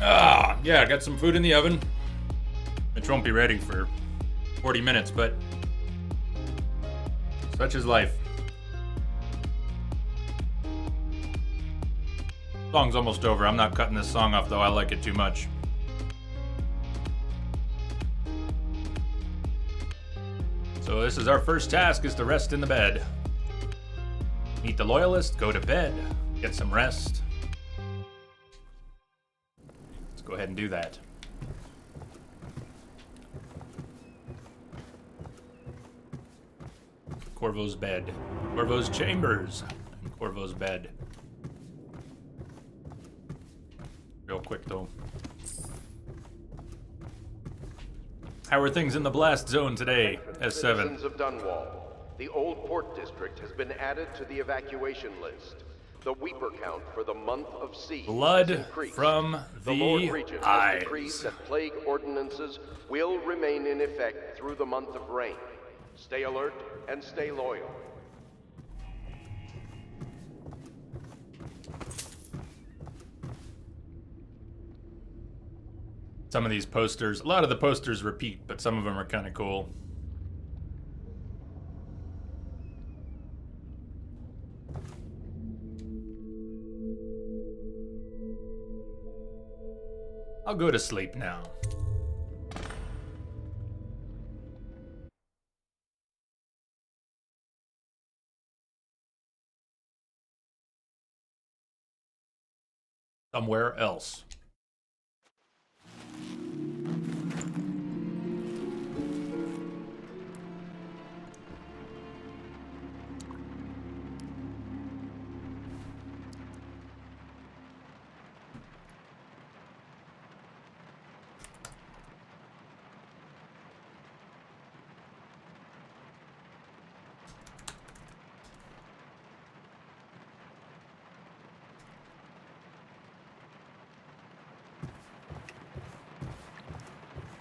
Yeah, I got some food in the oven. It won't be ready for 40 minutes, but such is life. Song's almost over. I'm not cutting this song off, though. I like it too much. So this is our first task, is to rest in the bed. Meet the loyalist, go to bed, get some rest. Let's go ahead and do that. Corvo's bed. Corvo's chambers. And Corvo's bed. Real quick, though. How are things in the blast zone today, S7? Citizens of Dunwall, the old port district has been added to the evacuation list. The Weeper count for the month of siege Blood has increased. from the Lord the Regent eyes. has decreed that plague ordinances will remain in effect through the month of rain. Stay alert and stay loyal. Some of these posters, a lot of the posters repeat, but some of them are kind of cool. I'll go to sleep now. Somewhere else.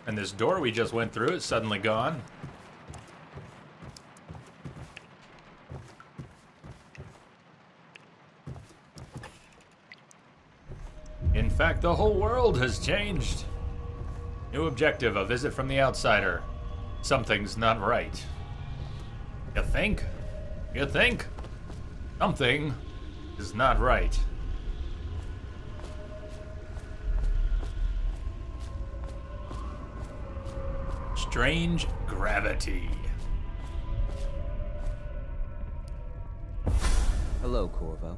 And this door we just went through is suddenly gone. In fact, the whole world has changed. New objective, a visit from the outsider. Something's not right. You think? You think? Something is not right. Strange gravity. Hello, Corvo.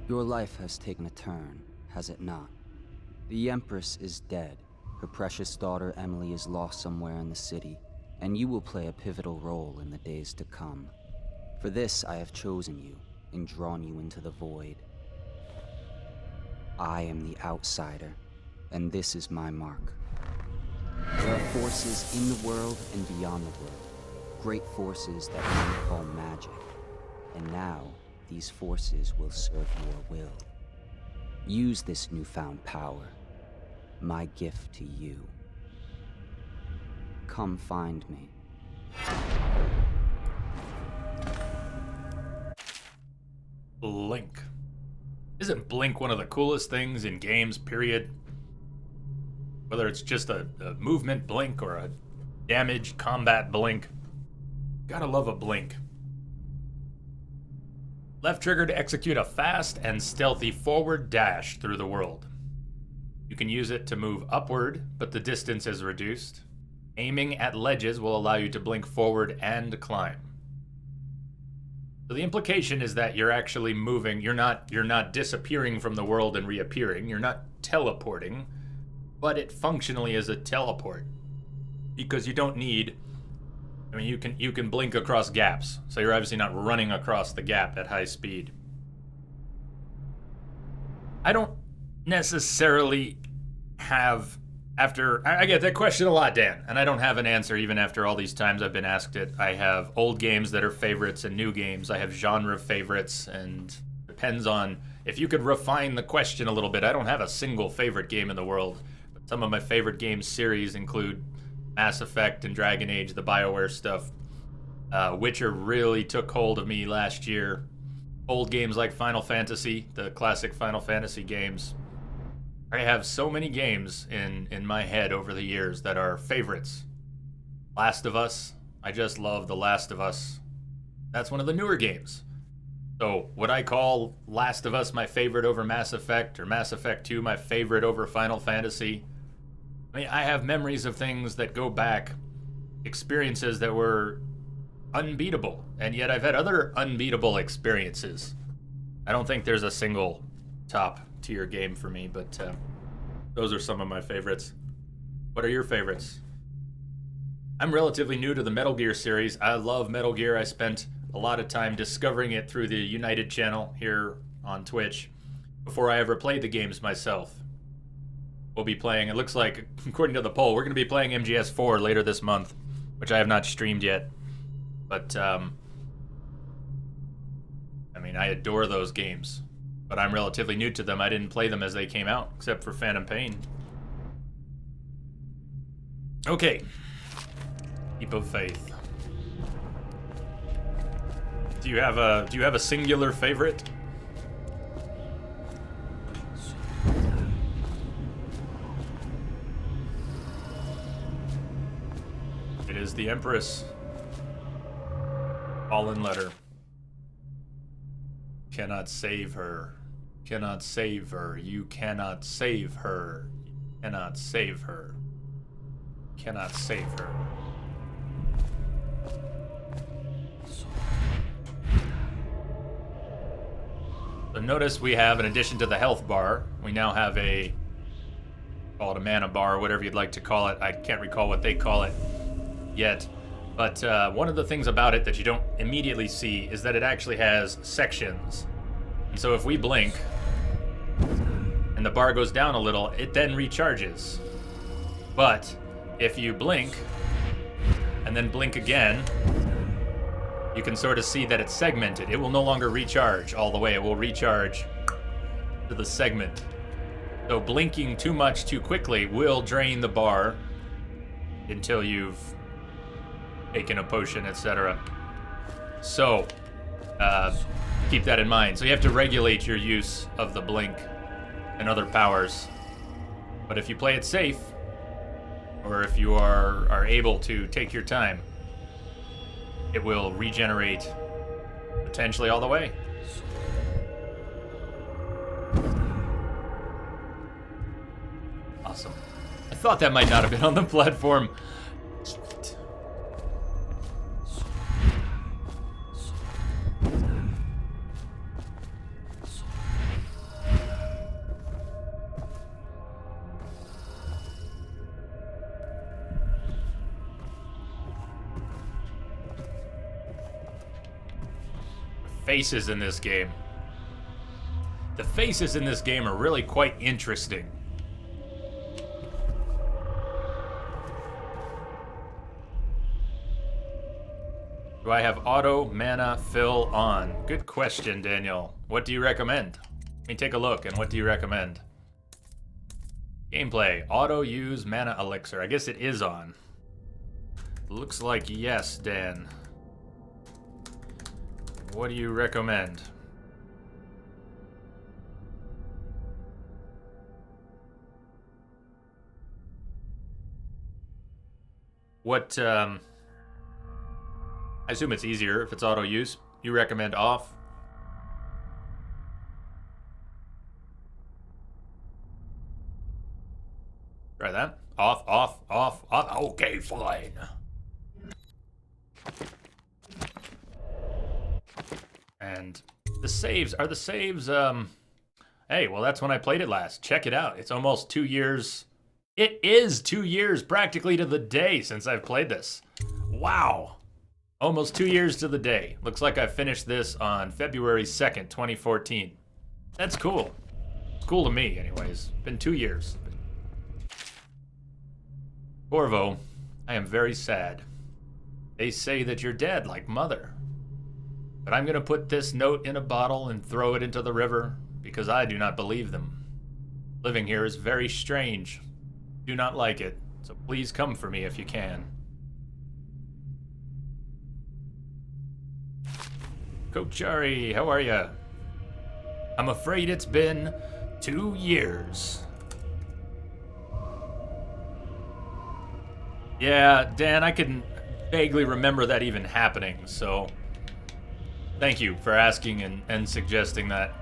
Your life has taken a turn, has it not? The Empress is dead. Her precious daughter Emily is lost somewhere in the city, and you will play a pivotal role in the days to come. For this, I have chosen you and drawn you into the void. I am the outsider, and this is my mark. There are forces in the world and beyond the world. Great forces that men call magic. And now, these forces will serve your will. Use this newfound power. My gift to you. Come find me. Blink. Isn't Blink one of the coolest things in games, period? Whether it's just a movement blink or a damage combat blink. Gotta love a blink. Left trigger to execute a fast and stealthy forward dash through the world. You can use it to move upward, but the distance is reduced. Aiming at ledges will allow you to blink forward and climb. So the implication is that you're actually moving. You're not disappearing from the world and reappearing. You're not teleporting. But it functionally is a teleport, because you don't need, I mean, you can blink across gaps, so you're obviously not running across the gap at high speed. I don't necessarily have, I get that question a lot, Dan, and I don't have an answer even after all these times I've been asked it. I have old games that are favorites and new games. I have genre favorites, and depends on, if you could refine the question a little bit, I don't have a single favorite game in the world. Some of my favorite game series include Mass Effect and Dragon Age, the BioWare stuff. Witcher really took hold of me last year. Old games like Final Fantasy, the classic Final Fantasy games. I have so many games in my head over the years that are favorites. Last of Us. I just love The Last of Us. That's one of the newer games. So, would I call Last of Us my favorite over Mass Effect, or Mass Effect 2 my favorite over Final Fantasy? I mean, I have memories of things that go back, experiences that were unbeatable, and yet I've had other unbeatable experiences. I don't think there's a single top tier game for me, but those are some of my favorites. What are your favorites? I'm relatively new to the Metal Gear series. I love Metal Gear. I spent a lot of time discovering it through the United channel here on Twitch before I ever played the games myself. We'll be playing, it looks like, according to the poll, we're going to be playing MGS4 later this month, which I have not streamed yet. But, I mean, I adore those games, but I'm relatively new to them. I didn't play them as they came out, except for Phantom Pain. Okay. Leap of Faith. Do you have a singular favorite? It is the Empress. Fallen letter. Cannot save her. Cannot save her. You cannot save her. You cannot save her. Cannot save her. So notice we have, in addition to the health bar, we now have a, call it a mana bar, whatever you'd like to call it. I can't recall what they call it yet. But one of the things about it that you don't immediately see is that it actually has sections. And so if we blink, and the bar goes down a little, it then recharges. But if you blink, and then blink again, you can sort of see that it's segmented. It will no longer recharge all the way. It will recharge to the segment. So blinking too much too quickly will drain the bar until you've taken a potion, etc. So keep that in mind. So you have to regulate your use of the blink and other powers. But if you play it safe, or if you are able to take your time, it will regenerate potentially all the way. Awesome. I thought that might not have been on the platform. Sweet. Faces in this game. The faces in this game are really quite interesting. Do I have auto mana fill on? Good question, Daniel. What do you recommend? Let me take a look, and what do you recommend? Gameplay, auto use mana elixir. I guess it is on. Looks like yes, Dan. What do you recommend? What, I assume it's easier if it's auto use. You recommend off? Try that. Off, off, off, off. Okay, fine. And the saves, are the saves, hey, well, that's when I played it last. Check it out. It's almost 2 years. It is 2 years practically to the day since I've played this. Wow. Almost 2 years to the day. Looks like I finished this on February 2nd, 2014. That's cool. It's cool to me, anyways. Been 2 years. Corvo, I am very sad. They say that you're dead, like Mother. But I'm gonna put this note in a bottle and throw it into the river, because I do not believe them. Living here is very strange. Do not like it, so please come for me if you can. Kochari, how are ya? I'm afraid it's been 2 years. Yeah, Dan, I can vaguely remember that even happening, so thank you for asking and suggesting that.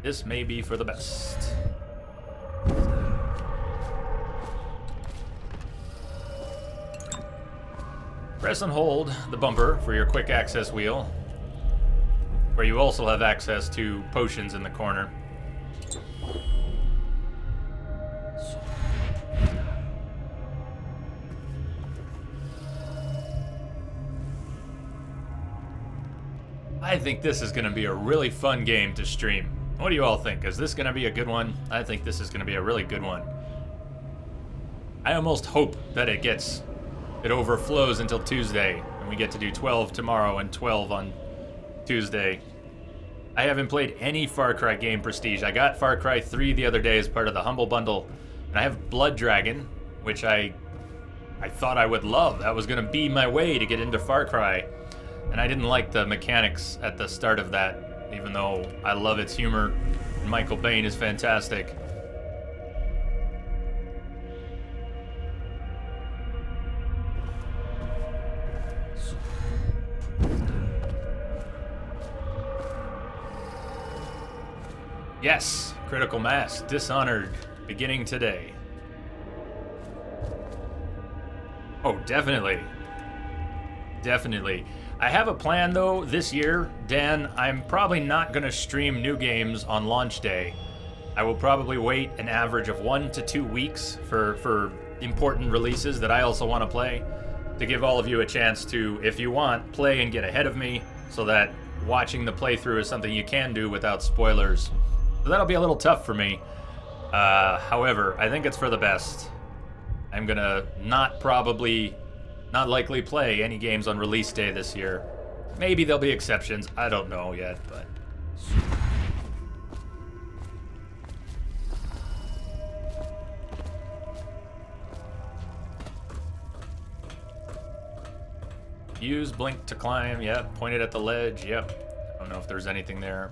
This may be for the best. Press and hold the bumper for your quick access wheel, where you also have access to potions in the corner. I think this is going to be a really fun game to stream. What do you all think? Is this going to be a good one? I think this is going to be a really good one. I almost hope that it overflows until Tuesday, and we get to do 12 tomorrow and 12 on Tuesday. I haven't played any Far Cry game Prestige. I got Far Cry 3 the other day as part of the Humble Bundle, and I have Blood Dragon, which I thought I would love. That was going to be my way to get into Far Cry, and I didn't like the mechanics at the start of that, even though I love its humor, and Michael Biehn is fantastic. Yes, Critical Mass, Dishonored, beginning today. Oh, definitely. Definitely. I have a plan, though, this year. Dan, I'm probably not going to stream new games on launch day. I will probably wait an average of 1 to 2 weeks for important releases that I also want to play, to give all of you a chance to, if you want, play and get ahead of me, so that watching the playthrough is something you can do without spoilers. So that'll be a little tough for me. However, I think it's for the best. I'm gonna not likely play any games on release day this year. Maybe there'll be exceptions. I don't know yet, but... Use blink to climb. Yep. Point it at the ledge. Yep. I don't know if there's anything there.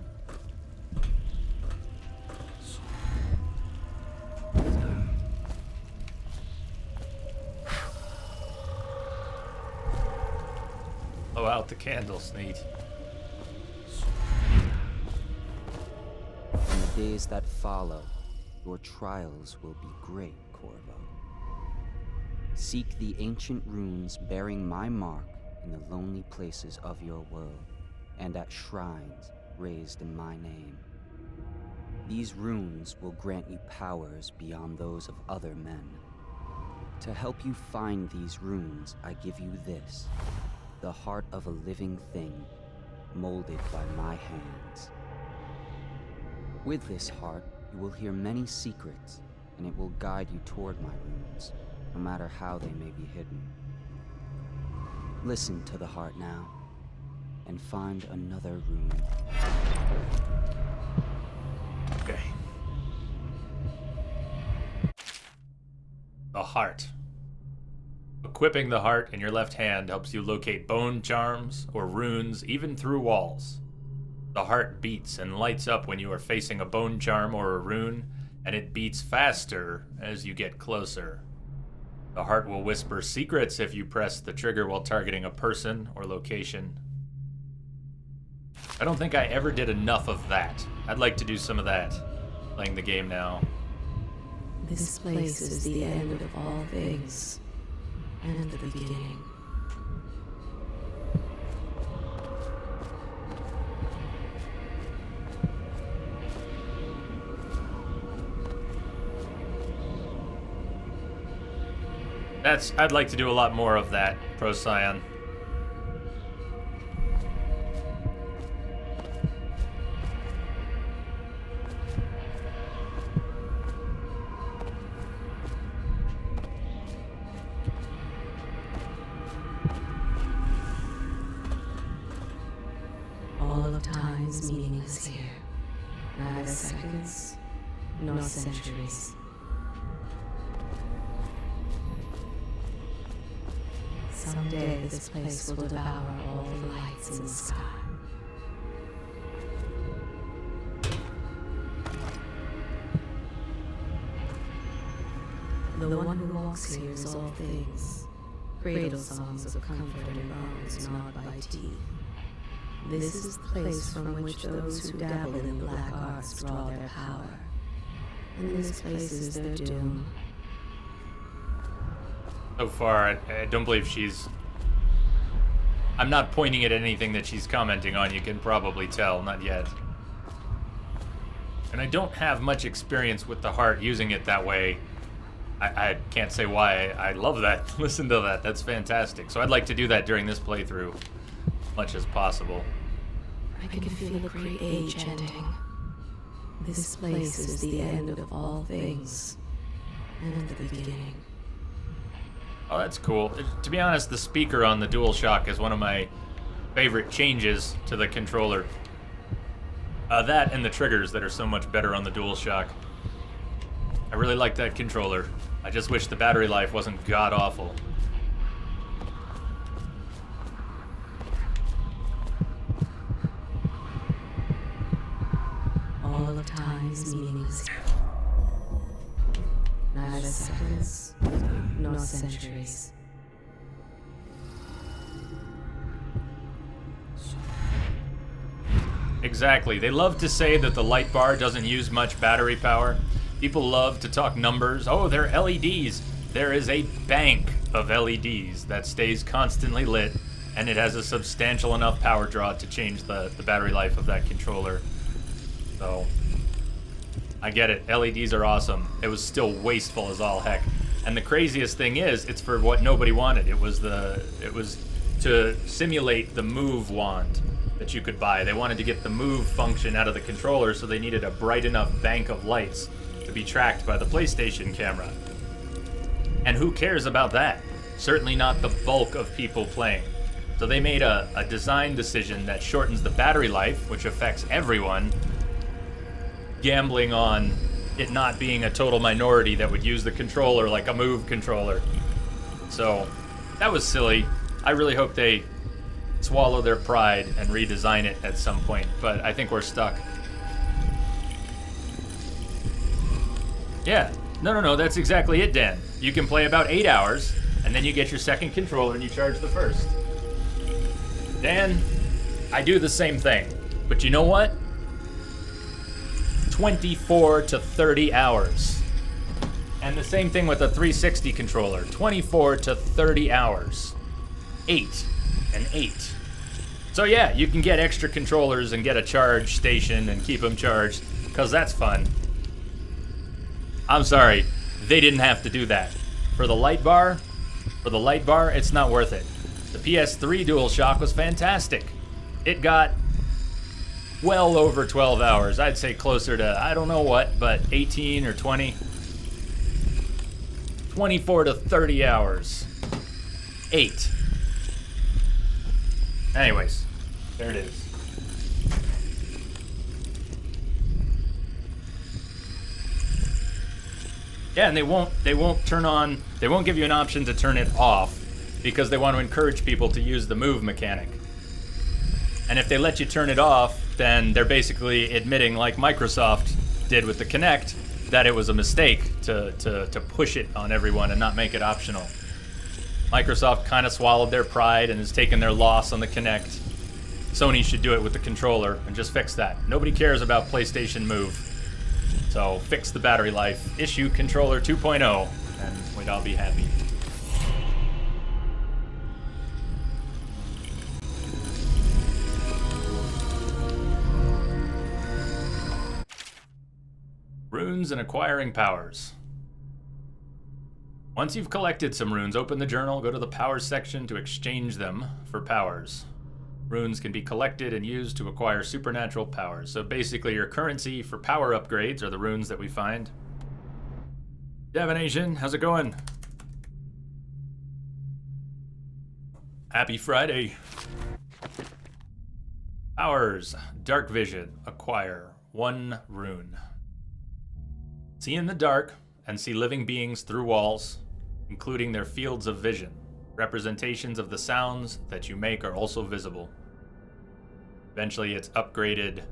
Blow out the candles, neat. In the days that follow, your trials will be great, Corvo. Seek the ancient runes bearing my mark in the lonely places of your world, and at shrines raised in my name. These runes will grant you powers beyond those of other men. To help you find these runes, I give you this, the heart of a living thing, molded by my hands. With this heart, you will hear many secrets, and it will guide you toward my runes, no matter how they may be hidden. Listen to the heart now, and find another rune. Okay. The heart. Equipping the heart in your left hand helps you locate bone charms or runes even through walls. The heart beats and lights up when you are facing a bone charm or a rune, and it beats faster as you get closer. The heart will whisper secrets if you press the trigger while targeting a person or location. I don't think I ever did enough of that. I'd like to do some of that, playing the game now. This place is the end of all things, and the beginning. I'd like to do a lot more of that, Procyon. All of time is meaningless here. Neither seconds, nor centuries. Someday this place will devour all the lights in the sky. The one who walks here is all things. Cradle songs of comfort and bones gnawed by teeth. This is the place from which those who dabble in black arts draw their power. And this place is their doom. So far, I don't believe she's... I'm not pointing at anything that she's commenting on, you can probably tell, not yet. And I don't have much experience with the heart using it that way. I can't say why. I love that. Listen to that. That's fantastic. So I'd like to do that during this playthrough as much as possible. I can feel a great age ending. This place is the end of all things, and the beginning. Oh, that's cool. To be honest, the speaker on the DualShock is one of my favorite changes to the controller. That and the triggers that are so much better on the DualShock. I really like that controller. I just wish the battery life wasn't god-awful. All of time is meaningless. Neither seconds nor centuries. Exactly. They love to say that the light bar doesn't use much battery power. People love to talk numbers. Oh, they're LEDs. There is a bank of LEDs that stays constantly lit, and it has a substantial enough power draw to change the battery life of that controller. So, I get it. LEDs are awesome. It was still wasteful as all heck. And the craziest thing is, it's for what nobody wanted. It was to simulate the move wand that you could buy. They wanted to get the move function out of the controller, so they needed a bright enough bank of lights to be tracked by the PlayStation camera. And who cares about that? Certainly not the bulk of people playing. So they made a design decision that shortens the battery life, which affects everyone, gambling on it not being a total minority that would use the controller like a move controller. So that was silly. I really hope they swallow their pride and redesign it at some point, but I think we're stuck. Yeah, no, that's exactly it, Dan. You can play about 8 hours, and then you get your second controller and you charge the first. Dan, I do the same thing, but you know what? 24 to 30 hours. And the same thing with a 360 controller, 24 to 30 hours. 8 and 8. So yeah, you can get extra controllers and get a charge station and keep them charged, because that's fun. I'm sorry, they didn't have to do that. For the light bar, it's not worth it. The PS3 DualShock was fantastic. It got well over 12 hours. I'd say closer to, I don't know what, but 18 or 20. 24 to 30 hours. 8. Anyways, there it is. Yeah, and they won't give you an option to turn it off because they want to encourage people to use the move mechanic. And if they let you turn it off, then they're basically admitting, like Microsoft did with the Kinect, that it was a mistake to push it on everyone and not make it optional. Microsoft kind of swallowed their pride and has taken their loss on the Kinect. Sony should do it with the controller and just fix that. Nobody cares about PlayStation Move. So fix the battery life, issue controller 2.0, and we'd all be happy. Runes and acquiring powers. Once you've collected some runes, open the journal, go to the powers section to exchange them for powers. Runes can be collected and used to acquire supernatural powers. So basically your currency for power upgrades are the runes that we find. Divination, how's it going? Happy Friday. Powers, dark vision, acquire 1 rune. See in the dark and see living beings through walls, including their fields of vision. Representations of the sounds that you make are also visible. Eventually it's upgraded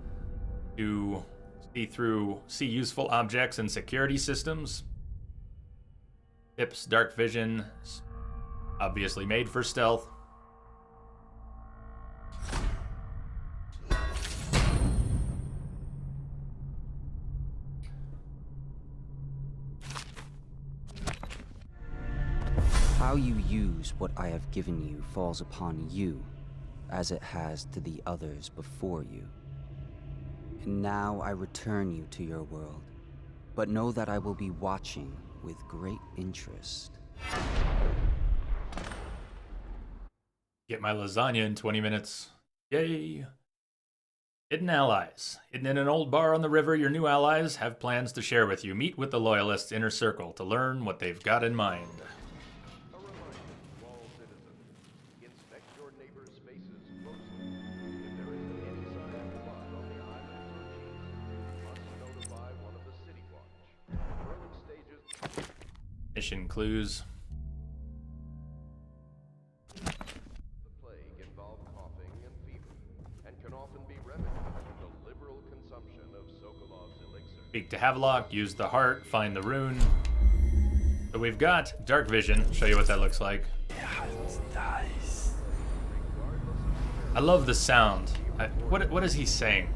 to see useful objects and security systems. Tips dark vision, obviously made for stealth. How you use what I have given you falls upon you, as it has to the others before you. And now I return you to your world, but know that I will be watching with great interest. Get my lasagna in 20 minutes. Yay! Hidden allies. Hidden in an old bar on the river, your new allies have plans to share with you. Meet with the Loyalists' inner circle to learn what they've got in mind. A reminder to all citizens, inspect your neighbor's faces closely. If there is any sign of blood on the islands or cheese, you must notify one of the City Watch. Early stages... Mission clues. The plague involve coughing and fever, and can often be remedied with the liberal consumption of Sokolov's elixir. Speak to Havelock, use the heart, find the rune. So we've got dark vision. Show you what that looks like. I love the sound. What is he saying?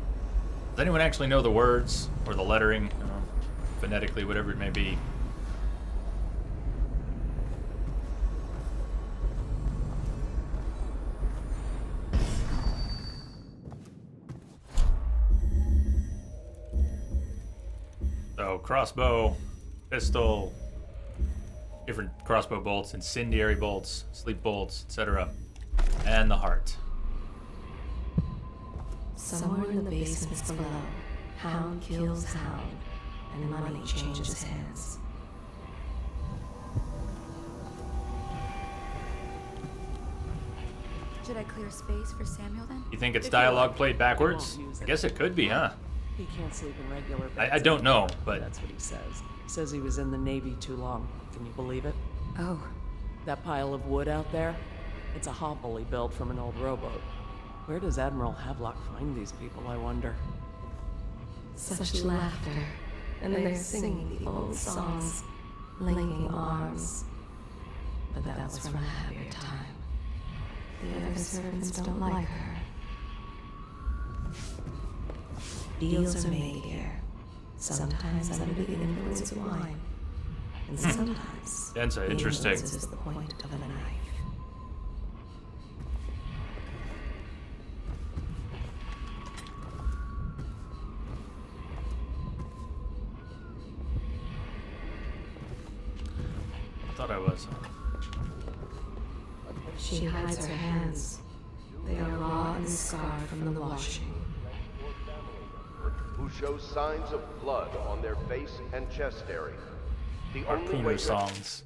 Does anyone actually know the words or the lettering? Phonetically, whatever it may be. So crossbow, pistol, different crossbow bolts, incendiary bolts, sleep bolts, etc. And the heart. Somewhere in the basements below, hound kills hound, and money changes hands. Should I clear space for Samuel then? You think it's If you dialogue like, played backwards? I won't use I it. guess it could be, huh? He can't sleep in regular beds. I don't know, but That's what he says. Says he was in the Navy too long. Can you believe it? Oh, That pile of wood out there? It's a hovel he built from an old rowboat. Where does Admiral Havelock find these people, I wonder? Such laughter, and they're singing the old songs, linking arms. But that was from a happier time. The other servants don't like her. Deals are made here, sometimes under the influence of wine, and sometimes That's the interesting. influence is the point of a knife. I thought I was. She hides her hands. They are raw and scarred from the washing. Who shows signs of blood on their face and chest area. The only way Harpooner to... songs.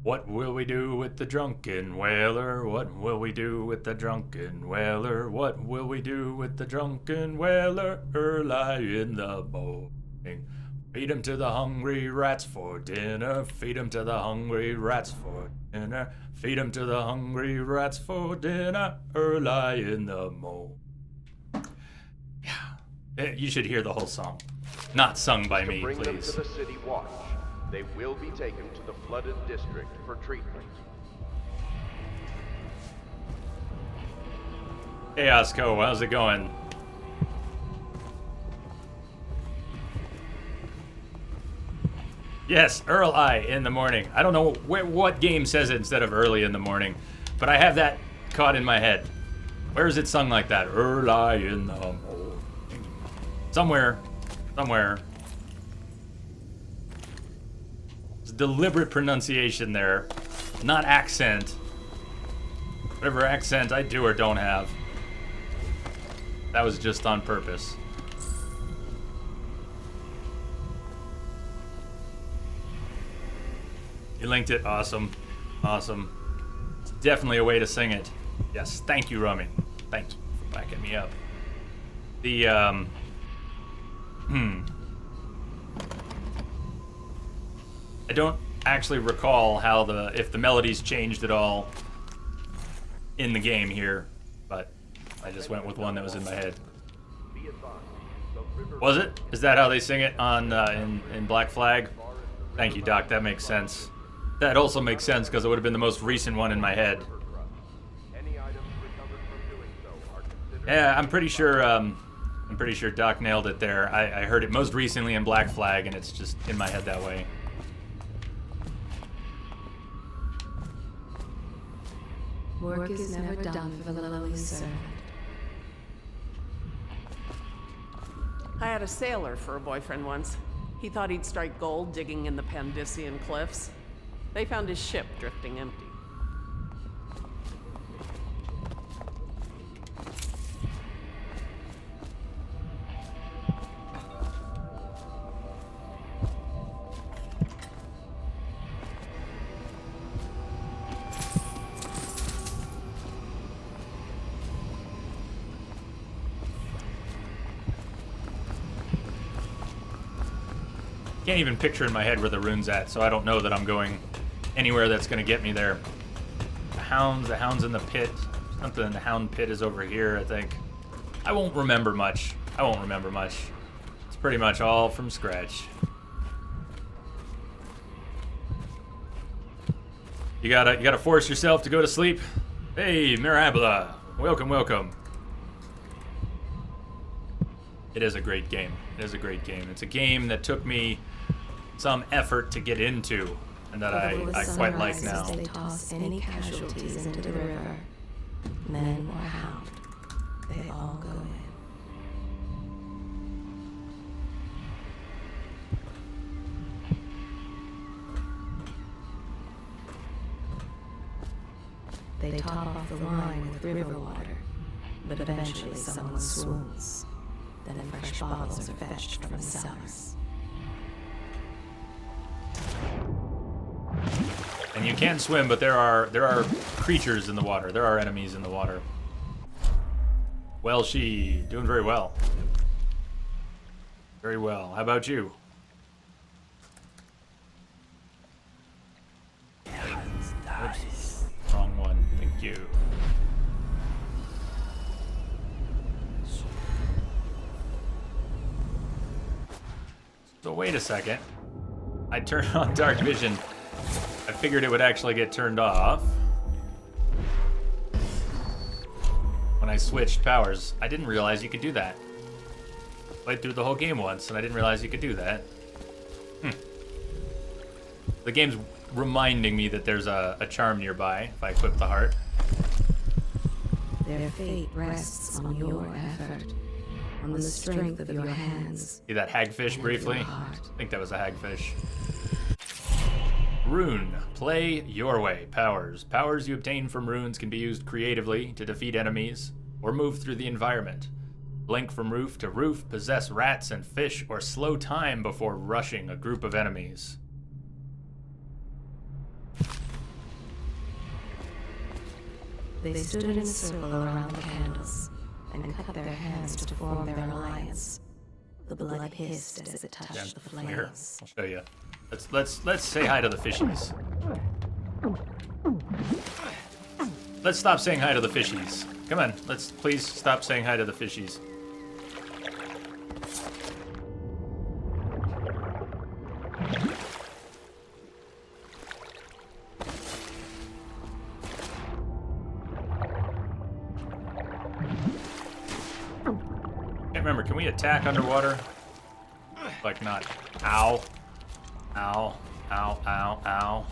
What will we do with the drunken whaler? What will we do with the drunken whaler? What will we do with the drunken whaler? Early in the morning. Feed him to the hungry rats for dinner. Feed him to the hungry rats for dinner. Feed him to the hungry rats for dinner. Early in the morning. Yeah. You should hear the whole song. Not sung by to me, bring them please. to the City Watch. They will be taken to the flooded district for treatment. Hey, Osco, how's it going? Yes, Earl I in the morning. I don't know what game says it instead of early in the morning, but I have that caught in my head. Where is it sung like that? Early in the morning. Somewhere. It's deliberate pronunciation there, not accent. Whatever accent I do or don't have. That was just on purpose. You linked it. Awesome. Awesome. It's definitely a way to sing it. Yes. Thank you, Rummy. Thank you for backing me up. The, I don't actually recall how if the melodies changed at all in the game here, but I just went with one that was in my head. Be advised, the river Was it? Is that how they sing it on in Black Flag? far as the Thank you, Doc. That makes sense. That also makes sense because it would have been the most recent one in my head. Any items recovered from doing so are considered. Yeah, I'm pretty sure Doc nailed it there. I heard it most recently in Black Flag, and it's just in my head that way. Work is never done for the lowly servant. I had a sailor for a boyfriend once. He thought he'd strike gold digging in the Pandician cliffs. They found his ship drifting empty. Can't even picture in my head where the rune's at, so I don't know that I'm going anywhere that's going to get me there. The hound's in the pit. Something in the hound pit is over here, I think. I won't remember much. It's pretty much all from scratch. You gotta force yourself to go to sleep. Hey, Mirabla. Welcome. It is a great game. It's a game that took me some effort to get into, and that I quite like now. They toss any casualties into the river, men or hound, they all go in. They top off the wine with river water, but eventually someone swoons. Then fresh bottles are fetched from the cellars. And you can swim, but there are creatures in the water. There are enemies in the water. Well, she doing very well. Very well. How about you? Oops. Wrong one. Thank you. So wait a second. I turned on dark vision. I figured it would actually get turned off when I switched powers. I didn't realize you could do that. Played through the whole game once, and I didn't realize you could do that. The game's reminding me that there's a charm nearby if I equip the heart. Their fate rests on your effort, on the strength of your hands. See that hagfish briefly? I think that was a hagfish. Rune. Play your way. Powers. Powers you obtain from runes can be used creatively to defeat enemies or move through the environment. Blink from roof to roof, possess rats and fish, or slow time before rushing a group of enemies. They stood in a circle around the candles and cut their hands to form their alliance. The blood hissed as it touched the Here, flames. I'll show you. Let's say hi to the fishies. Let's stop saying hi to the fishies. Come on, let's please stop saying hi to the fishies. Can't remember, can we attack underwater? Like not. Ow. Ow. Ow, ow, ow.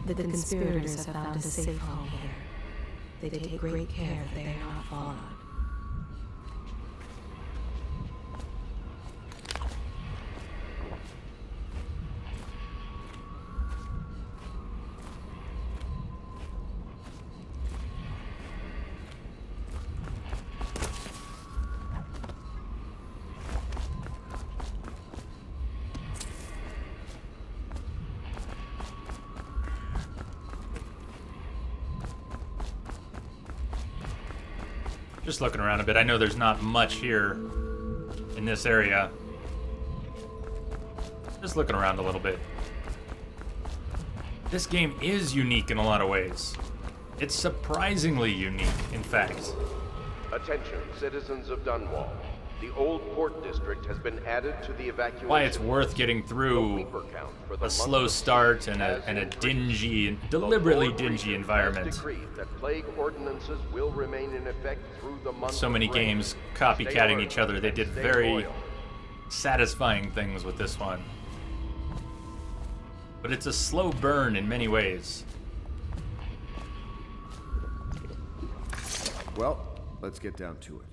The conspirators have found a safe home here. They take great care that they are not followed. Just looking around a bit. I know there's not much here in this area. Just looking around a little bit. This game is unique in a lot of ways. It's surprisingly unique, in fact. Attention, citizens of Dunwall. The old port district has been added to the evacuation. Why it's worth getting The through Reaper count for the a month slow of start June and has a increased. dingy, The deliberately Lord dingy Regent environment. has decreed that plague ordinances will remain in effect through the month So of many rain. games Stay copycatting alert each other. They and did stay very loyal. satisfying things with this one. But it's a slow burn in many ways. Well, let's get down to it.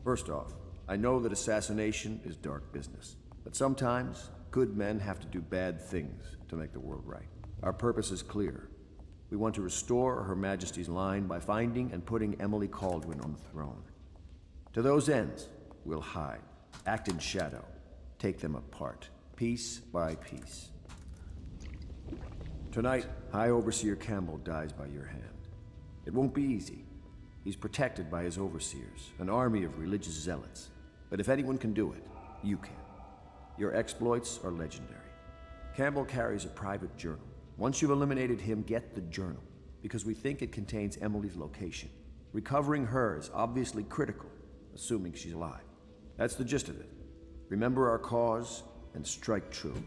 First off, I know that assassination is dark business, but sometimes good men have to do bad things to make the world right. Our purpose is clear. We want to restore Her Majesty's line by finding and putting Emily Caldwin on the throne. To those ends, we'll hide, act in shadow, take them apart, piece by piece. Tonight, High Overseer Campbell dies by your hand. It won't be easy. He's protected by his overseers, an army of religious zealots. But if anyone can do it, you can. Your exploits are legendary. Campbell carries a private journal. Once you've eliminated him, get the journal, because we think it contains Emily's location. Recovering her is obviously critical, assuming she's alive. That's the gist of it. Remember our cause and strike true.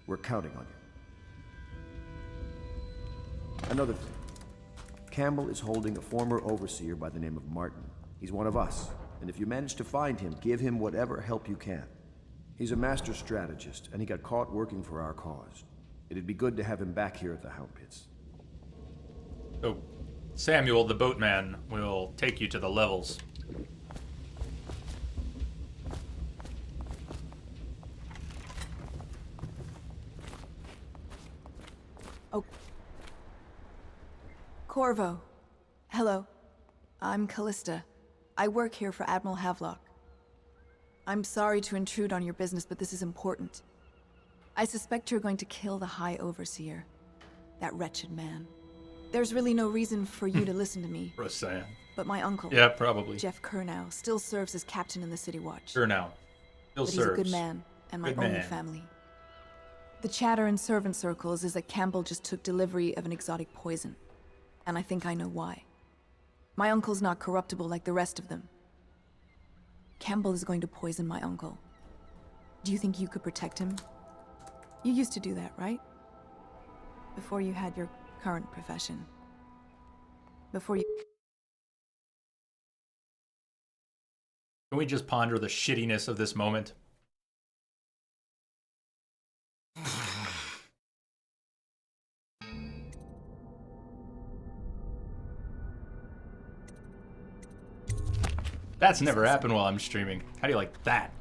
We're counting on you. Another thing. Campbell is holding a former overseer by the name of Martin. He's one of us, and if you manage to find him, give him whatever help you can. He's a master strategist, and he got caught working for our cause. It'd be good to have him back here at the Hound Pits. So, Samuel, the boatman, will take you to the levels. Corvo. Hello. I'm Callista. I work here for Admiral Havelock. I'm sorry to intrude on your business, but this is important. I suspect you're going to kill the High Overseer. That wretched man. There's really no reason for you to listen to me, Roseanne. but my uncle, Yeah, probably. Jeff Kernow, still serves as captain in the City Watch. Sure now. Still But serves. he's a good man, and my Good only man. family. The chatter in servant circles is that Campbell just took delivery of an exotic poison. And I think I know why. My uncle's not corruptible like the rest of them. Campbell is going to poison my uncle. Do you think you could protect him? You used to do that, right? Before you had your current profession. Before you... Can we just ponder the shittiness of this moment? That's never happened while I'm streaming. How do you like that?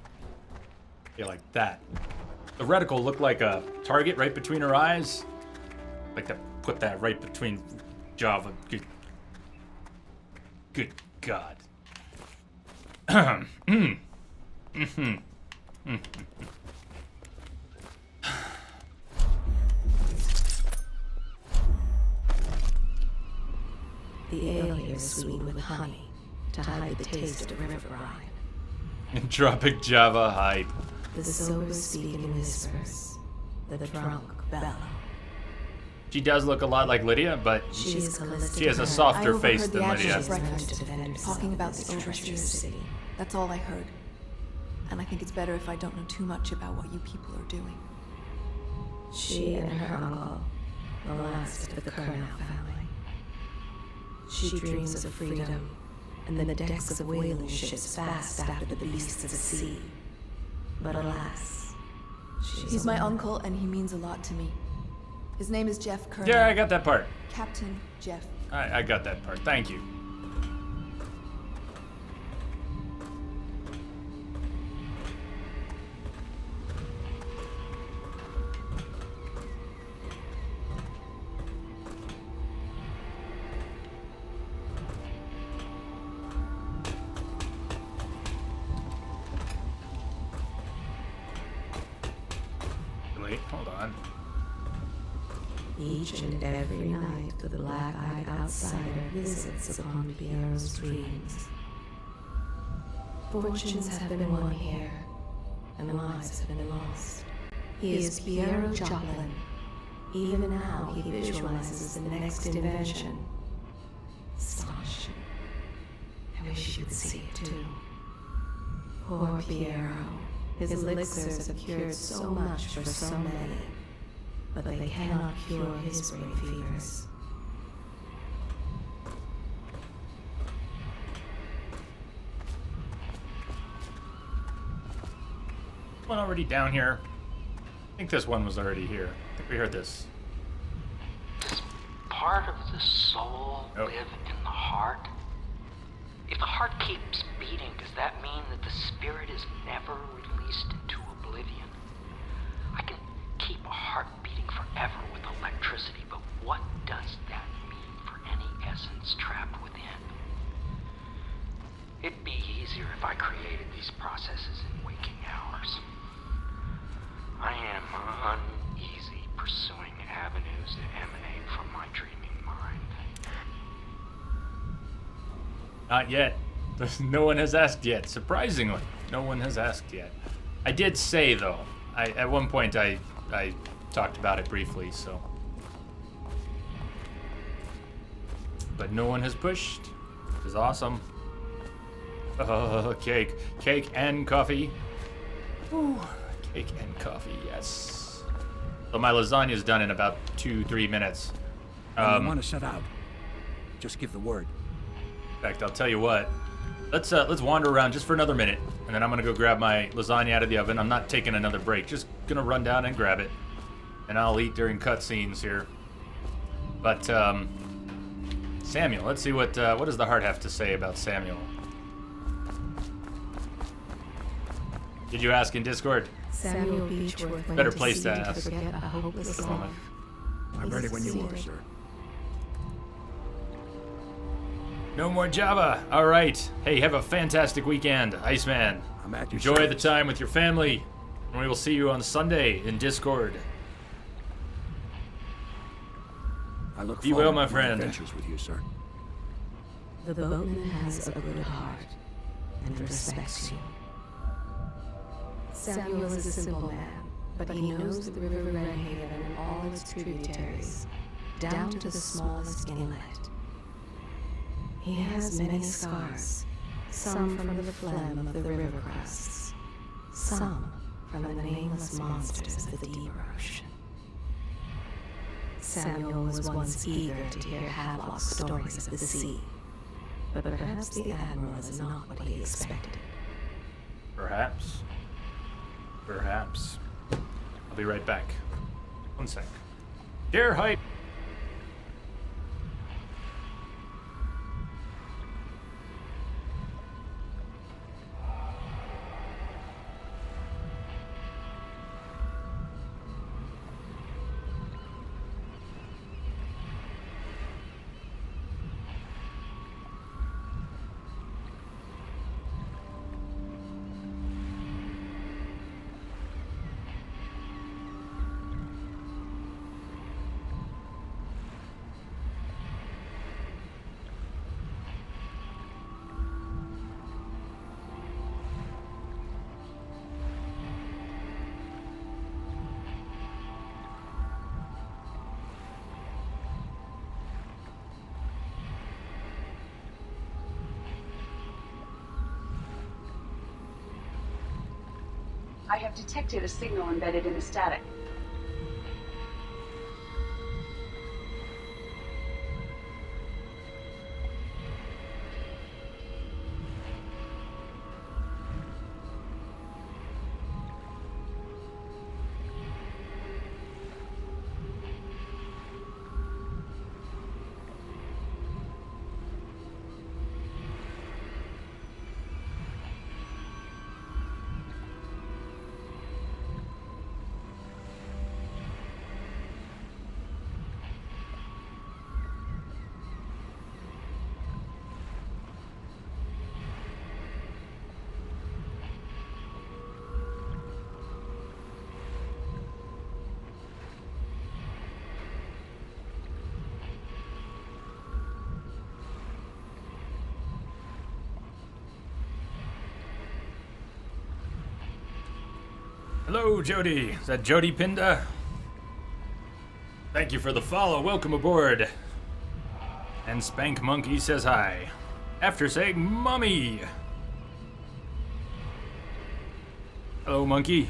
How do you like that? The reticle looked like a target right between her eyes. Like to put that right between Java. Good God. The ale here is sweetened with honey to hide the taste of river brine. Tropic Java hype. The sober speak in whispers. The drunk bellow. She does look a lot like Lydia, but She is Callista. she has a I softer overheard face the than actions Lydia. of breakfast, To defend herself talking about against the the treacherous overseers. city. That's all I heard. And I think it's better if I don't know too much about what you people are doing. She and her uncle, the last of the Kernow family. She dreams of freedom, and the decks of whaling ships fast after the beasts of the sea. But alas, He's my uncle, and he means a lot to me. His name is Jeff Kernow. Yeah, I got that part. Captain Jeff. I got that part. Thank you. Wait, hold on. each and every night the black-eyed outsider visits upon Piero's dreams. Fortunes have been won here, and lives have been lost. He is Piero Joplin. Even now he visualizes the next invention. Astonishing. I wish you could see it too. Poor Piero. His elixirs have cured so much for so many, but they cannot cure his brain fevers. One already down here. I think this one was already here. I think we heard this. Does part of the soul Nope. live in the heart? If the heart keeps beating, does that mean that the spirit is never released into oblivion? I can keep a heart beating forever with electricity, but what does that mean for any essence trapped within? It'd be easier if I created these processes in waking hours. I am uneasy pursuing avenues that emanate from my dreaming mind. Not yet. No one has asked yet. Surprisingly, no one has asked yet. I did say though. At one point I talked about it briefly. So, but no one has pushed. Which is awesome. Cake and coffee. Ooh, cake and coffee. Yes. So my lasagna is done in about 2-3 minutes. When you want to set out, just give the word. In fact, I'll tell you what. Let's wander around just for another minute, and then I'm gonna go grab my lasagna out of the oven. I'm not taking another break. Just gonna run down and grab it, and I'll eat during cutscenes here. But Samuel, let's see what does the heart have to say about Samuel? Did you ask in Discord? Samuel Beechworth went Better to place sea to to ask. forget a hopeless Just a moment. life. I'm ready when you are, sir. No more Java. All right. Hey, have a fantastic weekend, Iceman. I'm at your Enjoy the service. time with your family, and we will see you on Sunday in Discord. I look Be forward well, my to friend. adventures with you, sir. The boatman has a good heart and respects you. Samuel is a simple man, but he knows the River Redhaven and all its tributaries, down to the smallest inlet. He has many scars, some from the phlegm of the river crusts, some from the nameless monsters of the deep ocean. Samuel was once eager to hear Havelock's stories of the sea, but perhaps the Admiral is not what he expected. Perhaps. Perhaps. I'll be right back. One sec. Dear hype. I have detected a signal embedded in the static. Hello, Jody. Is that Jody Pinda? Thank you for the follow. Welcome aboard. And Spank Monkey says hi. After saying mummy. Hello, monkey.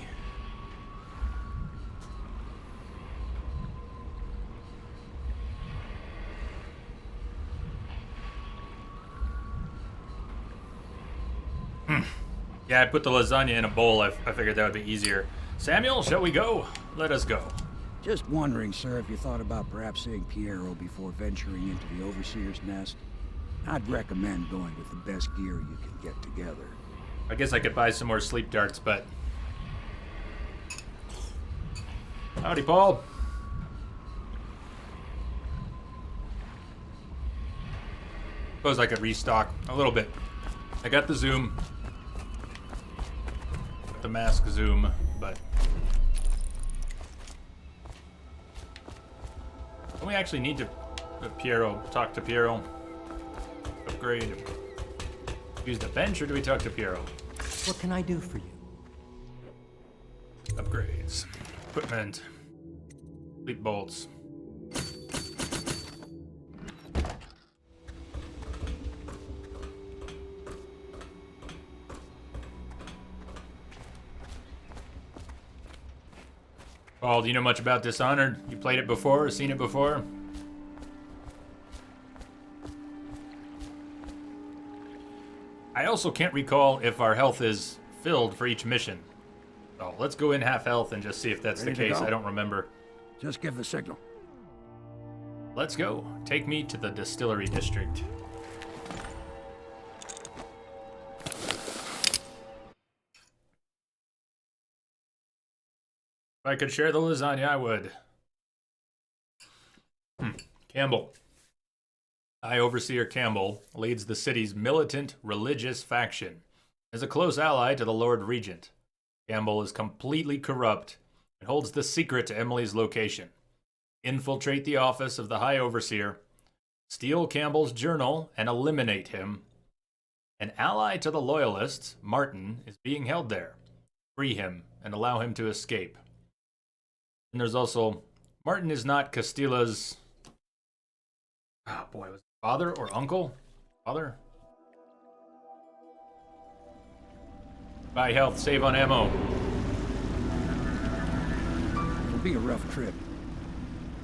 Yeah, I put the lasagna in a bowl. I figured that would be easier. Samuel, shall we go? Let us go. Just wondering, sir, if you thought about perhaps seeing Piero before venturing into the Overseer's nest. I'd recommend going with the best gear you can get together. I guess I could buy some more sleep darts, but... Howdy, Paul. Suppose I could restock a little bit. I got the zoom. Got the mask zoom, but... Don't we actually need to Piero, talk to Piero? Upgrade. Use the bench, or do we talk to Piero? What can I do for you? Upgrades. Equipment. Sleep bolts. Paul, do you know much about Dishonored? You played it before or seen it before? I also can't recall if our health is filled for each mission. So let's go in half health and just see if that's the case. I don't remember. Just give the signal. Let's go. Take me to the distillery district. If I could share the lasagna, I would. Campbell. High Overseer Campbell leads the city's militant religious faction. As a close ally to the Lord Regent, Campbell is completely corrupt and holds the secret to Emily's location. Infiltrate the office of the High Overseer, steal Campbell's journal, and eliminate him. An ally to the Loyalists, Martin, is being held there. Free him and allow him to escape. And there's also, Martin is not Castilla's... Oh boy, was it father or uncle? Father? Buy health, save on ammo. It'll be a rough trip.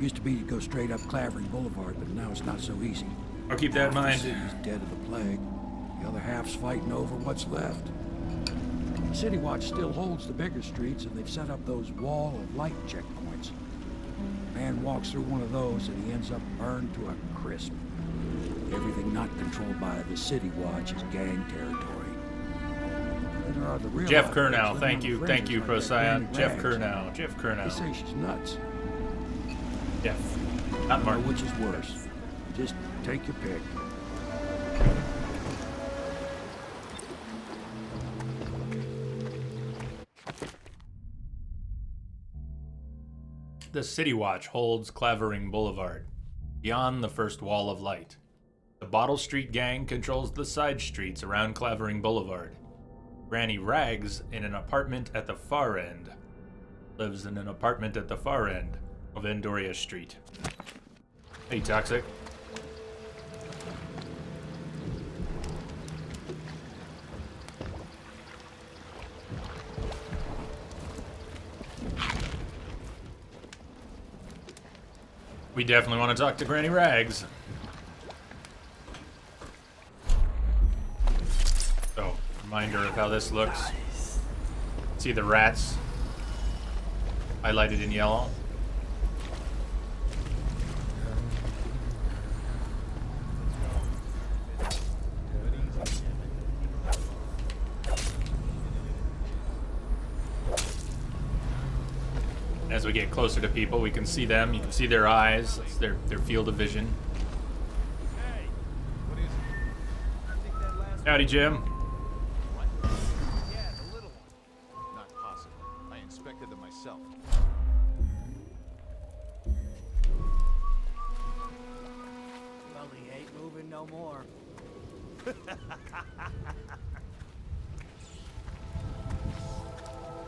Used to be to go straight up Clavering Boulevard, but now it's not so easy. I'll keep that in mind. The city's dead of the plague. The other half's fighting over what's left. City Watch still holds the bigger streets, and they've set up those wall of light checkpoints. Man walks through one of those, and he ends up burned to a crisp. Everything not controlled by the City Watch is gang territory. Then there are the real Jeff outfits Kurnow, living thank on the you, fringes thank you, like Procyon. that Jeff Granny Kurnow, Jeff Rags. Kurnow. They say she's nuts. Jeff, I not don't know Martin. which is worse. Just take your pick. The City Watch holds Clavering Boulevard, beyond the first wall of light. The Bottle Street Gang controls the side streets around Clavering Boulevard. Granny Rags, in an apartment at the far end, lives in an apartment at the far end of Andoria Street. Hey, Toxic. We definitely want to talk to Granny Rags. So, reminder of how this looks. See the rats highlighted in yellow. As we get closer to people, we can see them. You can see their eyes. It's their field of vision. Hey, what is it? I think that last Howdy, Jim. What? Yeah, the little one. Not possible. I inspected them myself. Well, he ain't moving no more.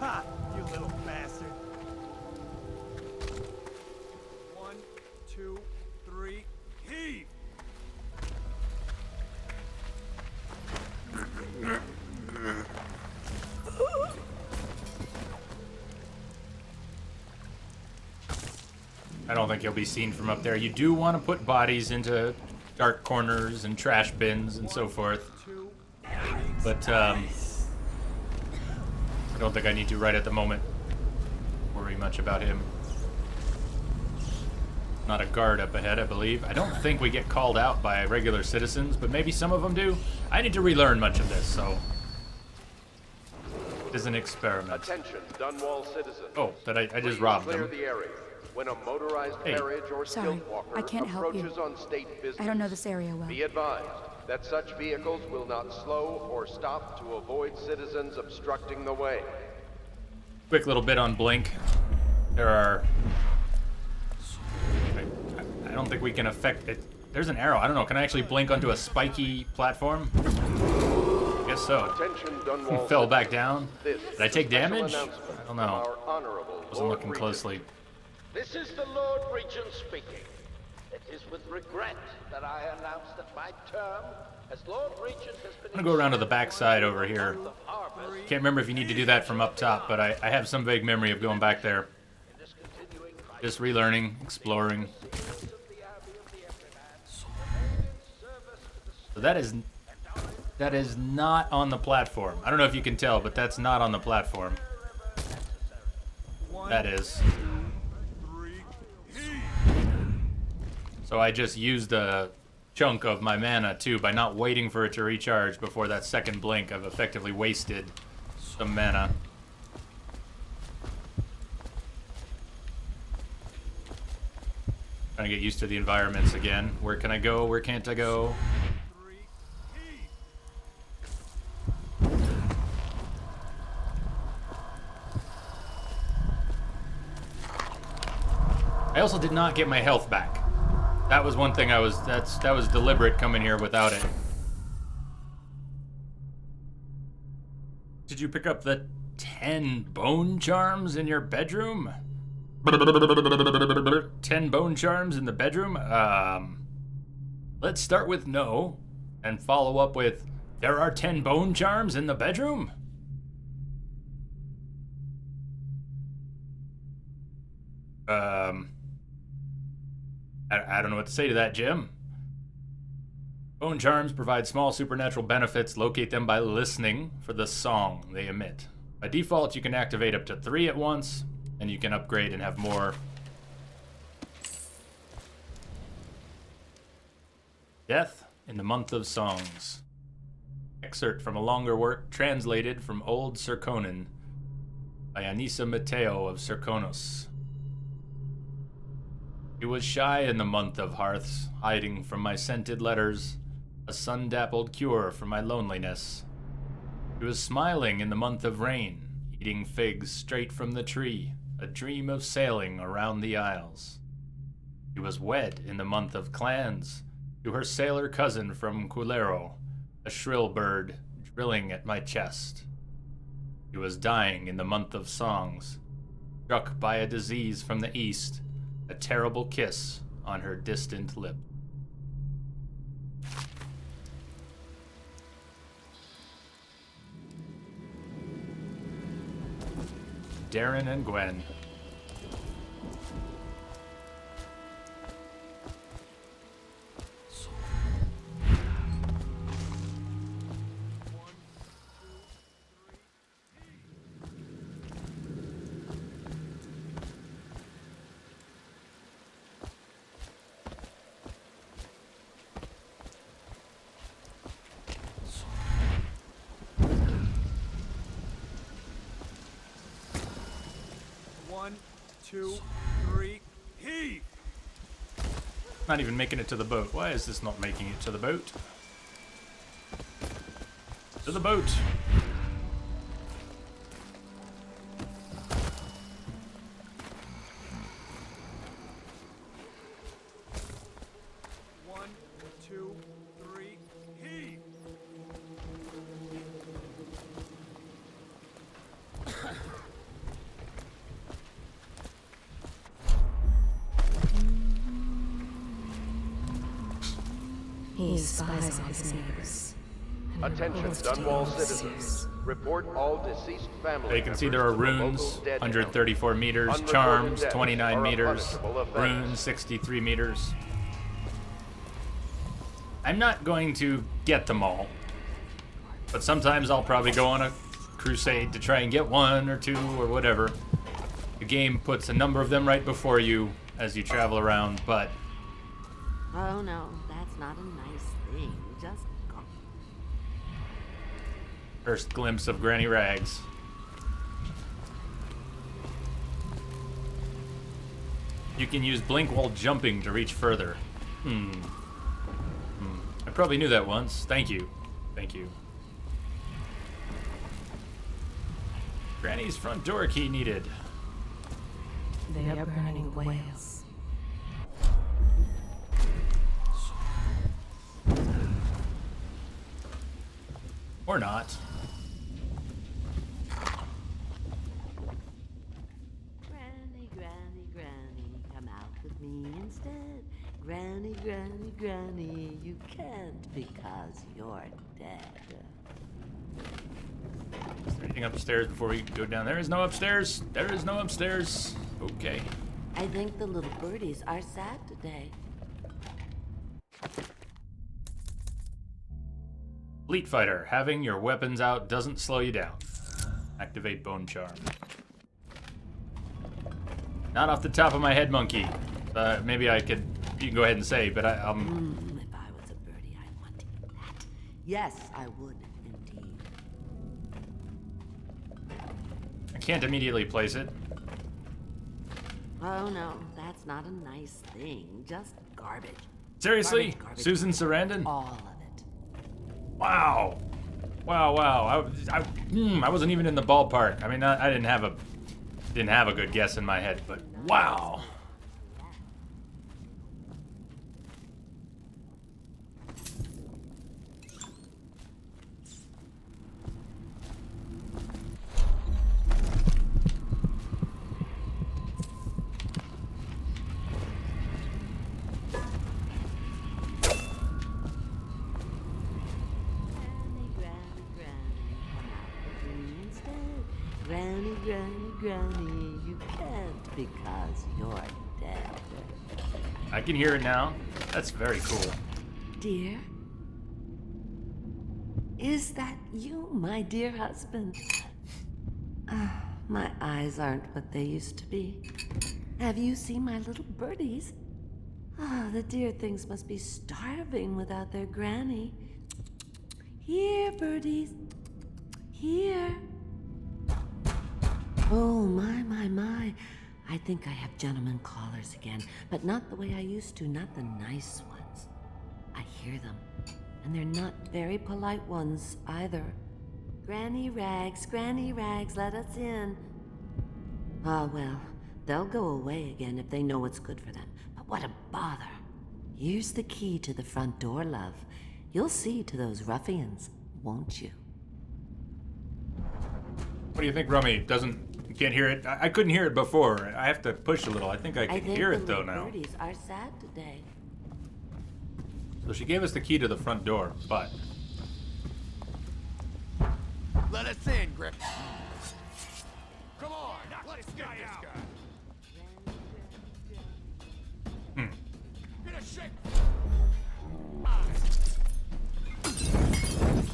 Ha! You little bastard. 1, 2, 3, heave! I don't think he'll be seen from up there. You do want to put bodies into dark corners and trash bins and so forth. But, I don't think I need to right at the moment worry much about him. Not a guard up ahead, I believe. I don't think we get called out by regular citizens, but maybe some of them do. I need to relearn much of this, so it is an experiment. Attention, Dunwall citizens. Oh, I just robbed Clear them. the area. When a motorized Hey. carriage or Sorry, skilt walker I can't help you. approaches on state business, I don't know this area well. be advised that such vehicles will not slow or stop to avoid citizens obstructing the way. Quick little bit on Blink. There are... I don't think we can affect it. There's an arrow. I don't know. Can I actually blink onto a spiky platform? I guess so. Attention, Dunwall Fell back citizens. down. This Did I take is a special damage? announcement I don't from know. our honorable Wasn't Lord looking Regent. closely. This is the Lord Regent speaking. It is with regret that I announce that my term as Lord Regent has been... I'm gonna go around to the back side over here. Can't remember if you need to do that from up top, but I have some vague memory of going back there. Just relearning, exploring. So that is not on the platform. I don't know if you can tell, but that's not on the platform. That is. So I just used a chunk of my mana too by not waiting for it to recharge before that second blink. I've effectively wasted some mana. Trying to get used to the environments again. Where can I go? Where can't I go? I also did not get my health back. That was one thing that was deliberate coming here without it. Did you pick up the 10 bone charms in your bedroom? 10 bone charms in the bedroom? Let's start with no and follow up with there are 10 bone charms in the bedroom? I don't know what to say to that, Jim. Bone charms provide small supernatural benefits. Locate them by listening for the song they emit. By default, you can activate up to 3 at once, and you can upgrade and have more. Death in the Month of Songs. Excerpt from a longer work translated from Old Serkonan by Anissa Matteo of Serkonos. She was shy in the month of hearths, hiding from my scented letters, a sun-dappled cure for my loneliness. She was smiling in the month of rain, eating figs straight from the tree, a dream of sailing around the isles. She was wed in the month of clans, to her sailor cousin from Culero, a shrill bird drilling at my chest. She was dying in the month of songs, struck by a disease from the east, a terrible kiss on her distant lip. Darren and Gwen. One, two, three, heave! Not even making it to the boat. Why is this not making it to the boat? To the boat! One, two, three, heave! He spies on his neighbors Attention, Dunwall citizens. Report all deceased family You can see there are members to the runes, local dead 134 meters, Unreported charms, deaths 29 are a meters, punishable offense. runes, 63 meters. I'm not going to get them all, but sometimes I'll probably go on a crusade to try and get one or two or whatever. The game puts a number of them right before you as you travel around, but Oh no, that's not a nice thing. Just go. first glimpse of Granny Rags. You can use blink while jumping to reach further. I probably knew that once. Thank you. Thank you. Granny's front door key needed. They are burning whales. Or not. Granny, Granny, Granny, come out with me instead. Granny, Granny, Granny, you can't because you're dead. Is there anything upstairs before we go down? There is no upstairs. There is no upstairs. Okay. I think the little birdies are sad today. Fleet Fighter. Having your weapons out doesn't slow you down. Activate Bone Charm. Not off the top of my head, monkey. Maybe I could. You can go ahead and say, but If I was a birdie, I'd want to eat that. Yes, I would indeed. I can't immediately place it. Oh no, that's not a nice thing. Just garbage. Seriously, Garbage. Susan Sarandon? All of it. Wow. Wow. I wasn't even in the ballpark. I mean, I didn't have a good guess in my head, but wow. Granny, Granny, Granny, you can't because you're dead. I can hear it now. That's very cool. Dear? Is that you, my dear husband? My eyes aren't what they used to be. Have you seen my little birdies? The dear things must be starving without their granny. Here, birdies. Here. Oh, my. I think I have gentlemen callers again, but not the way I used to, not the nice ones. I hear them, and they're not very polite ones either. Granny Rags, let us in. Ah, well, they'll go away again if they know what's good for them. But what a bother. Here's the key to the front door, love. You'll see to those ruffians, won't you? What do you think, Rummy? You can't hear it? I couldn't hear it before. I have to push a little. I think I can hear it though now. Birdies are sad today. So she gave us the key to the front door, but Let us in, Grip. Come on, let's get this guy. Get a shake.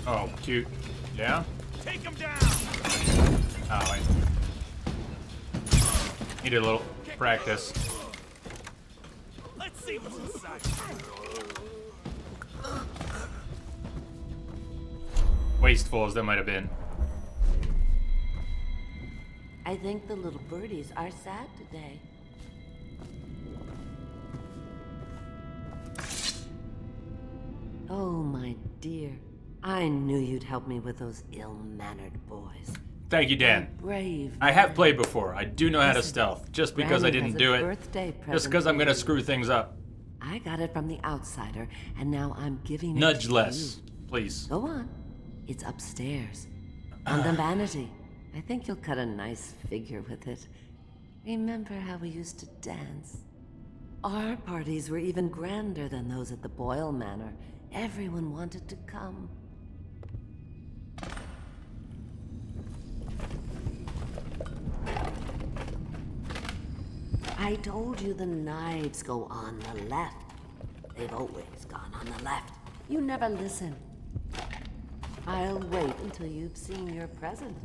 oh, cute. Yeah? Take him down. Oh, I needed a little practice. Let's see what's inside. Wasteful as that might have been. I think the little birdies are sad today. Oh, my dear. I knew you'd help me with those ill-mannered boys. Thank you, Dan. Brave. I have played before. I do know how to stealth. Just because I Granny didn't has a do it, birthday just present because I'm for gonna you. screw things up. I got it from the outsider, and now I'm giving it Nudge to less, you. please. Go on. It's upstairs. On the vanity. I think you'll cut a nice figure with it. Remember how we used to dance? Our parties were even grander than those at the Boyle Manor. Everyone wanted to come. I told you the knives go on the left. They've always gone on the left. You never listen. I'll wait until you've seen your present.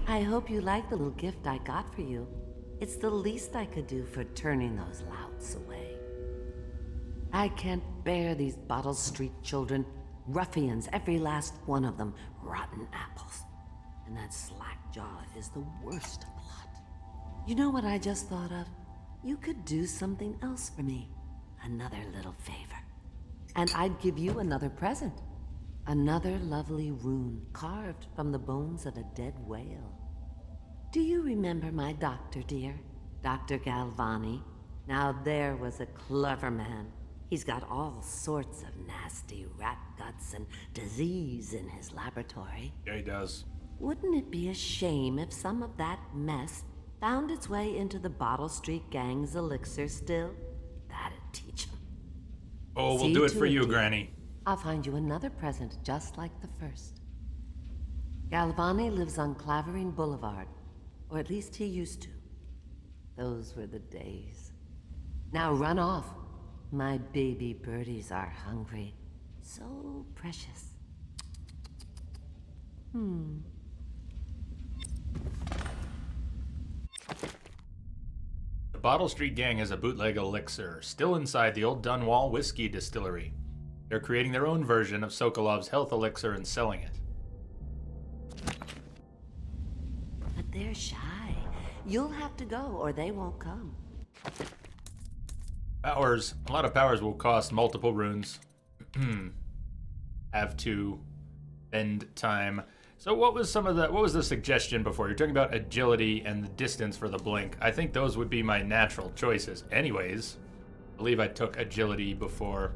I hope you like the little gift I got for you. It's the least I could do for turning those louts away. I can't bear these Bottle Street children. Ruffians, every last one of them. Rotten apples. And that slack-jaw is the worst lot. You know what I just thought of? You could do something else for me. Another little favor. And I'd give you another present. Another lovely rune carved from the bones of a dead whale. Do you remember my doctor, dear? Dr. Galvani? Now there was a clever man. He's got all sorts of nasty rat guts and disease in his laboratory. Yeah, he does. Wouldn't it be a shame if some of that mess found its way into the Bottle Street Gang's elixir still? That'd teach him. Oh, we'll do it for you, Granny. I'll find you another present just like the first. Galvani lives on Clavering Boulevard, or at least he used to. Those were the days. Now run off. My baby birdies are hungry. So precious. The Bottle Street Gang has a bootleg elixir, still inside the old Dunwall whiskey distillery. They're creating their own version of Sokolov's health elixir and selling it. But they're shy. You'll have to go, or they won't come. Powers. A lot of powers will cost multiple runes. Have to bend time. So what was the suggestion before? You're talking about agility and the distance for the blink. I think those would be my natural choices. Anyways, I believe I took agility before.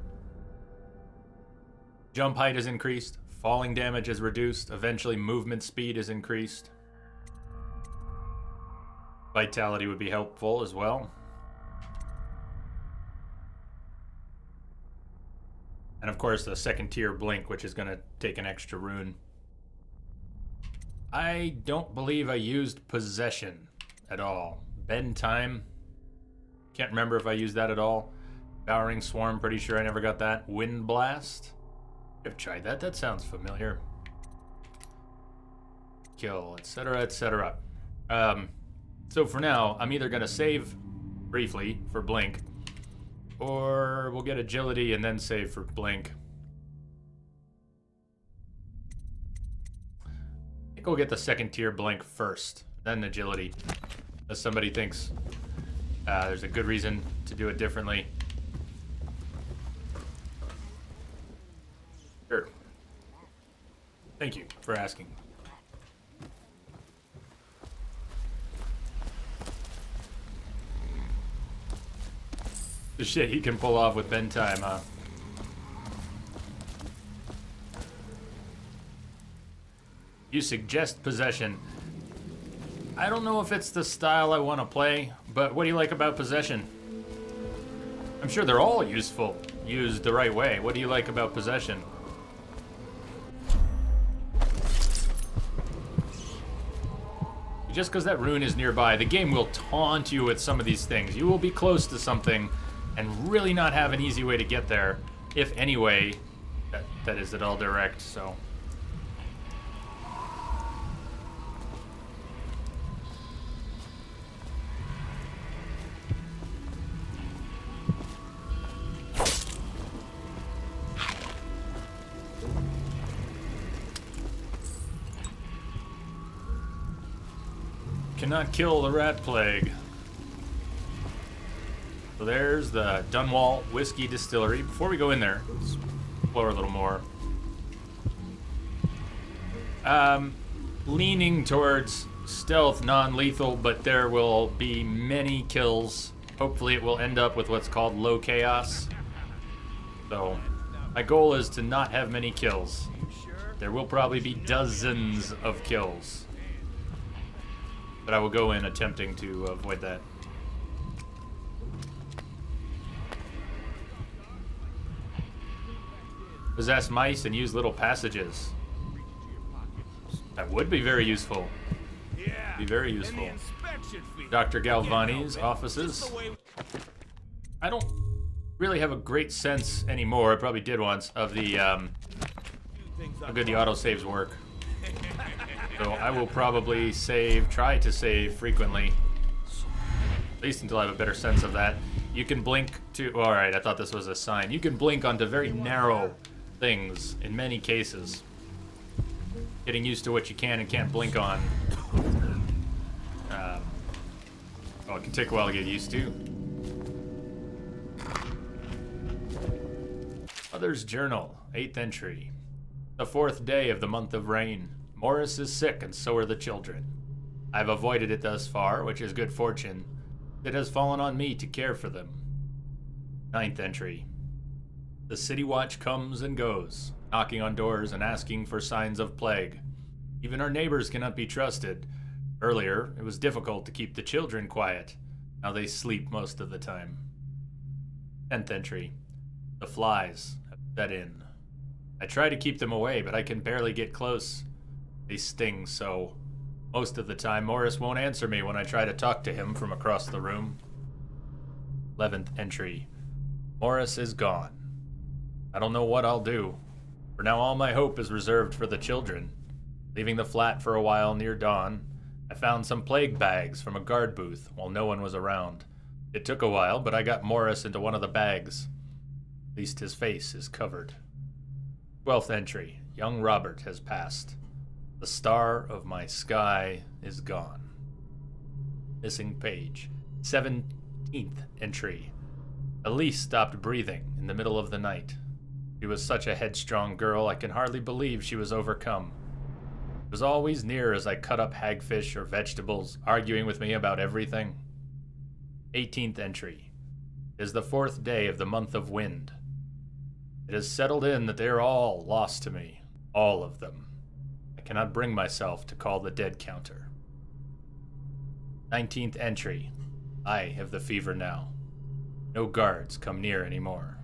Jump height is increased. Falling damage is reduced. Eventually movement speed is increased. Vitality would be helpful as well. And of course the second tier blink, which is going to take an extra rune. I don't believe I used possession at all. Bend time. Can't remember if I used that at all. Devouring Swarm, pretty sure I never got that. Wind Blast. I've tried that. That sounds familiar. Kill, etc., etc. So for now, I'm either going to save briefly for blink, or we'll get agility and then save for blink. I think we'll get the second tier blink first, then agility. Unless somebody thinks there's a good reason to do it differently. Sure. Thank you for asking. The shit he can pull off with bend time, huh? You suggest possession. I don't know if it's the style I want to play, but what do you like about possession? I'm sure they're all useful, used the right way. What do you like about possession? Just because that rune is nearby, the game will taunt you with some of these things. You will be close to something and really not have an easy way to get there, if any way that is at all direct, so. Cannot kill the rat plague. So there's the Dunwall Whiskey Distillery. Before we go in there, let's explore a little more. Leaning towards stealth, non-lethal, but there will be many kills. Hopefully it will end up with what's called low chaos. So my goal is to not have many kills. There will probably be dozens of kills. But I will go in attempting to avoid that. Possess mice and use little passages. That would be very useful. Be very useful. Dr. Galvani's offices. I don't really have a great sense anymore. I probably did once of the how good the autosaves work. So I will probably try to save frequently. At least until I have a better sense of that. You can blink to, alright, I thought this was a sign. You can blink onto very narrow things in many cases. Getting used to what you can and can't blink on. It can take a while to get used to. Mother's Journal, 8th entry. The 4th day of the month of rain. Morris is sick and so are the children. I've avoided it thus far, which is good fortune. It has fallen on me to care for them. 9th entry. The city watch comes and goes, knocking on doors and asking for signs of plague. Even our neighbors cannot be trusted. Earlier, it was difficult to keep the children quiet. Now they sleep most of the time. 10th entry. The flies have set in. I try to keep them away, but I can barely get close. They sting so. Most of the time, Morris won't answer me when I try to talk to him from across the room. 11th entry. Morris is gone. I don't know what I'll do. For now, all my hope is reserved for the children. Leaving the flat for a while near dawn, I found some plague bags from a guard booth while no one was around. It took a while, but I got Morris into one of the bags. At least his face is covered. 12th entry. Young Robert has passed. The star of my sky is gone. Missing page. 17th entry. Elise stopped breathing in the middle of the night. She was such a headstrong girl, I can hardly believe she was overcome. She was always near as I cut up hagfish or vegetables, arguing with me about everything. 18th entry. It is the 4th day of the month of wind. It has settled in that they are all lost to me. All of them. I cannot bring myself to call the dead counter. 19th entry. I have the fever now. No guards come near anymore.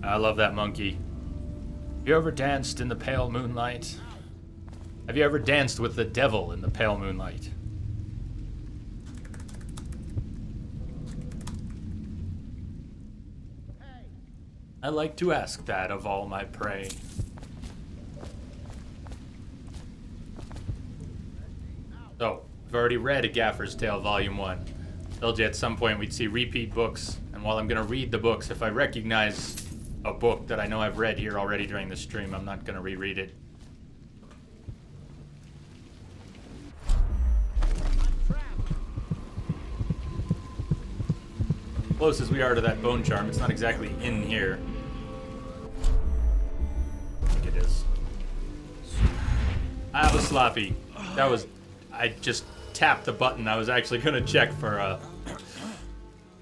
I love that monkey. Have you ever danced in the pale moonlight? Have you ever danced with the devil in the pale moonlight? I like to ask that of all my prey. So, I've already read A Gaffer's Tale Volume 1. Told you at some point we'd see repeat books, and while I'm gonna read the books, if I recognize a book that I know I've read here already during the stream, I'm not gonna reread it. Close as we are to that bone charm, it's not exactly in here. I think it is. I was sloppy. That was... I just tapped the button. I was actually gonna check for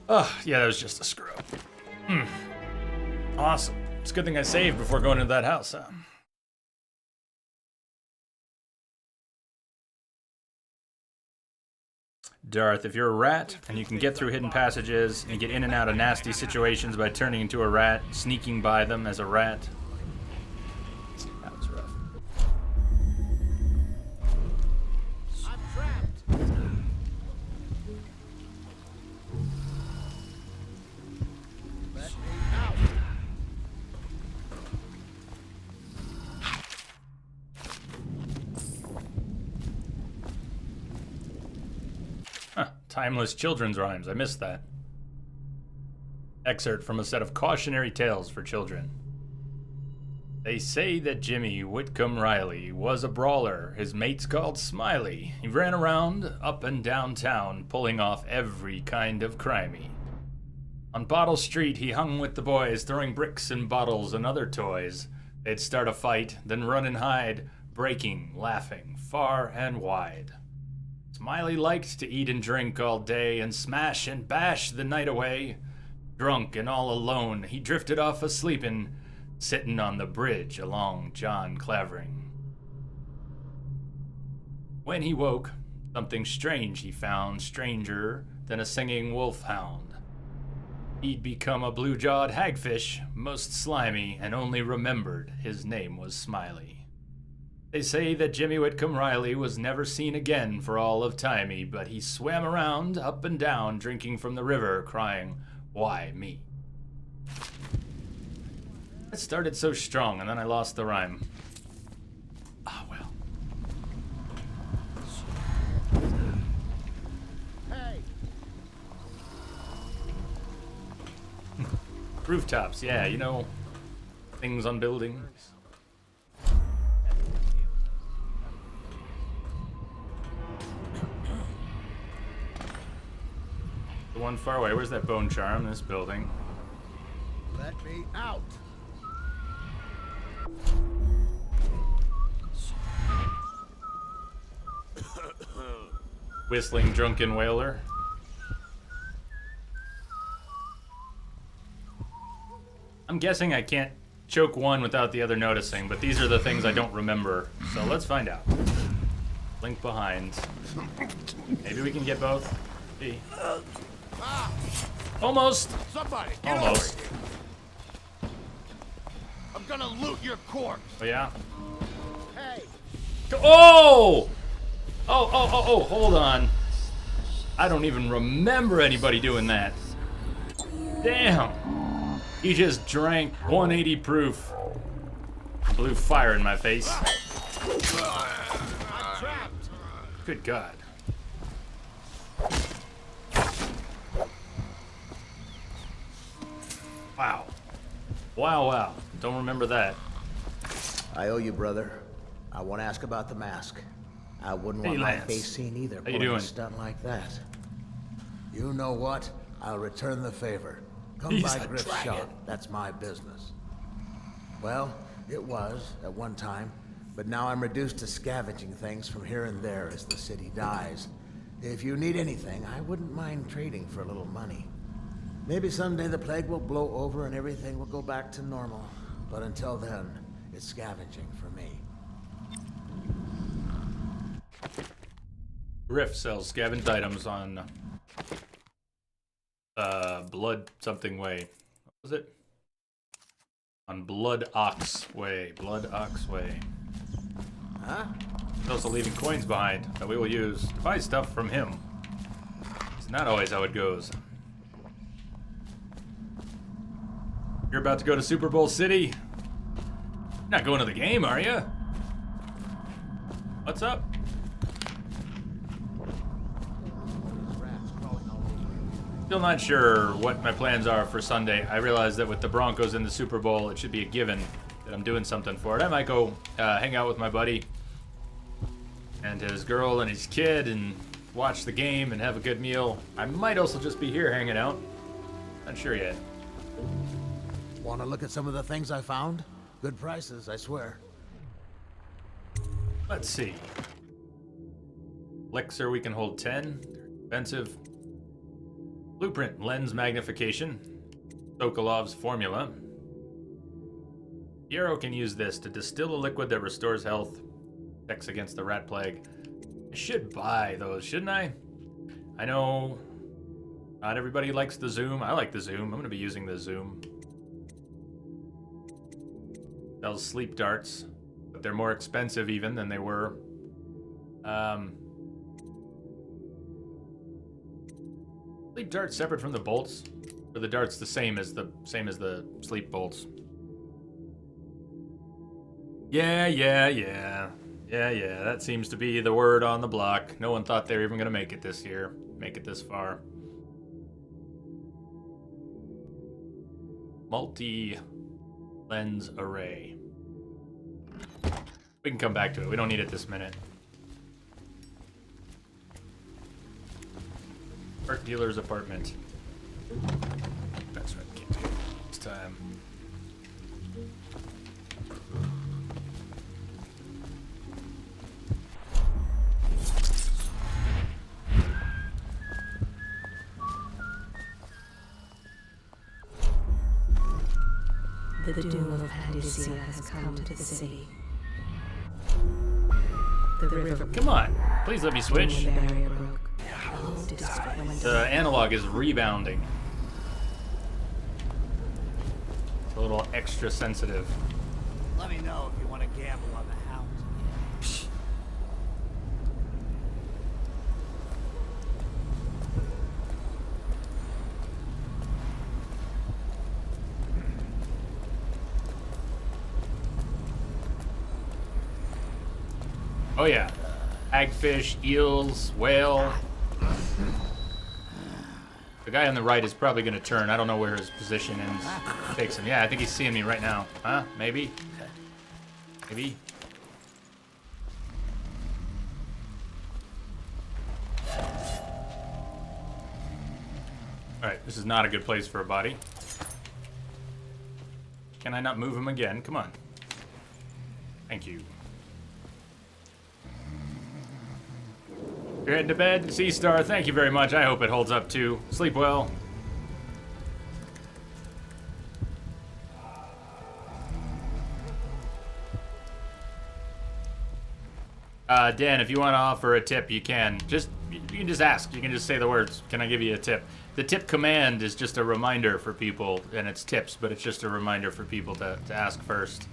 oh, yeah, that was just a screw up. Awesome. It's a good thing I saved before going into that house, huh? Darth, if you're a rat and you can get through hidden passages and get in and out of nasty situations by turning into a rat, sneaking by them as a rat. That was rough. I'm trapped. Let me out. Timeless children's rhymes. I missed that. Excerpt from a set of cautionary tales for children. They say that Jimmy Whitcomb Riley was a brawler. His mates called Smiley. He ran around up and down town, pulling off every kind of crimey. On Bottle Street, he hung with the boys, throwing bricks and bottles and other toys. They'd start a fight, then run and hide, breaking, laughing, far and wide. Smiley liked to eat and drink all day and smash and bash the night away. Drunk and all alone, he drifted off a-sleepin', sittin' on the bridge along John Clavering. When he woke, something strange he found, stranger than a singing wolfhound. He'd become a blue-jawed hagfish, most slimy, and only remembered his name was Smiley. They say that Jimmy Whitcomb Riley was never seen again for all of timey, but he swam around, up and down, drinking from the river, crying, "Why me?" It started so strong, and then I lost the rhyme. Ah, well. Hey! Rooftops, yeah, you know, things on buildings. The one far away, where's that bone charm? This building. Let me out! Whistling drunken wailer. I'm guessing I can't choke one without the other noticing, but these are the things I don't remember. So let's find out. Link behind. Maybe we can get both. See. Almost. Somebody, get Almost. over here. I'm gonna loot your corpse. Oh yeah. Hey! Oh! Oh, hold on. I don't even remember anybody doing that. Damn. He just drank 180 proof. Blew fire in my face. I'm trapped. Good God. Wow. Wow. Don't remember that. I owe you, brother. I want to ask about the mask. I wouldn't Hey, want my Lance. face seen either. How you pulling a doing? stunt like that. You know what? I'll return the favor. Come He's by a Griff's dragon. shop. That's my business. Well, it was at one time, but now I'm reduced to scavenging things from here and there as the city dies. If you need anything, I wouldn't mind trading for a little money. Maybe someday the plague will blow over and everything will go back to normal. But until then, it's scavenging for me. Griff sells scavenged items on Blood something way. What was it? On Blood Ox Way. Blood Ox Way. Huh? He's also leaving coins behind that we will use to buy stuff from him. It's not always how it goes. You're about to go to Super Bowl City? You're not going to the game, are you? What's up? Still not sure what my plans are for Sunday. I realize that with the Broncos in the Super Bowl, it should be a given that I'm doing something for it. I might go hang out with my buddy and his girl and his kid and watch the game and have a good meal. I might also just be here hanging out. Not sure yet. Want to look at some of the things I found? Good prices, I swear. Let's see. Elixir, we can hold 10. They're expensive. Blueprint, lens magnification. Sokolov's formula. Piero can use this to distill a liquid that restores health. Protects against the rat plague. I should buy those, shouldn't I? I know not everybody likes the zoom. I like the zoom. I'm going to be using the zoom. Sells sleep darts, but they're more expensive even than they were. Sleep darts separate from the bolts, or the darts the same as the sleep bolts. Yeah. That seems to be the word on the block. No one thought they were even gonna make it this year, make it this far. Multi-lens array. We can come back to it. We don't need it this minute. Art dealer's apartment. That's right, can't do it this time. The doom of Pandacia has come to the city. The river. Come on. Please let me switch. The barrier broke. District went The analog is rebounding. It's a little extra sensitive. Let me know if you want to gamble on the house. Oh yeah. Hagfish, eels, whale. The guy on the right is probably going to turn. I don't know where his position is. Takes him. Yeah, I think he's seeing me right now. Huh? Maybe? Maybe? Alright, this is not a good place for a body. Can I not move him again? Come on. Thank you. You're heading to bed? Sea Star, thank you very much. I hope it holds up too. Sleep well. Dan, if you want to offer a tip, you can. You can just ask. You can just say the words. Can I give you a tip? The tip command is just a reminder for people, and it's tips, but it's just a reminder for people to ask first.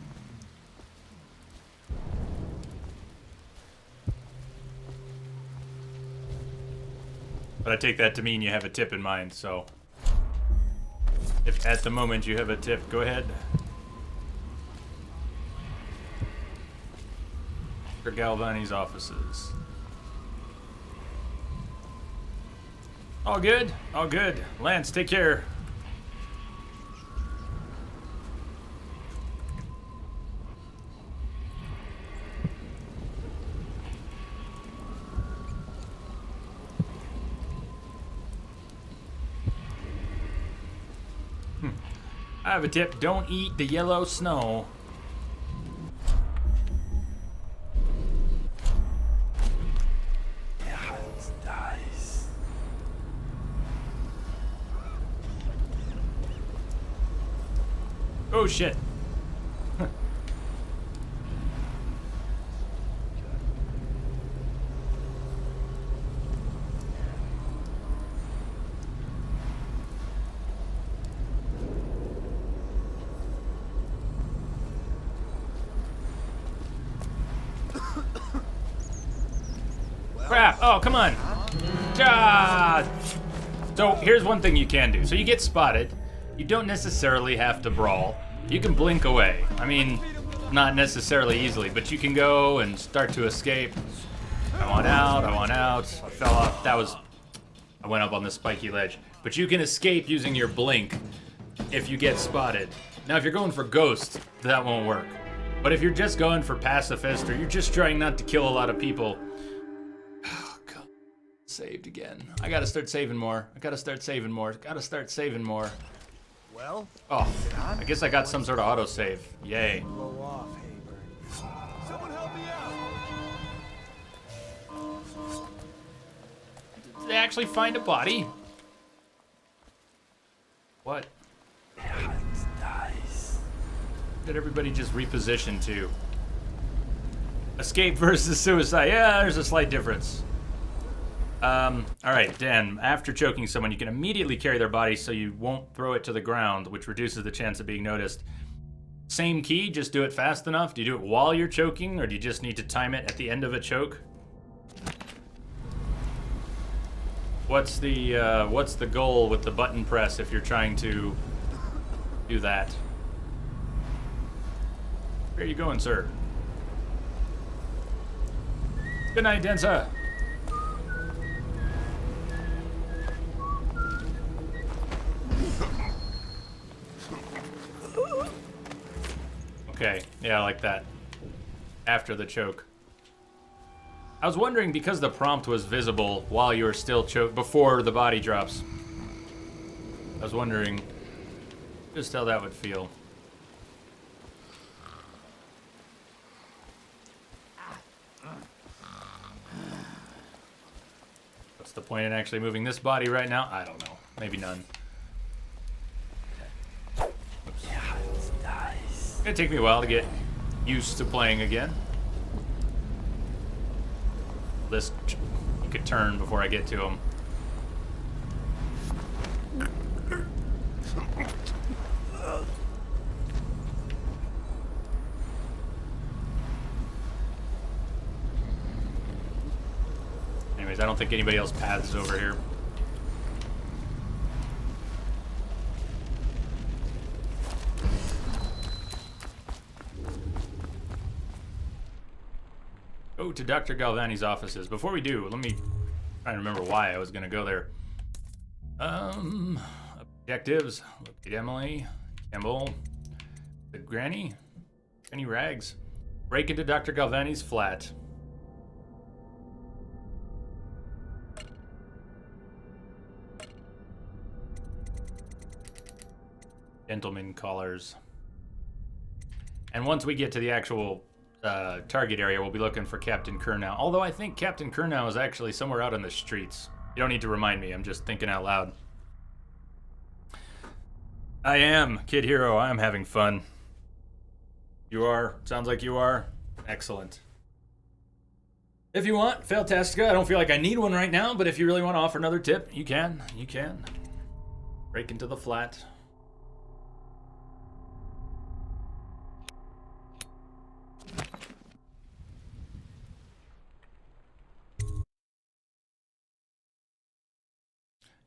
But I take that to mean you have a tip in mind, so if at the moment you have a tip, go ahead. For Galvani's offices. All good? All good. Lance, take care. I have a tip. Don't eat the yellow snow. Oh shit. Crap. Oh, come on. Ah. So here's one thing you can do. So you get spotted. You don't necessarily have to brawl. You can blink away. I mean, not necessarily easily, but you can go and start to escape. I want out, I want out. I fell off. I went up on the spiky ledge. But you can escape using your blink if you get spotted. Now, if you're going for ghost, that won't work. But if you're just going for pacifist, or you're just trying not to kill a lot of people... Oh, God. Saved again. I gotta start saving more. Gotta start saving more. Well, oh, I guess I got some sort of autosave. Yay. blow off, Haber. Someone help me out. Did they actually find a body? What? Nice. Did everybody just reposition to? Escape versus suicide. Yeah, there's a slight difference. Alright, Dan, after choking someone, you can immediately carry their body so you won't throw it to the ground, which reduces the chance of being noticed. Same key, just do it fast enough. Do you do it while you're choking, or do you just need to time it at the end of a choke? What's the goal with the button press if you're trying to do that? Where are you going, sir? Good night, Densa. Okay, yeah, I like that. After the choke. I was wondering, because the prompt was visible while you were still choked, before the body drops. I was wondering just how that would feel. What's the point in actually moving this body right now? I don't know. Maybe none. It's gonna take me a while to get used to playing again. This you could turn before I get to him. Anyways, I don't think anybody else paths over here. Go to Dr. Galvani's offices. Before we do, let me try and remember why I was gonna go there. Objectives. Locate Emily. Campbell. The Granny. Granny Rags. Break into Dr. Galvani's flat. Gentleman callers. And once we get to the actual target area, we'll be looking for Captain Kurnow. Although I think Captain Kurnow is actually somewhere out in the streets. You don't need to remind me, I'm just thinking out loud. I am, Kid Hero, I am having fun. You are? Sounds like you are. Excellent. If you want, Failtastica, I don't feel like I need one right now, but if you really want to offer another tip, you can. You can. Break into the flat.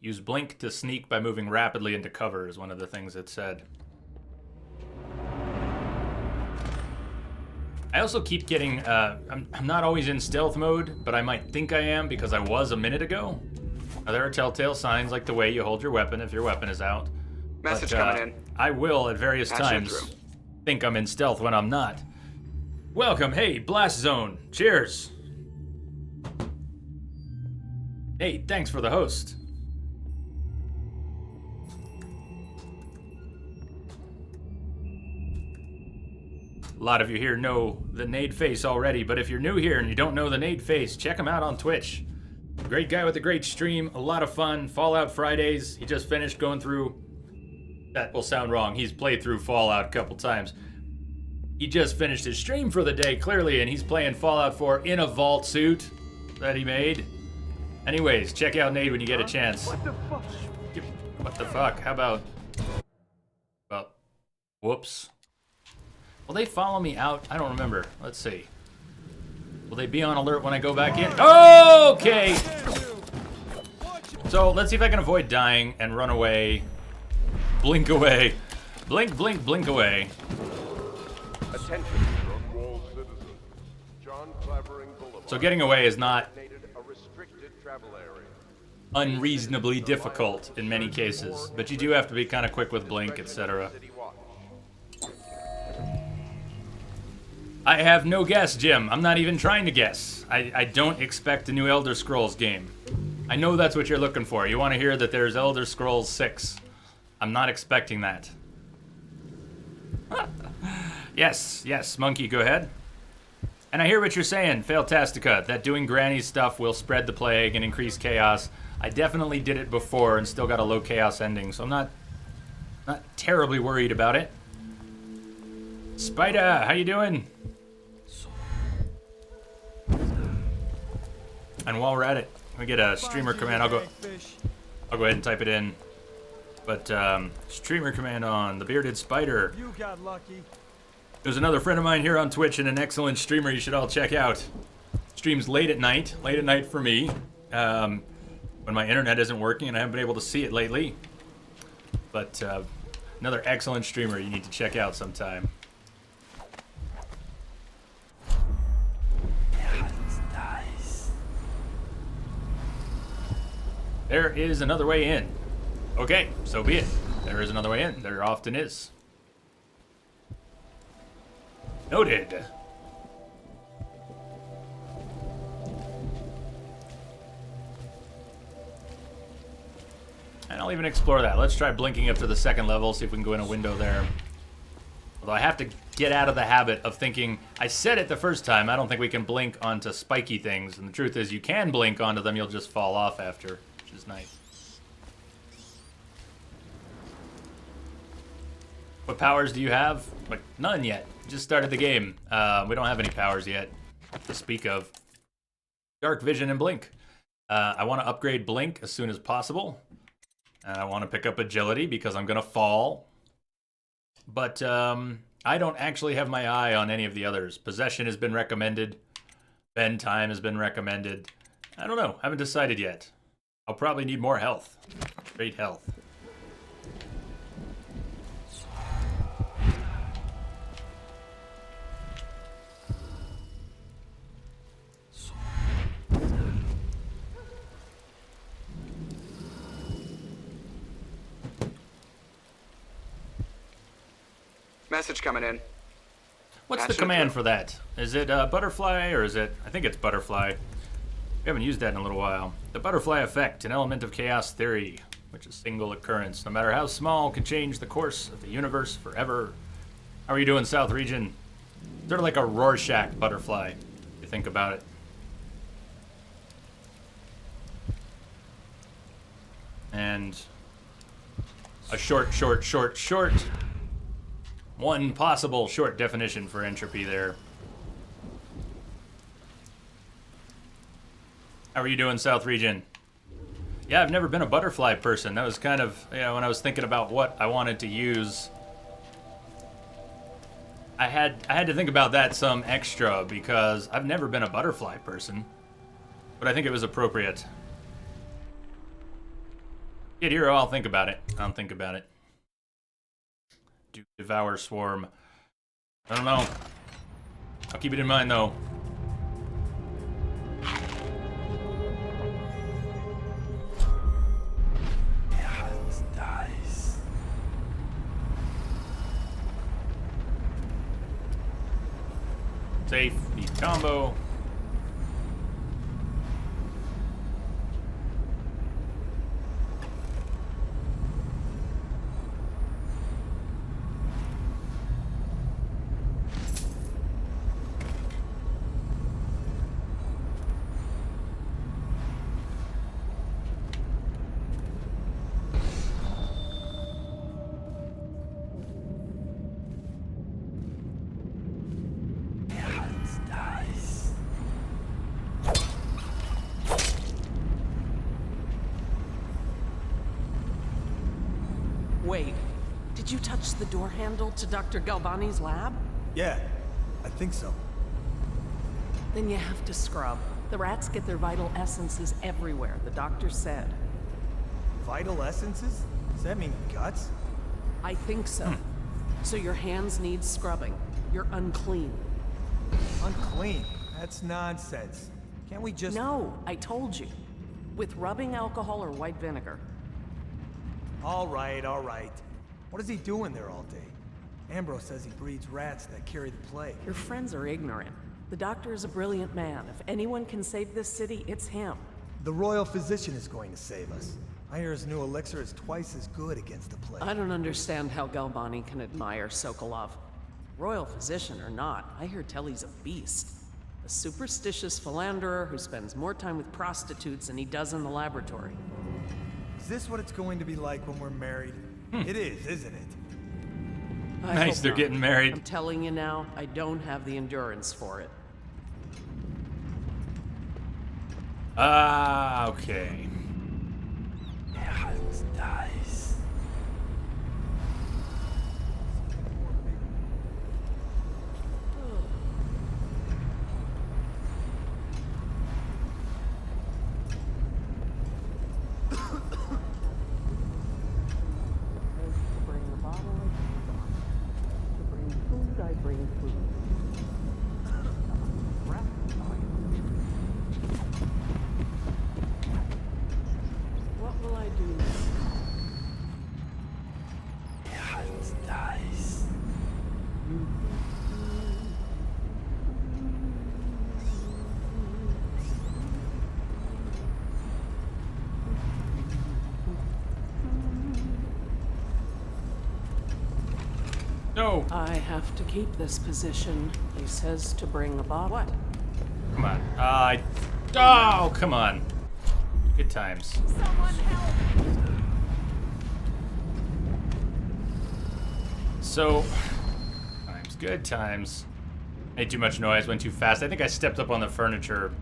Use blink to sneak by moving rapidly into cover is one of the things it said. I also keep getting, I'm not always in stealth mode, but I might think I am because I was a minute ago. Now, there are telltale signs like the way you hold your weapon if your weapon is out. Message coming in. I will at various times think I'm in stealth when I'm not. Welcome, hey, Blast Zone, cheers. Hey, thanks for the host. A lot of you here know the Nade Face already, but if you're new here and you don't know the Nade Face, check him out on Twitch. Great guy with a great stream, a lot of fun. Fallout Fridays, he just finished going through... That will sound wrong, he's played through Fallout a couple times. He just finished his stream for the day, clearly, and he's playing Fallout 4 in a vault suit that he made. Anyways, check out Nade when you get a chance. What the fuck? What the fuck? How about... Well, whoops. Will they follow me out? I don't remember. Let's see. Will they be on alert when I go back in? Okay! So, let's see if I can avoid dying and run away. Blink away. Blink, blink, blink away. Attention, Wall citizens. John Clavering Boulevard. So getting away is not A restricted travel area. unreasonably difficult in many cases, but you do have to be kind of quick with blink, etc. I have no guess, Jim. I'm not even trying to guess. I don't expect a new Elder Scrolls game. I know that's what you're looking for. You want to hear that there's Elder Scrolls 6. I'm not expecting that. Yes, yes, Monkey, go ahead. And I hear what you're saying, Failtastica, that doing granny stuff will spread the plague and increase chaos. I definitely did it before and still got a low chaos ending, so I'm not terribly worried about it. Spider, how you doing? And while we're at it, we get a streamer command. I'll go ahead and type it in. But streamer command on the bearded spider. You got lucky. There's another friend of mine here on Twitch and an excellent streamer you should all check out. Streams late at night for me, when my internet isn't working and I haven't been able to see it lately. But another excellent streamer you need to check out sometime. There is another way in. Okay, so be it. There is another way in. There often is. Noted. And I'll even explore that. Let's try blinking up to the second level, see if we can go in a window there. Although I have to get out of the habit of thinking, I said it the first time, I don't think we can blink onto spiky things. And the truth is, you can blink onto them, you'll just fall off after, which is nice. What powers do you have? Like, none yet. Just started the game. We don't have any powers yet to speak of. Dark Vision and Blink. I want to upgrade Blink as soon as possible. And I want to pick up Agility because I'm going to fall. But I don't actually have my eye on any of the others. Possession has been recommended. Bend Time has been recommended. I don't know. Haven't decided yet. I'll probably need more health. Great health. Message coming in. What's the command for that? Is it butterfly or is it... I think it's butterfly. We haven't used that in a little while. The butterfly effect, an element of chaos theory, which is single occurrence, no matter how small, can change the course of the universe forever. How are you doing, South Region? Sort of like a Rorschach butterfly, if you think about it. And a short. One possible short definition for entropy there. How are you doing, South Region? Yeah, I've never been a butterfly person. That was kind of, you know, when I was thinking about what I wanted to use, I had to think about that some extra because I've never been a butterfly person. But I think it was appropriate. Kid Hero, I'll think about it. Do Devour Swarm. I don't know. I'll keep it in mind, though. Safe, beat combo. Wait, did you touch the door handle to Dr. Galvani's lab? Yeah, I think so. Then you have to scrub. The rats get their vital essences everywhere, the doctor said. Vital essences? Does that mean guts? I think so. So your hands need scrubbing. You're unclean. Unclean? That's nonsense. Can't we just... No, I told you. With rubbing alcohol or white vinegar. All right. What is he doing there all day? Ambrose says he breeds rats that carry the plague. Your friends are ignorant. The doctor is a brilliant man. If anyone can save this city, it's him. The royal physician is going to save us. I hear his new elixir is twice as good against the plague. I don't understand how Galvani can admire Sokolov. Royal physician or not, I hear Telly's a beast. A superstitious philanderer who spends more time with prostitutes than he does in the laboratory. Is this what it's going to be like when we're married? It is, isn't it? Nice, they're getting married. I'm telling you now, I don't have the endurance for it. Okay. Nice. What will I do now? Nice. No. I have to keep this position. He says to bring a bottle. What? Come on. Oh, come on. Good times. Someone help! So, good times. Made too much noise, went too fast. I think I stepped up on the furniture.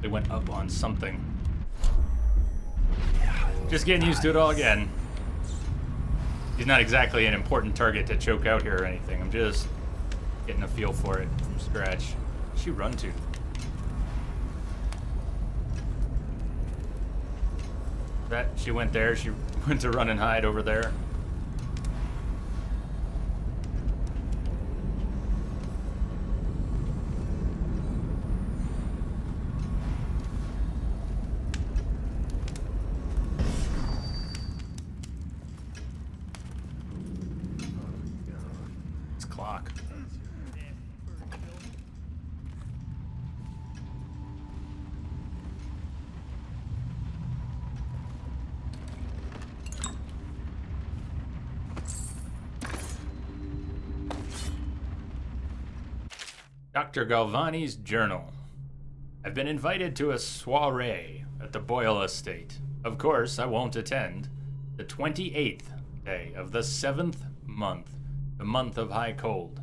They went up on something. Just getting used to it all again. He's not exactly an important target to choke out here or anything. I'm just getting a feel for it from scratch. Where'd she run to? That she went there. She went to run and hide over there. Clock. Dr. Galvani's journal. I've been invited to a soiree at the Boyle estate. Of course, I won't attend. The 28th day of the 7th month. The month of high cold.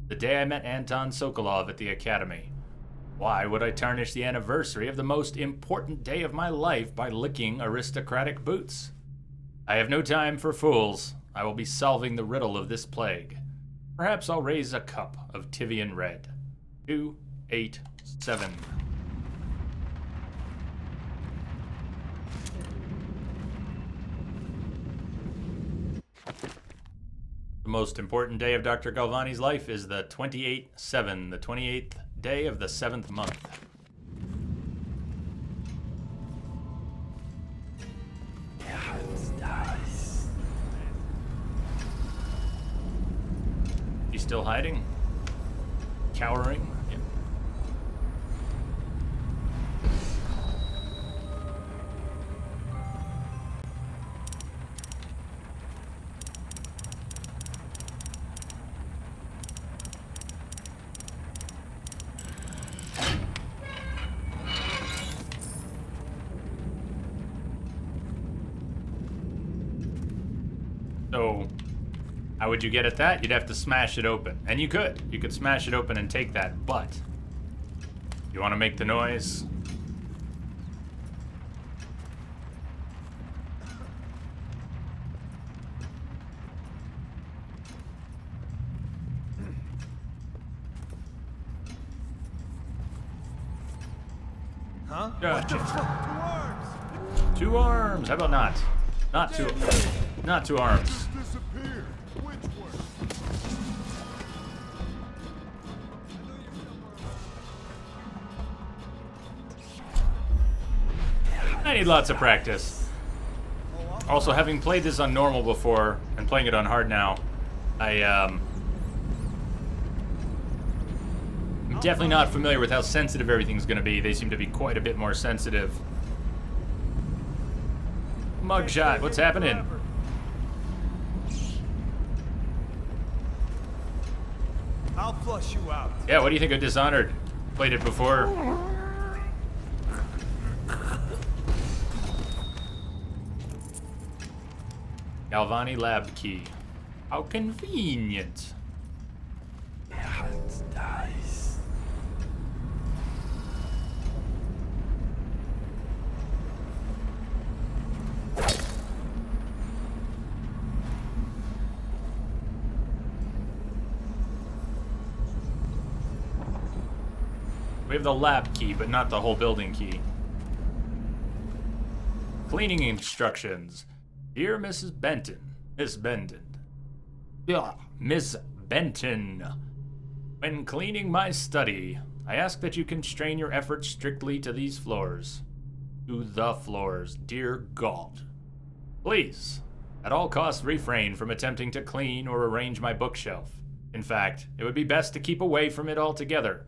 The day I met Anton Sokolov at the academy. Why would I tarnish the anniversary of the most important day of my life by licking aristocratic boots? I have no time for fools. I will be solving the riddle of this plague. Perhaps I'll raise a cup of Tivian red. 287. The most important day of Dr. Galvani's life is the 28-7, the 28th day of the 7th month. Yeah, it's nice. He's still hiding? Cowering? Yeah. So, how would you get at that? You'd have to smash it open. And you could. You could smash it open and take that, but you want to make the noise? Huh? Yeah. What the fuck? 2 arms! 2 arms. How about not? Not 2. Not 2 arms. Disappear. Which one? I need lots of practice. Also, having played this on normal before and playing it on hard now, I'm definitely not familiar with how sensitive everything's going to be. They seem to be quite a bit more sensitive. Mugshot, what's happening? I'll flush you out. Yeah, what do you think of Dishonored? Played it before. Galvani lab key. How convenient. Yeah, it's nice. We have the lab key, but not the whole building key. Cleaning instructions. Dear Mrs. Benton. Miss Benton. Yeah, Miss Benton. When cleaning my study, I ask that you constrain your efforts strictly to these floors. To the floors, dear God. Please, at all costs refrain from attempting to clean or arrange my bookshelf. In fact, it would be best to keep away from it altogether.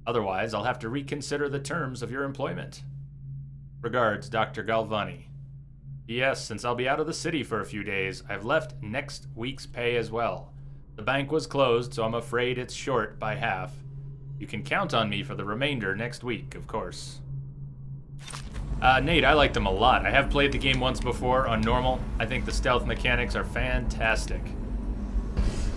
Otherwise, I'll have to reconsider the terms of your employment. Regards, Dr. Galvani. Yes, since I'll be out of the city for a few days, I've left next week's pay as well. The bank was closed, so I'm afraid it's short by half. You can count on me for the remainder next week, of course. Nate, I liked them a lot. I have played the game once before on normal. I think the stealth mechanics are fantastic.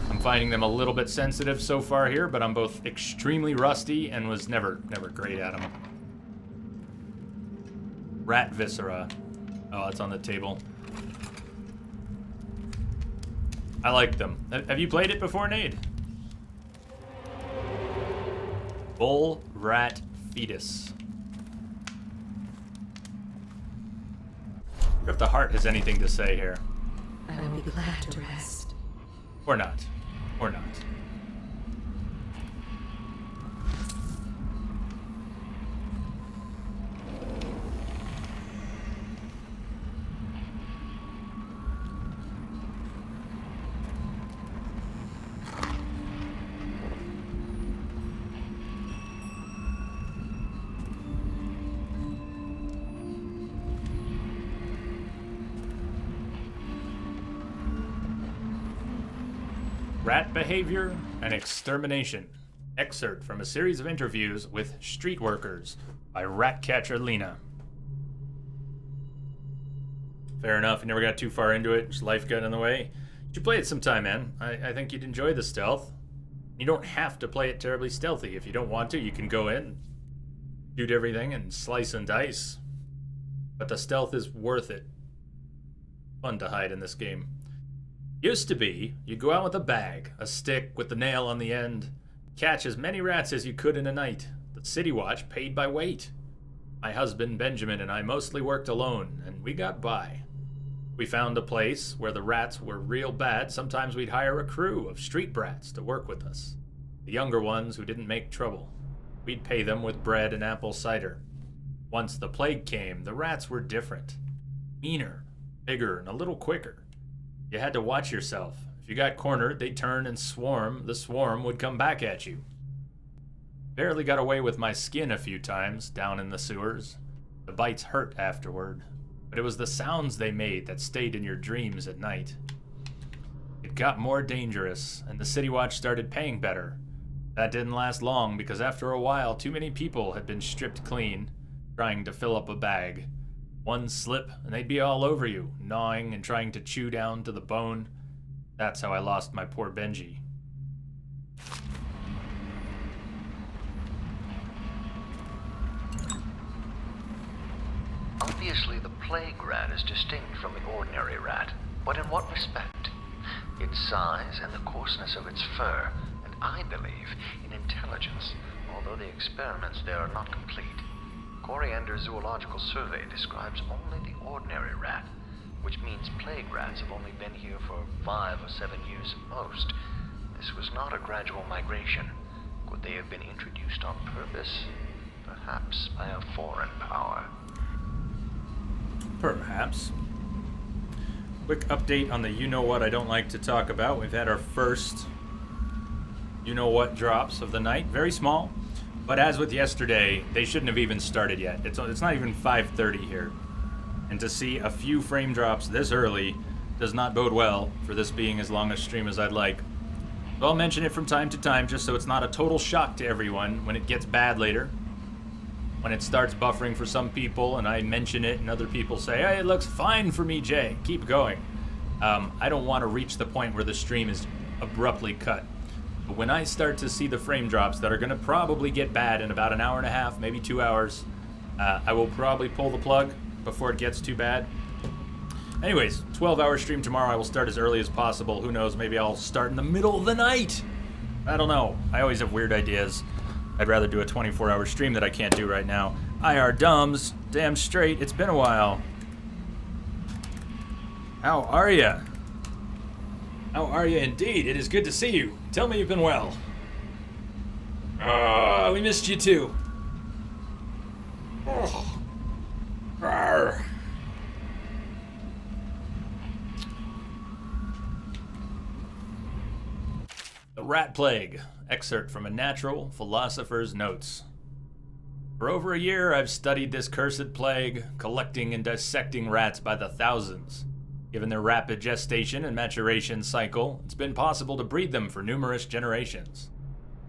I'm finding them a little bit sensitive so far here, but I'm both extremely rusty and was never great at them. Rat viscera. Oh, it's on the table. I like them. Have you played it before, Nade? Bull rat fetus. If the heart has anything to say here. I will be glad to rest. Or not. Or not. Rat behavior and extermination. Excerpt from a series of interviews with street workers by Ratcatcher Lena. Fair enough, you never got too far into it, just life got in the way. You should play it sometime, man. I think you'd enjoy the stealth. You don't have to play it terribly stealthy. If you don't want to, you can go in, shoot everything, and slice and dice. But the stealth is worth it. Fun to hide in this game. Used to be, you'd go out with a bag, a stick with the nail on the end, catch as many rats as you could in a night. The City Watch paid by weight. My husband Benjamin and I mostly worked alone, and we got by. We found a place where the rats were real bad. Sometimes we'd hire a crew of street brats to work with us. The younger ones who didn't make trouble. We'd pay them with bread and apple cider. Once the plague came, the rats were different. Meaner, bigger, and a little quicker. You had to watch yourself. If you got cornered, they'd turn and swarm. The swarm would come back at you. Barely got away with my skin a few times down in the sewers. The bites hurt afterward, but it was the sounds they made that stayed in your dreams at night. It got more dangerous, and the City Watch started paying better. That didn't last long because after a while, too many people had been stripped clean, trying to fill up a bag. One slip, and they'd be all over you, gnawing and trying to chew down to the bone. That's how I lost my poor Benji. Obviously, the plague rat is distinct from the ordinary rat, but in what respect? Its size and the coarseness of its fur, and I believe in intelligence, although the experiments there are not complete. Coriander Zoological Survey describes only the ordinary rat, which means plague rats have only been here for 5 or 7 years at most. This was not a gradual migration. Could they have been introduced on purpose? Perhaps by a foreign power. Perhaps. Quick update on the you-know-what I don't like to talk about. We've had our first you-know-what drops of the night. Very small. But as with yesterday, they shouldn't have even started yet. It's not even 5:30 here. And to see a few frame drops this early does not bode well for this being as long a stream as I'd like. So I'll mention it from time to time just so it's not a total shock to everyone when it gets bad later. When it starts buffering for some people and I mention it and other people say, hey, it looks fine for me, Jay. Keep going. I don't want to reach the point where the stream is abruptly cut. But when I start to see the frame drops that are going to probably get bad in about an hour and a half, maybe 2 hours, I will probably pull the plug before it gets too bad. Anyways, 12-hour stream tomorrow. I will start as early as possible. Who knows, maybe I'll start in the middle of the night. I don't know. I always have weird ideas. I'd rather do a 24-hour stream that I can't do right now. IR Dumbs, damn straight, it's been a while. How are ya? How are you indeed? It is good to see you. Tell me you've been well. Oh, we missed you too. Oh. Rawr. The Rat Plague. Excerpt from a Natural Philosopher's Notes. For over a year, I've studied this cursed plague, collecting and dissecting rats by the thousands. Given their rapid gestation and maturation cycle, it's been possible to breed them for numerous generations.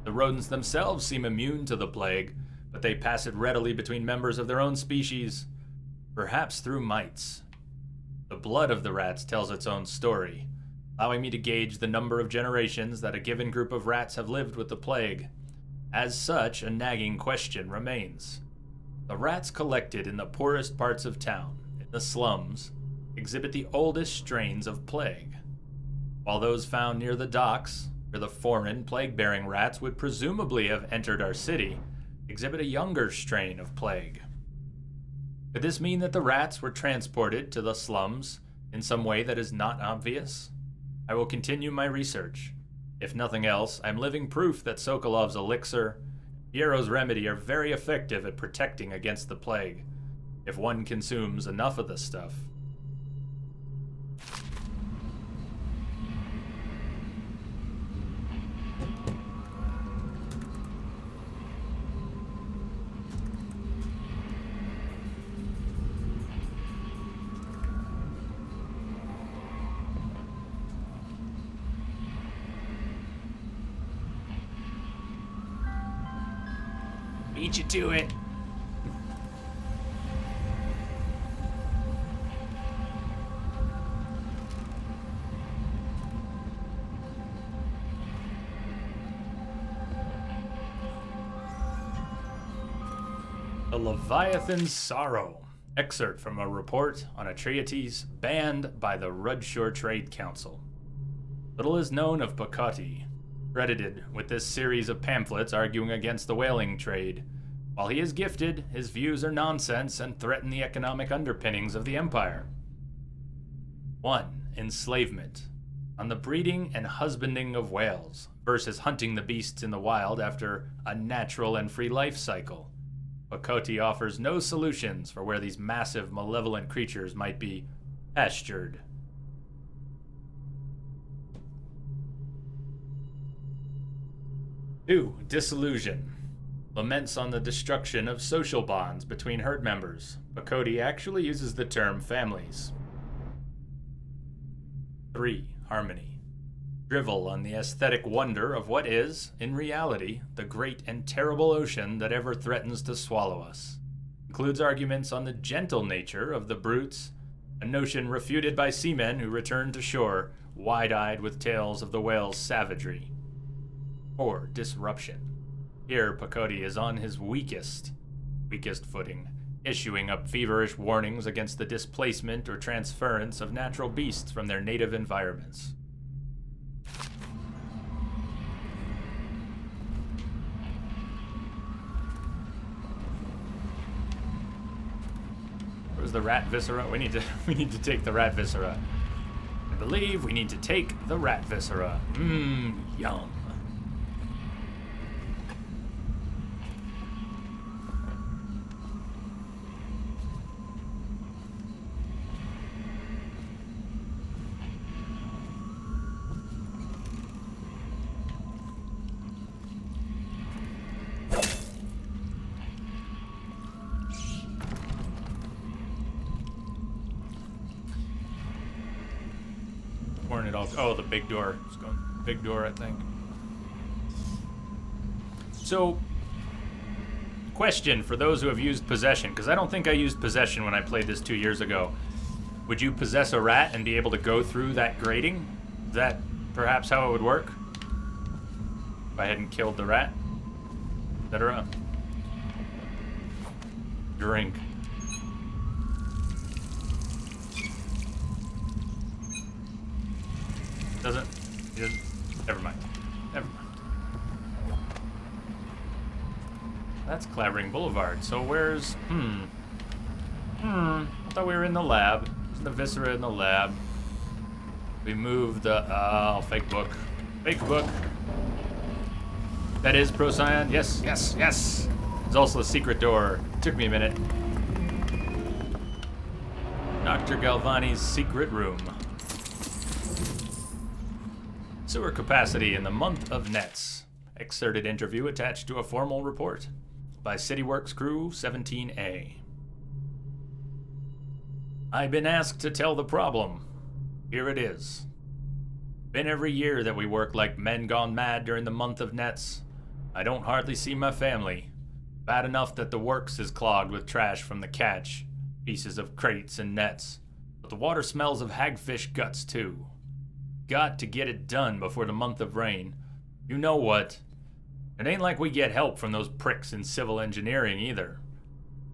The rodents themselves seem immune to the plague, but they pass it readily between members of their own species, perhaps through mites. The blood of the rats tells its own story, allowing me to gauge the number of generations that a given group of rats have lived with the plague. As such, a nagging question remains. The rats collected in the poorest parts of town, in the slums, exhibit the oldest strains of plague, while those found near the docks, where the foreign plague-bearing rats would presumably have entered our city, exhibit a younger strain of plague. Could this mean that the rats were transported to the slums in some way that is not obvious? I will continue my research. If nothing else, I'm living proof that Sokolov's elixir and Piero's remedy are very effective at protecting against the plague, if one consumes enough of the stuff. Beat you to it. The Leviathan's Sorrow. Excerpt from a report on a treatise banned by the Rudshore Trade Council. Little is known of Pakoti, credited with this series of pamphlets arguing against the whaling trade. While he is gifted, his views are nonsense and threaten the economic underpinnings of the empire. 1. Enslavement. On the breeding and husbanding of whales versus hunting the beasts in the wild after a natural and free life cycle. Pakoti offers no solutions for where these massive, malevolent creatures might be pastured. 2. Disillusion. Laments on the destruction of social bonds between herd members. Pakoti actually uses the term families. 3. Harmony. Drivel on the aesthetic wonder of what is, in reality, the great and terrible ocean that ever threatens to swallow us. Includes arguments on the gentle nature of the brutes, a notion refuted by seamen who return to shore, wide-eyed with tales of the whale's savagery. 4. Disruption. Here, Pakoti is on his weakest footing, issuing up feverish warnings against the displacement or transference of natural beasts from their native environments. Where's the rat viscera? We need to take the rat viscera. I believe we need to take the rat viscera. Yum. Oh, the big door. It's going big door, I think. So, question for those who have used possession, because I don't think I used possession when I played this 2 years ago. Would you possess a rat and be able to go through that grating? Is that perhaps how it would work? If I hadn't killed the rat? Etc. Drink. He doesn't. Never mind. That's Clavering Boulevard. So where's... I thought we were in the lab. Isn't the viscera in the lab? We moved the... fake book. Fake book. That is Procyon. Yes. There's also a secret door. It took me a minute. Dr. Galvani's secret room. Sewer capacity in the month of Nets. Excerpted interview attached to a formal report by CityWorks Crew 17A. I've been asked to tell the problem. Here it is. Been every year that we work like men gone mad during the month of Nets. I don't hardly see my family. Bad enough that the works is clogged with trash from the catch, pieces of crates and nets, but the water smells of hagfish guts too. Got to get it done before the month of rain. You know what? It ain't like we get help from those pricks in civil engineering either.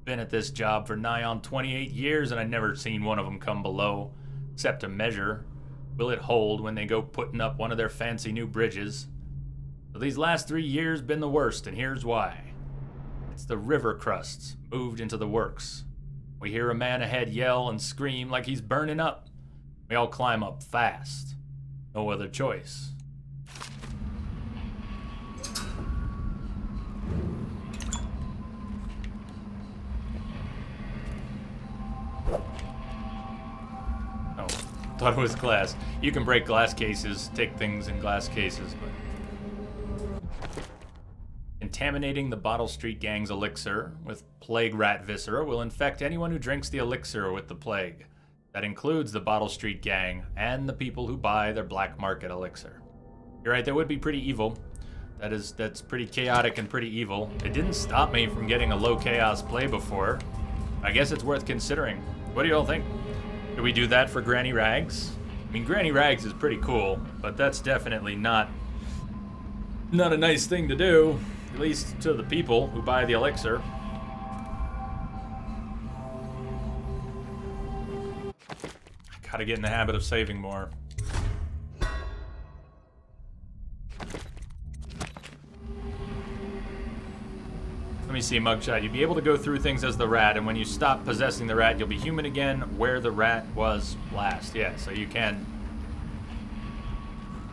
Been at this job for nigh on 28 years and I've never seen one of them come below, except to measure. Will it hold when they go putting up one of their fancy new bridges? So these last 3 years been the worst, and here's why. It's the river crusts moved into the works. We hear a man ahead yell and scream like he's burning up. We all climb up fast. No other choice. Oh, thought it was glass. You can break glass cases, take things in glass cases, but... Contaminating the Bottle Street Gang's elixir with plague rat viscera will infect anyone who drinks the elixir with the plague. That includes the Bottle Street Gang and the people who buy their black market elixir. You're right, that would be pretty evil. That's pretty chaotic and pretty evil. It didn't stop me from getting a low chaos play before. I guess it's worth considering. What do you all think? Do we do that for Granny Rags? I mean, Granny Rags is pretty cool, but that's definitely not a nice thing to do. At least to the people who buy the elixir. I gotta get in the habit of saving more. Let me see, mugshot. You'll be able to go through things as the rat, and when you stop possessing the rat, you'll be human again where the rat was last. Yeah, so you can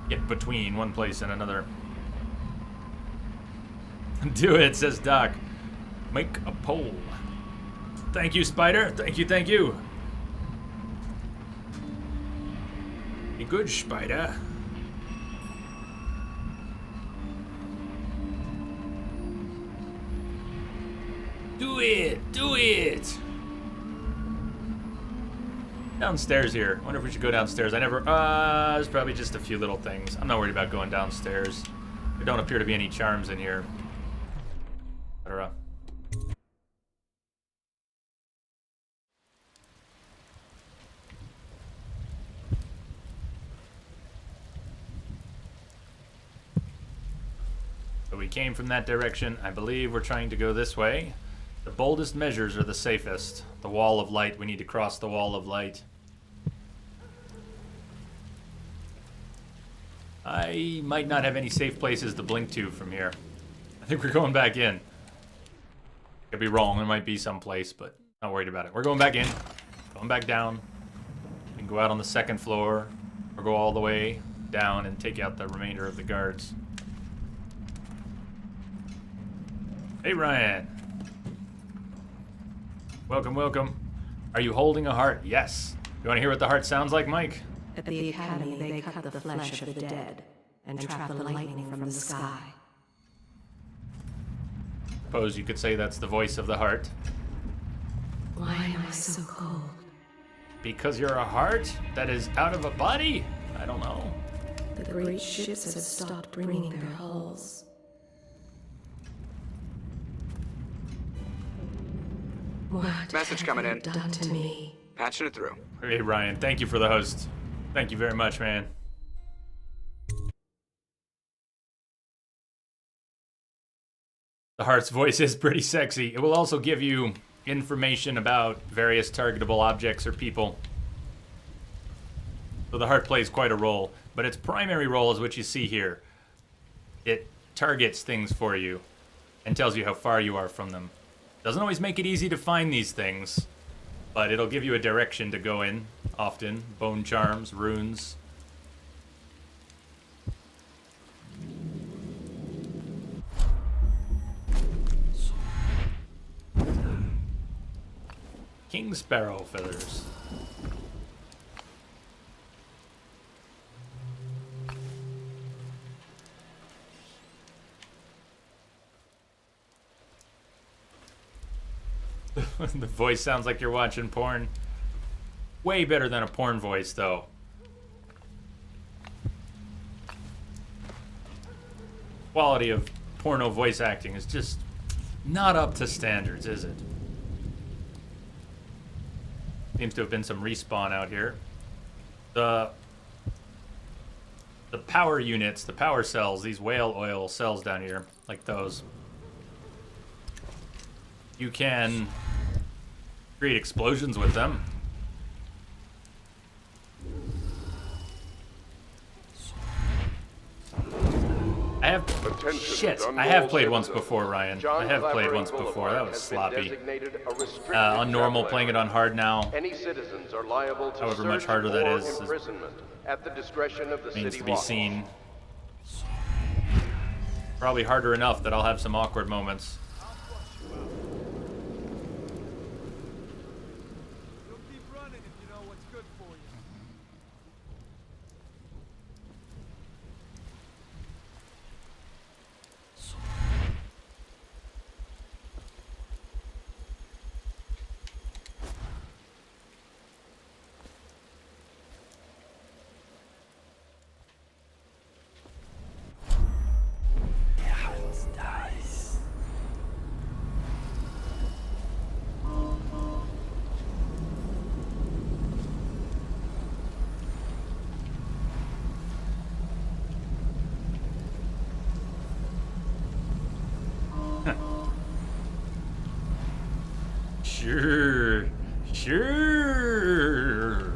get between one place and another. Do it, says Doc. Make a poll. Thank you, Spider. Thank you, thank you. Be good, Spider. Do it! Do it! Downstairs here. Wonder if we should go downstairs. I never... there's probably just a few little things. I'm not worried about going downstairs. There don't appear to be any charms in here. So we came from that direction. I believe we're trying to go this way. The boldest measures are the safest. The wall of light. We need to cross the wall of light. I might not have any safe places to blink to from here. I think we're going back in. Could be wrong. There might be some place, but not worried about it. We're going back in. Going back down. We can go out on the second floor or go all the way down and take out the remainder of the guards. Hey, Ryan. Welcome, welcome. Are you holding a heart? Yes. You want to hear what the heart sounds like, Mike? At the Academy, they cut the flesh of the dead and trap the lightning from the sky. Suppose you could say that's the voice of the heart. Why am I so cold? Because you're a heart that is out of a body? I don't know. The great ships have stopped bringing their hulls. What Message coming in. Done to me? Patching it through. Hey, Ryan. Thank you for the host. Thank you very much, man. The heart's voice is pretty sexy. It will also give you information about various targetable objects or people. So the heart plays quite a role, but its primary role is what you see here. It targets things for you and tells you how far you are from them. Doesn't always make it easy to find these things, but it'll give you a direction to go in, often. Bone charms, runes. King Sparrow feathers. The voice sounds like you're watching porn. Way better than a porn voice, though. Quality of porno voice acting is just not up to standards, is it? Seems to have been some respawn out here. The power units, the power cells, these whale oil cells down here, like those. You can Create explosions with them. I have shit. I have played once before, Ryan. I have played once before. That was sloppy. On normal, playing it on hard now. Any citizens are liable to However much search harder that or is imprisonment at the discretion of the means city to be watch. seen. Probably harder enough that I'll have some awkward moments. Sure. Sure.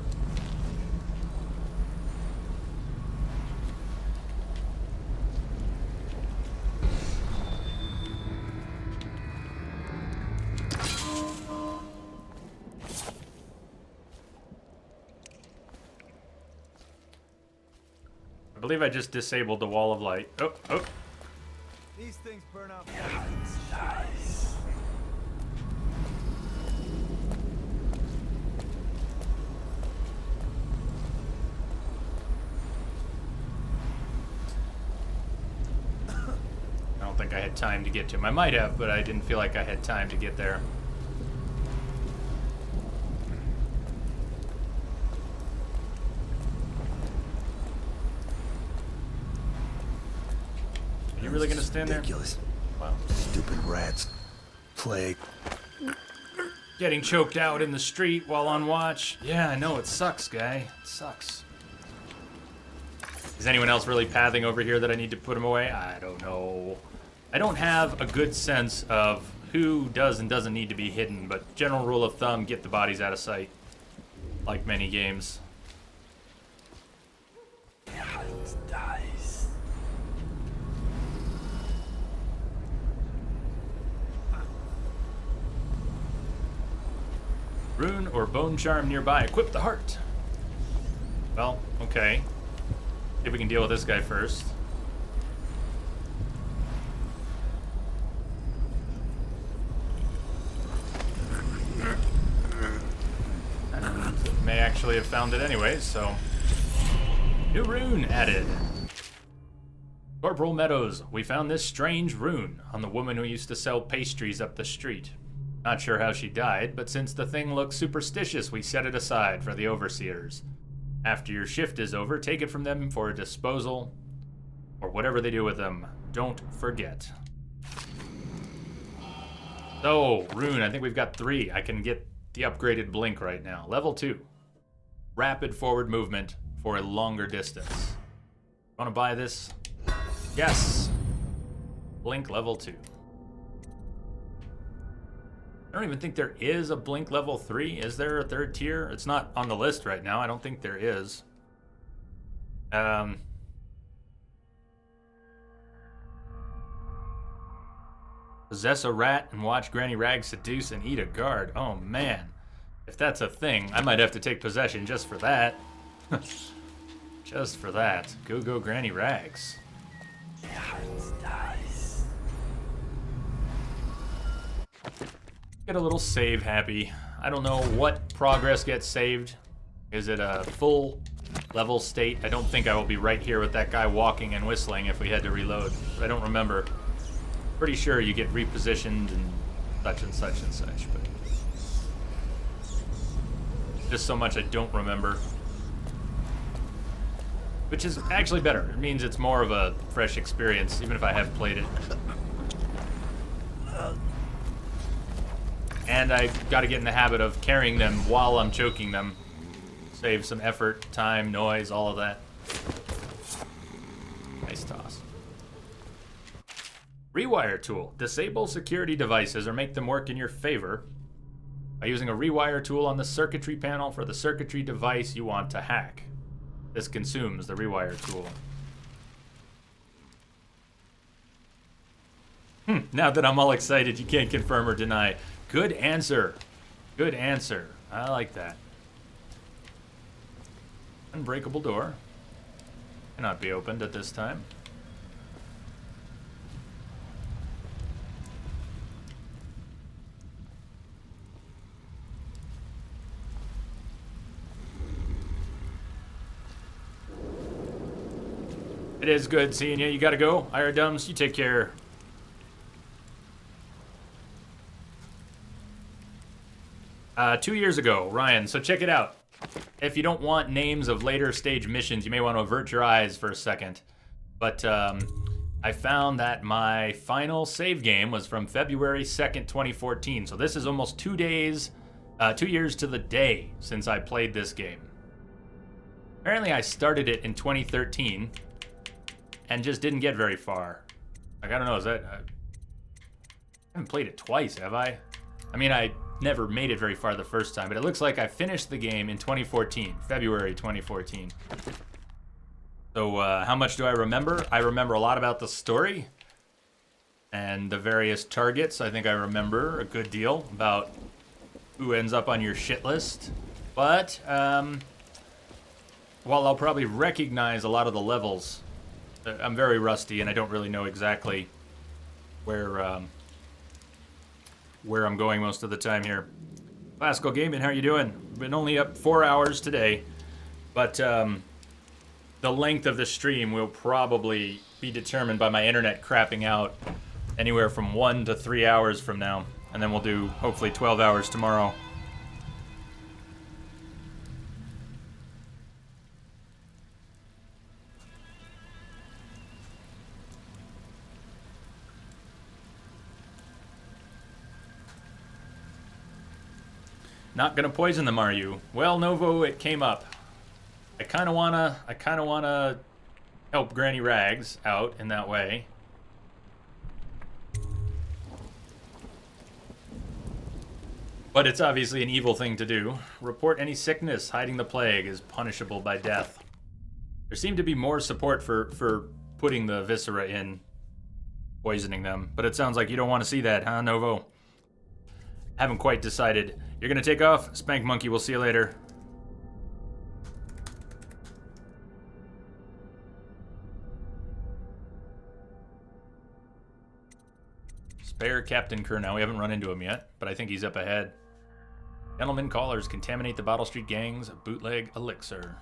I believe I just disabled the wall of light. Oh, oh. These things burn out. I don't think I had time to get to him. I might have, but I didn't feel like I had time to get there. Are you really gonna stand ridiculous. there? Wow. Stupid rats. Plague. Getting choked out in the street while on watch. Yeah, I know, it sucks, guy. It sucks. Is anyone else really pathing over here that I need to put him away? I don't know. I don't have a good sense of who does and doesn't need to be hidden, but general rule of thumb, get the bodies out of sight. Like many games. Dies. Rune or bone charm nearby. Equip the heart. Well, okay. See if we can deal with this guy first. And may actually have found it anyway, so. New rune added. Corporal Meadows, we found this strange rune on the woman who used to sell pastries up the street. Not sure how she died, but since the thing looks superstitious, we set it aside for the overseers. After your shift is over, take it from them for a disposal, or whatever they do with them. Don't forget. So, rune, I think we've got 3. I can get the upgraded blink right now. Level 2. Rapid forward movement for a longer distance. Want to buy this? Yes! Blink level 2. I don't even think there is a blink level 3. Is there a 3rd tier? It's not on the list right now. I don't think there is. Possess a rat and watch Granny Rag seduce and eat a guard. Oh man. If that's a thing, I might have to take possession just for that. Just for that. Go Granny Rags. Dies. Get a little save happy. I don't know what progress gets saved. Is it a full level state? I don't think I will be right here with that guy walking and whistling if we had to reload. But I don't remember. Pretty sure you get repositioned and such and such and such, but just so much I don't remember. Which is actually better. It means it's more of a fresh experience, even if I have played it. And I gotta get in the habit of carrying them while I'm choking them. Save some effort, time, noise, all of that. Nice toss. Rewire tool. Disable security devices or make them work in your favor. by using a rewire tool on the circuitry panel for the circuitry device you want to hack. This consumes the rewire tool. Now that I'm all excited, you can't confirm or deny. Good answer. Good answer. I like that. Unbreakable door. Cannot be opened at this time. It is good seeing you. You gotta go. Iredums, you take care. Two years ago, Ryan, so check it out. If you don't want names of later stage missions, you may want to avert your eyes for a second. But I found that my final save game was from February 2nd, 2014. So this is almost 2 years to the day since I played this game. Apparently I started it in 2013 and just didn't get very far. Like, I don't know, is that... I haven't played it twice, have I? I mean, I never made it very far the first time, but it looks like I finished the game in 2014, February 2014. So how much do I remember? I remember a lot about the story and the various targets. I think I remember a good deal about who ends up on your shit list. But while I'll probably recognize a lot of the levels, I'm very rusty and I don't really know exactly where I'm going most of the time here. Classical Gaming, how are you doing? Been only up 4 hours today, but the length of the stream will probably be determined by my internet crapping out anywhere from 1 to 3 hours from now, and then we'll do hopefully 12 hours tomorrow. Not gonna poison them, are you? Well, Novo, it came up. I kinda wanna help Granny Rags out in that way. But it's obviously an evil thing to do. Report any sickness. Hiding the plague is punishable by death. There seemed to be more support for putting the viscera in, poisoning them. But it sounds like you don't want to see that, huh, Novo? Haven't quite decided. You're gonna take off? Spank Monkey, we'll see you later. Spare Captain Kerr now. We haven't run into him yet, but I think he's up ahead. Gentlemen callers contaminate the Bottle Street Gang's bootleg elixir.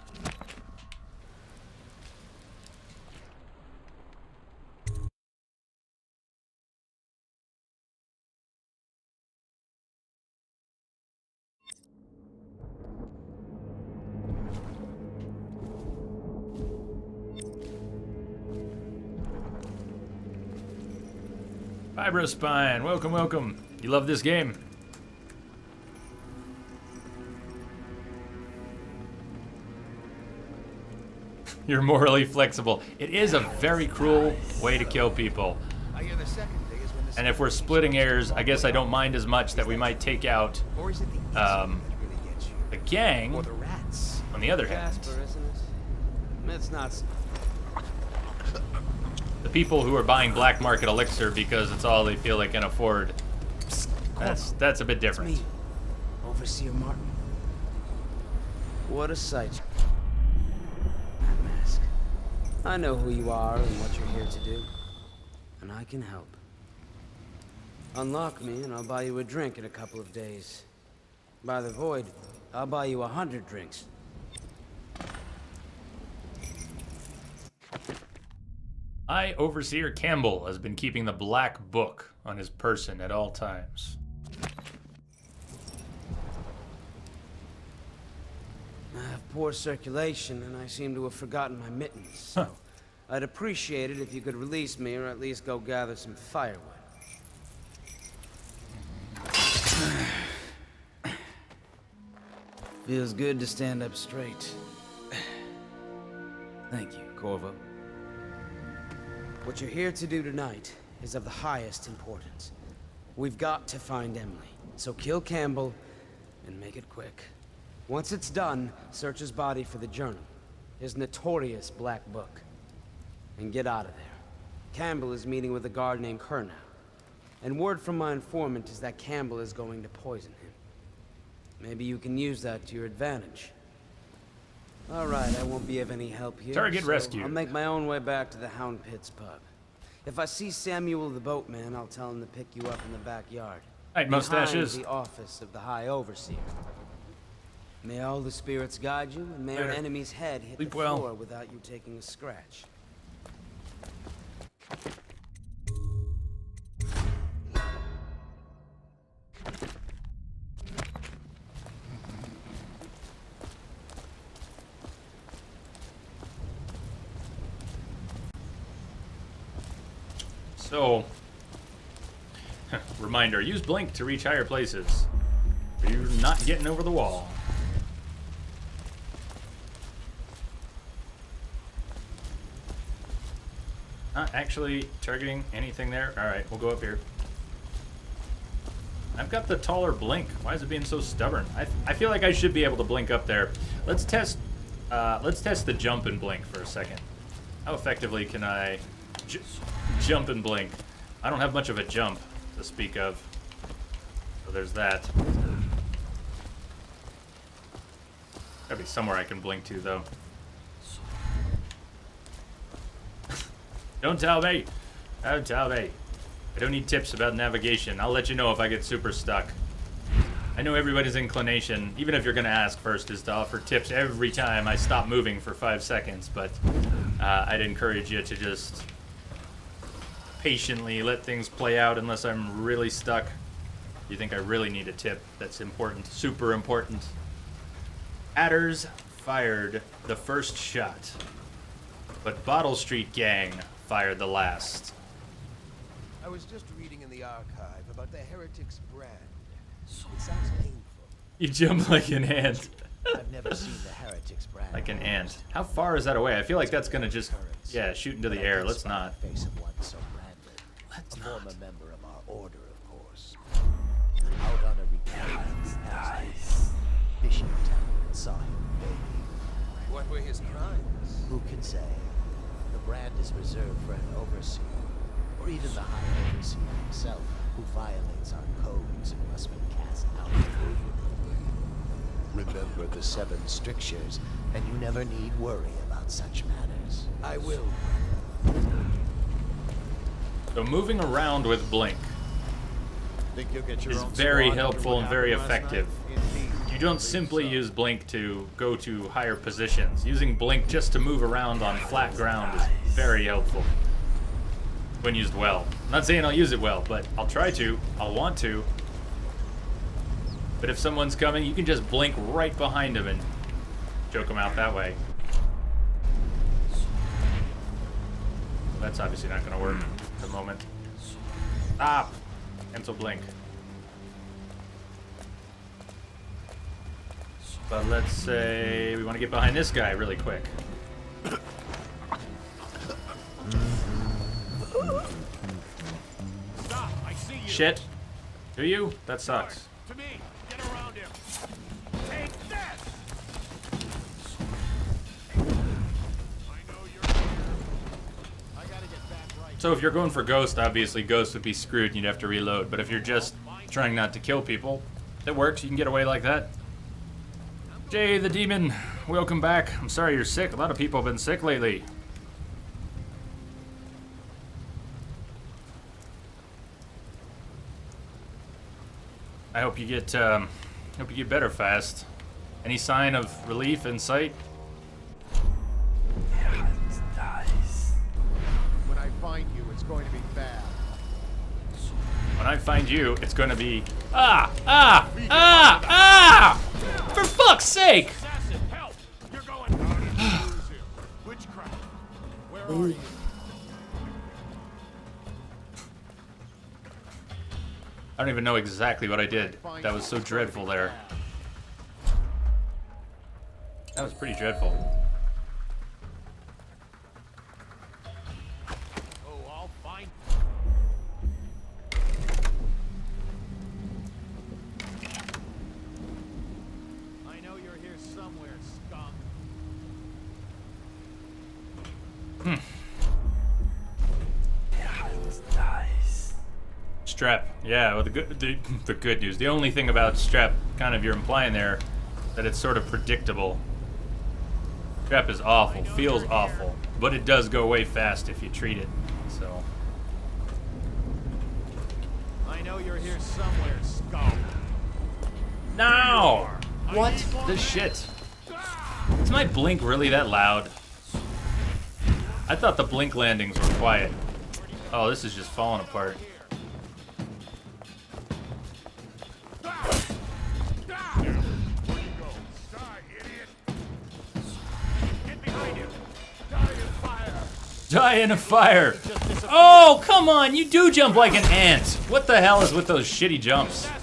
Fibrospine, welcome, welcome. You love this game? You're morally flexible. It is a very cruel way to kill people. And if we're splitting hairs, I guess I don't mind as much that we might take out the gang. On the other hand, the people who are buying black market elixir because it's all they feel they can afford. That's a bit different. It's me, Overseer Martin. What a sight. That mask. I know who you are and what you're here to do, and I can help. Unlock me and I'll buy you a drink in a couple of days. By the void, I'll buy you 100 drinks. Overseer Campbell has been keeping the black book on his person at all times. I have poor circulation, and I seem to have forgotten my mittens, so I'd appreciate it if you could release me, or at least go gather some firewood. Feels good to stand up straight. Thank you, Corvo. What you're here to do tonight is of the highest importance. We've got to find Emily, so kill Campbell and make it quick. Once it's done, search his body for the journal, his notorious black book, and get out of there. Campbell is meeting with a guard named Kernow, and word from my informant is that Campbell is going to poison him. Maybe you can use that to your advantage. All right, I won't be of any help here. Target rescued. I'll make my own way back to the Hound Pits pub. If I see Samuel the boatman, I'll tell him to pick you up in the backyard. Right, mustaches. Behind the office of the High Overseer. May all the spirits guide you, and may our Later. enemy's head hit Sleep the well. floor without you taking a scratch. So, reminder, use blink to reach higher places. Or you're not getting over the wall. Not actually targeting anything there. Alright, we'll go up here. I've got the taller blink. Why is it being so stubborn? I feel like I should be able to blink up there. Let's test the jump and blink for a second. How effectively can I jump and blink? I don't have much of a jump to speak of. So there's that. Gotta be somewhere I can blink to, though. Don't tell me! Don't tell me. I don't need tips about navigation. I'll let you know if I get super stuck. I know everybody's inclination, even if you're gonna ask first, is to offer tips every time I stop moving for 5 seconds, but I'd encourage you to just patiently let things play out unless I'm really stuck. You think I really need a tip that's important, super important. Adders fired the first shot, but Bottle Street Gang fired the last. I was just reading in the archive about the Heretics brand. It sounds painful. You jump like an ant. I've never seen the Heretics brand. Like an ant. How far is that away? I feel like that's gonna just, yeah, shoot into the air. Let's not. Face of one so branded. Let's a not. former member of our order, of course. Out on a reconnaissance last night, fishing town and saw him begging. What were his crimes? Who can say? The brand is reserved for an overseer, or even the High Overseer himself, who violates our codes and must be cast out. Remember the 7 strictures, and you never need worry about such matters. I will. So moving around with blink Think you'll get your is own very squad helpful and after very what happened last effective. night? Indeed. You don't simply use blink to go to higher positions. Using blink just to move around on flat ground is very helpful when used well. I'm not saying I'll use it well, but I'll try to. I'll want to. But if someone's coming, you can just blink right behind them and choke them out that way. That's obviously not going to work at the moment. Stop! Cancel blink. But let's say we want to get behind this guy really quick. Stop! I see you. Shit. Do you? That sucks. To me. Get around him. Take this. I know you're here. I gotta get back right. So if you're going for Ghost, obviously Ghost would be screwed and you'd have to reload. But if you're just trying not to kill people, that works. You can get away like that. Jay the Demon, welcome back. I'm sorry you're sick. A lot of people have been sick lately. I hope you get better fast. Any sign of relief in sight? When I find you, it's going to be bad. When I find you, it's gonna be For fuck's sake! Assassin, help! You're going down and lose him. Witchcraft. Where are you? I don't even know exactly what I did. That was so dreadful there. That was pretty dreadful. Oh, I'll find. somewhere, skunk. Strep. Yeah, well, the good news. The only thing about Strep, kind of you're implying there, that it's sort of predictable. Strep is awful, feels awful, but it does go away fast if you treat it, so. I know you're here somewhere, skunk. No! What the shit? Is my blink really that loud? I thought the blink landings were quiet. Oh, this is just falling apart. Die in a fire. Oh, come on. You do jump like an ant. What the hell is with those shitty jumps? I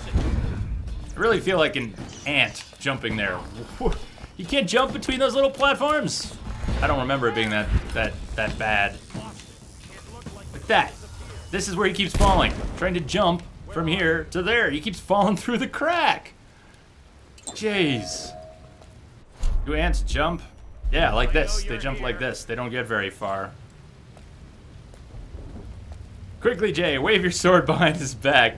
really feel like an ant jumping there. You can't jump between those little platforms. I don't remember it being that bad. Like that. This is where he keeps falling. Trying to jump from here to there. He keeps falling through the crack. Jeez. Do ants jump? Yeah, like this. They jump like this. They don't get very far. Quickly, Jay, wave your sword behind his back.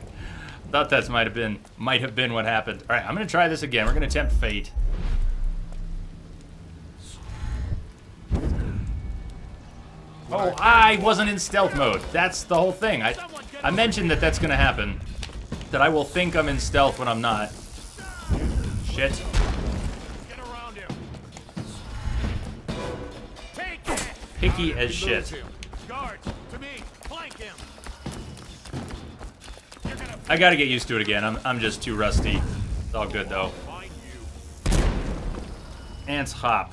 Thought that might have been what happened. All right, I'm gonna try this again. We're gonna attempt fate. Oh, I wasn't in stealth mode. That's the whole thing. I mentioned that that's gonna happen. That I will think I'm in stealth when I'm not. Shit. Picky as shit. I gotta get used to it again. I'm just too rusty. It's all good though. Ants hop.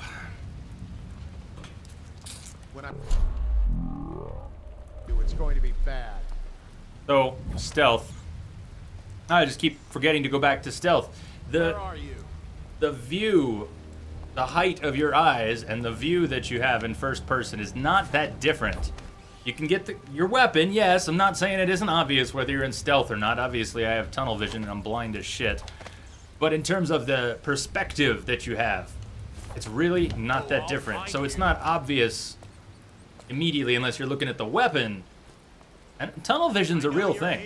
It's going to be bad. So, stealth. I just keep forgetting to go back to stealth. Where are you? The view, the height of your eyes, and the view that you have in first person is not that different. You can get your weapon, yes. I'm not saying it isn't obvious whether you're in stealth or not. Obviously, I have tunnel vision and I'm blind as shit. But in terms of the perspective that you have, it's really not that different. So it's not obvious immediately unless you're looking at the weapon. And tunnel vision's a real thing.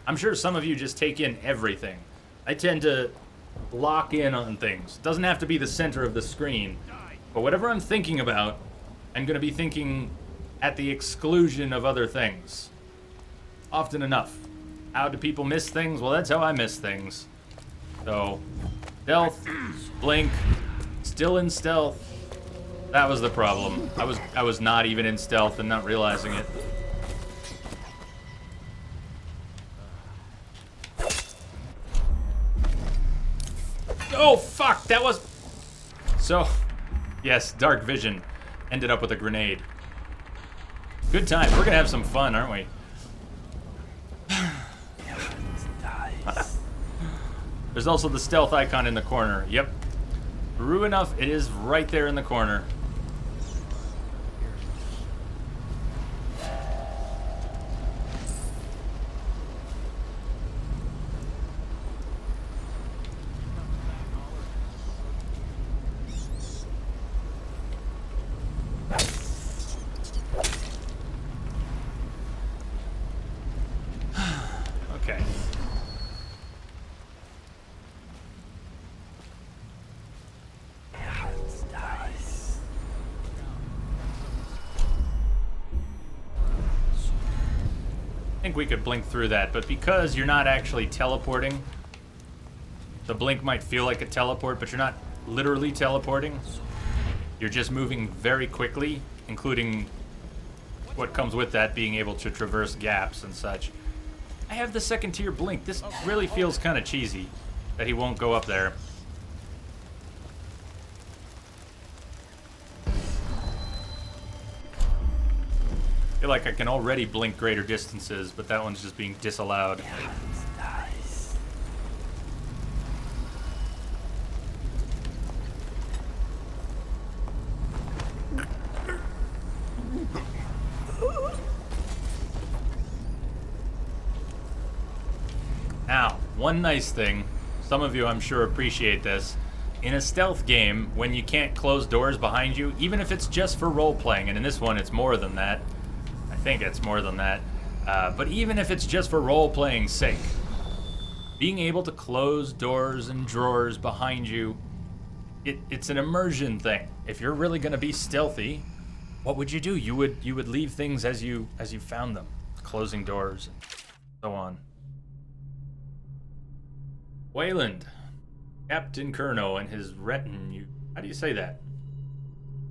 I'm sure some of you just take in everything. I tend to lock in on things. It doesn't have to be the center of the screen. But whatever I'm thinking about, I'm going to be thinking at the exclusion of other things. Often enough. How do people miss things? Well, that's how I miss things. So, stealth, blink, still in stealth. That was the problem. I was not even in stealth and not realizing it. Oh, fuck! That was... So, yes, dark vision ended up with a grenade. Good time. We're gonna have some fun, aren't we? There's also the stealth icon in the corner. Yep. True enough, it is right there in the corner. Okay. I think we could blink through that, but because you're not actually teleporting, the blink might feel like a teleport, but you're not literally teleporting. You're just moving very quickly, including what comes with that, being able to traverse gaps and such. I have the second tier blink. This really feels kind of cheesy that he won't go up there. I feel like I can already blink greater distances, but that one's just being disallowed. Now, one nice thing, some of you I'm sure appreciate this, In a stealth game, when you can't close doors behind you, even if it's just for role-playing, and in this one it's more than that. I think it's more than that. But even if it's just for role-playing sake, being able to close doors and drawers behind you, it's an immersion thing. If you're really going to be stealthy, what would you do? You would leave things as you found them, closing doors and so on. Wayland, Captain Curnow and his retinue. How do you say that?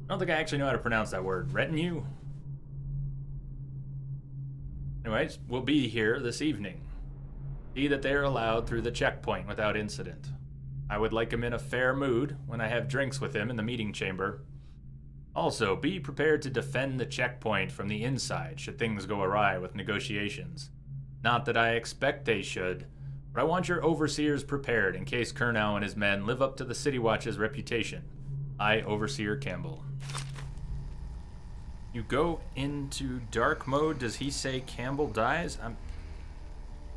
I don't think I actually know how to pronounce that word. Retinue? Anyways, we'll be here this evening. See that they are allowed through the checkpoint without incident. I would like him in a fair mood when I have drinks with him in the meeting chamber. Also, be prepared to defend the checkpoint from the inside should things go awry with negotiations. Not that I expect they should, but I want your overseers prepared in case Curnow and his men live up to the City Watch's reputation. I, Overseer Campbell. You go into dark mode. Does he say Campbell dies?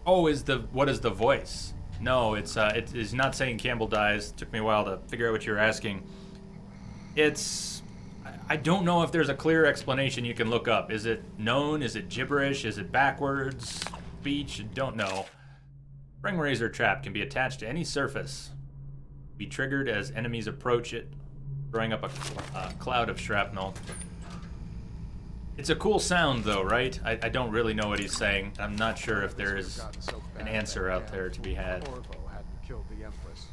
Oh, what is the voice? No, it is not saying Campbell dies. Took me a while to figure out what you were asking. I don't know if there's a clear explanation you can look up. Is it known? Is it gibberish? Is it backwards speech? Don't know. Spring razor trap can be attached to any surface. Be triggered as enemies approach it, throwing up a cloud of shrapnel. It's a cool sound though, right? I don't really know what he's saying. I'm not sure if there is an answer out there to be had. Killed the Empress.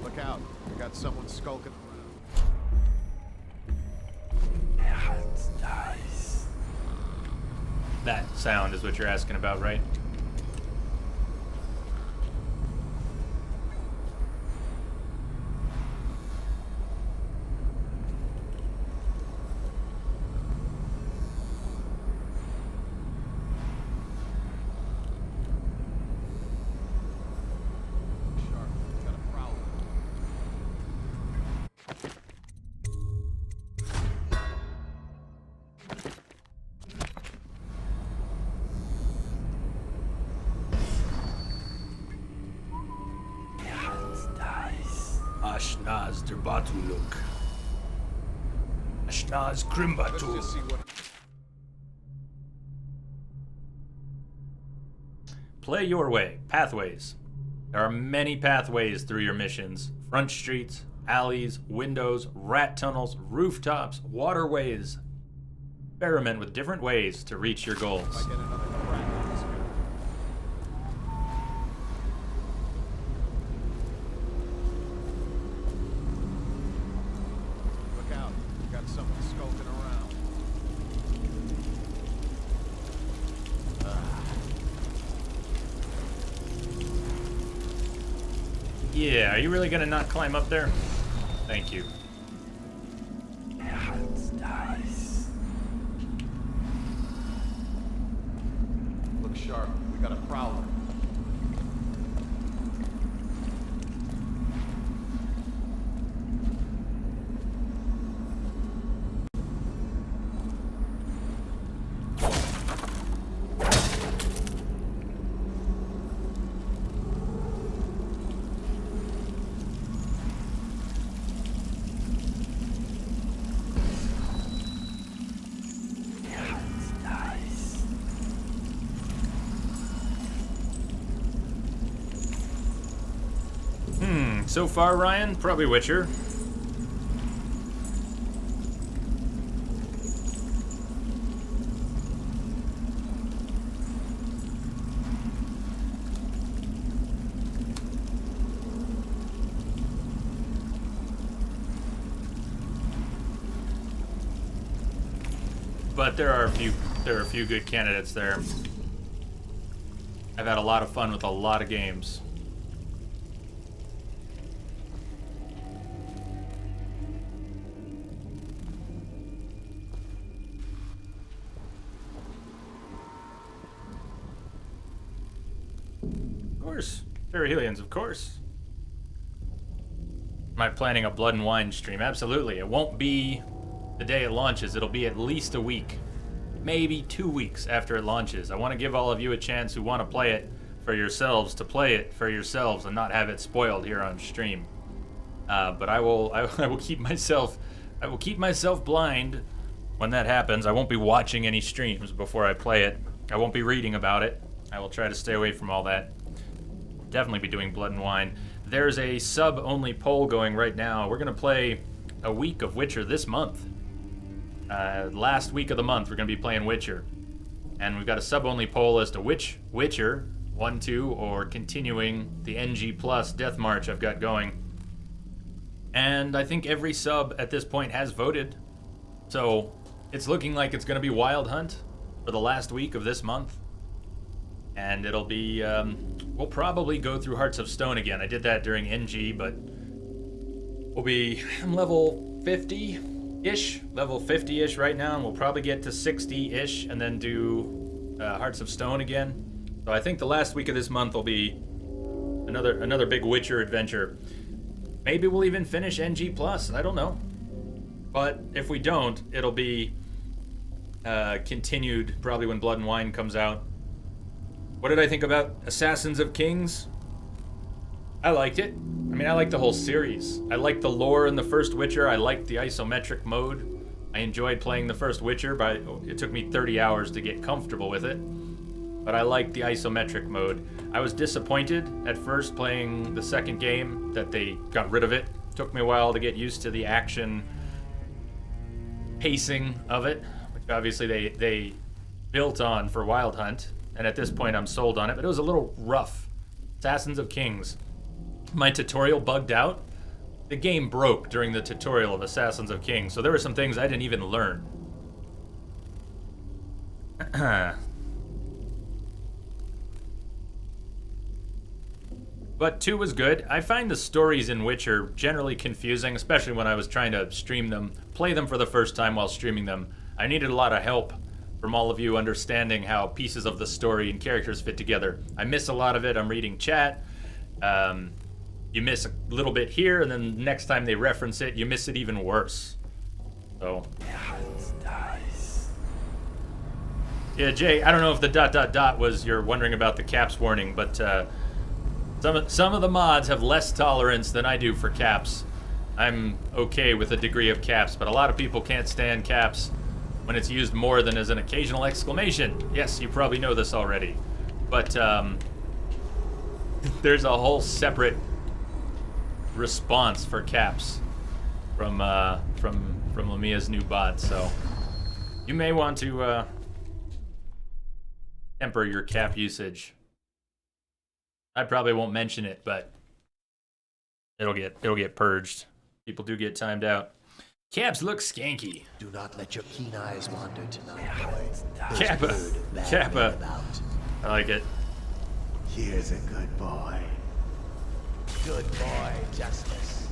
Look out, we got someone skulking around. That sound is what you're asking about, right? Ashnaz Derbatuluk. Ashnaz Krimbatul. Play your way. Pathways. There are many pathways through your missions. Front streets, alleys, windows, rat tunnels, rooftops, waterways. Experiment with different ways to reach your goals. Yeah, are you really gonna not climb up there? Thank you. Look sharp, we got a prowler. So far, Ryan, probably Witcher. But there are a few good candidates there. I've had a lot of fun with a lot of games. Perihelions, of course. Am I planning a Blood and Wine stream? Absolutely. It won't be the day it launches. It'll be at least a week. maybe 2 weeks after it launches. I want to give all of you a chance who want to play it for yourselves to play it for yourselves and not have it spoiled here on stream. But I will keep myself blind when that happens. I won't be watching any streams before I play it. I won't be reading about it. I will try to stay away from all that. Definitely be doing Blood and Wine. There's a sub-only poll going right now. We're gonna play a week of Witcher this month. Last week of the month, we're gonna be playing Witcher. And we've got a sub-only poll as to which Witcher, 1, 2, or continuing the NG Plus Death March I've got going. And I think every sub at this point has voted. So it's looking like it's gonna be Wild Hunt for the last week of this month. And it'll be, we'll probably go through Hearts of Stone again. I did that during NG, but we'll be level 50-ish, right now, and we'll probably get to 60-ish, and then do Hearts of Stone again. So I think the last week of this month will be another big Witcher adventure. Maybe we'll even finish NG Plus, I don't know. But if we don't, it'll be continued probably when Blood and Wine comes out. What did I think about Assassins of Kings? I liked it. I mean, I like the whole series. I liked the lore in the first Witcher. I liked the isometric mode. I enjoyed playing the first Witcher, but it took me 30 hours to get comfortable with it. But I liked the isometric mode. I was disappointed at first playing the second game that they got rid of it. Took me a while to get used to the action pacing of it, which obviously they built on for Wild Hunt. And at this point, I'm sold on it, but it was a little rough. Assassins of Kings. My tutorial bugged out. The game broke during the tutorial of Assassins of Kings, so there were some things I didn't even learn. But 2 was good. I find the stories in Witcher generally confusing, especially when I was trying to stream them, play them for the first time while streaming them. I needed a lot of help from all of you understanding how pieces of the story and characters fit together. I miss a lot of it. I'm reading chat. You miss a little bit here, and then next time they reference it, you miss it even worse. So. Yeah, Jay, I don't know if the ... was you're wondering about the caps warning, but some of the mods have less tolerance than I do for caps. I'm okay with a degree of caps, but a lot of people can't stand caps when it's used more than as an occasional exclamation. Yes, you probably know this already. But there's a whole separate response for caps from Lamia's new bot, so you may want to temper your cap usage. I probably won't mention it, but it'll get purged. People do get timed out. Caps look skanky. Do not let your keen eyes wander tonight, boy. Kappa. I like it. Here's a good boy. Good boy, Justice.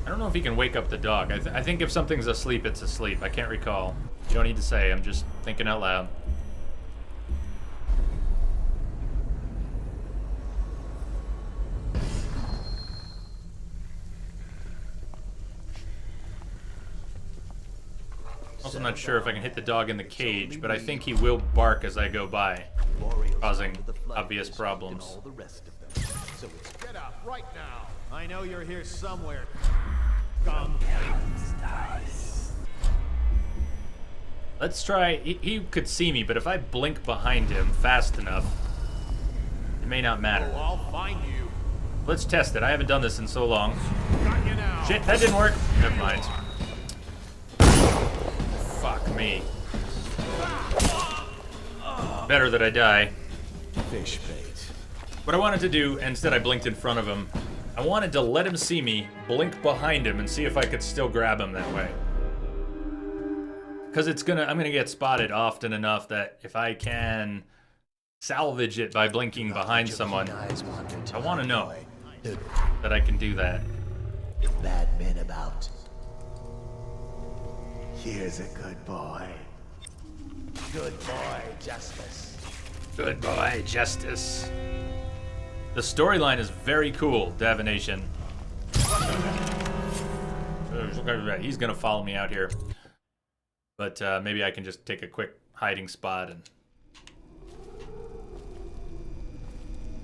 I don't know if he can wake up the dog. I think if something's asleep, it's asleep. I can't recall. You don't need to say. I'm just thinking out loud. Also not sure if I can hit the dog in the cage, but I think he will bark as I go by, causing obvious problems. Get up right now. I know you're here somewhere. Scum. Let's try. He could see me, but if I blink behind him fast enough, it may not matter. Oh, I'll find you. Let's test it. I haven't done this in so long. Got you now. Shit, that didn't work. Never mind. Fuck me. Better that I die. Fish bait. What I wanted to do, instead I blinked in front of him, I wanted to let him see me, blink behind him, and see if I could still grab him that way. Because I'm gonna get spotted often enough that if I can salvage it by blinking behind someone, I want to know that I can do that. Bad men about. Here's a good boy. Good boy, Justice. Good boy, Justice. The storyline is very cool, Divination. He's gonna follow me out here. But maybe I can just take a quick hiding spot and...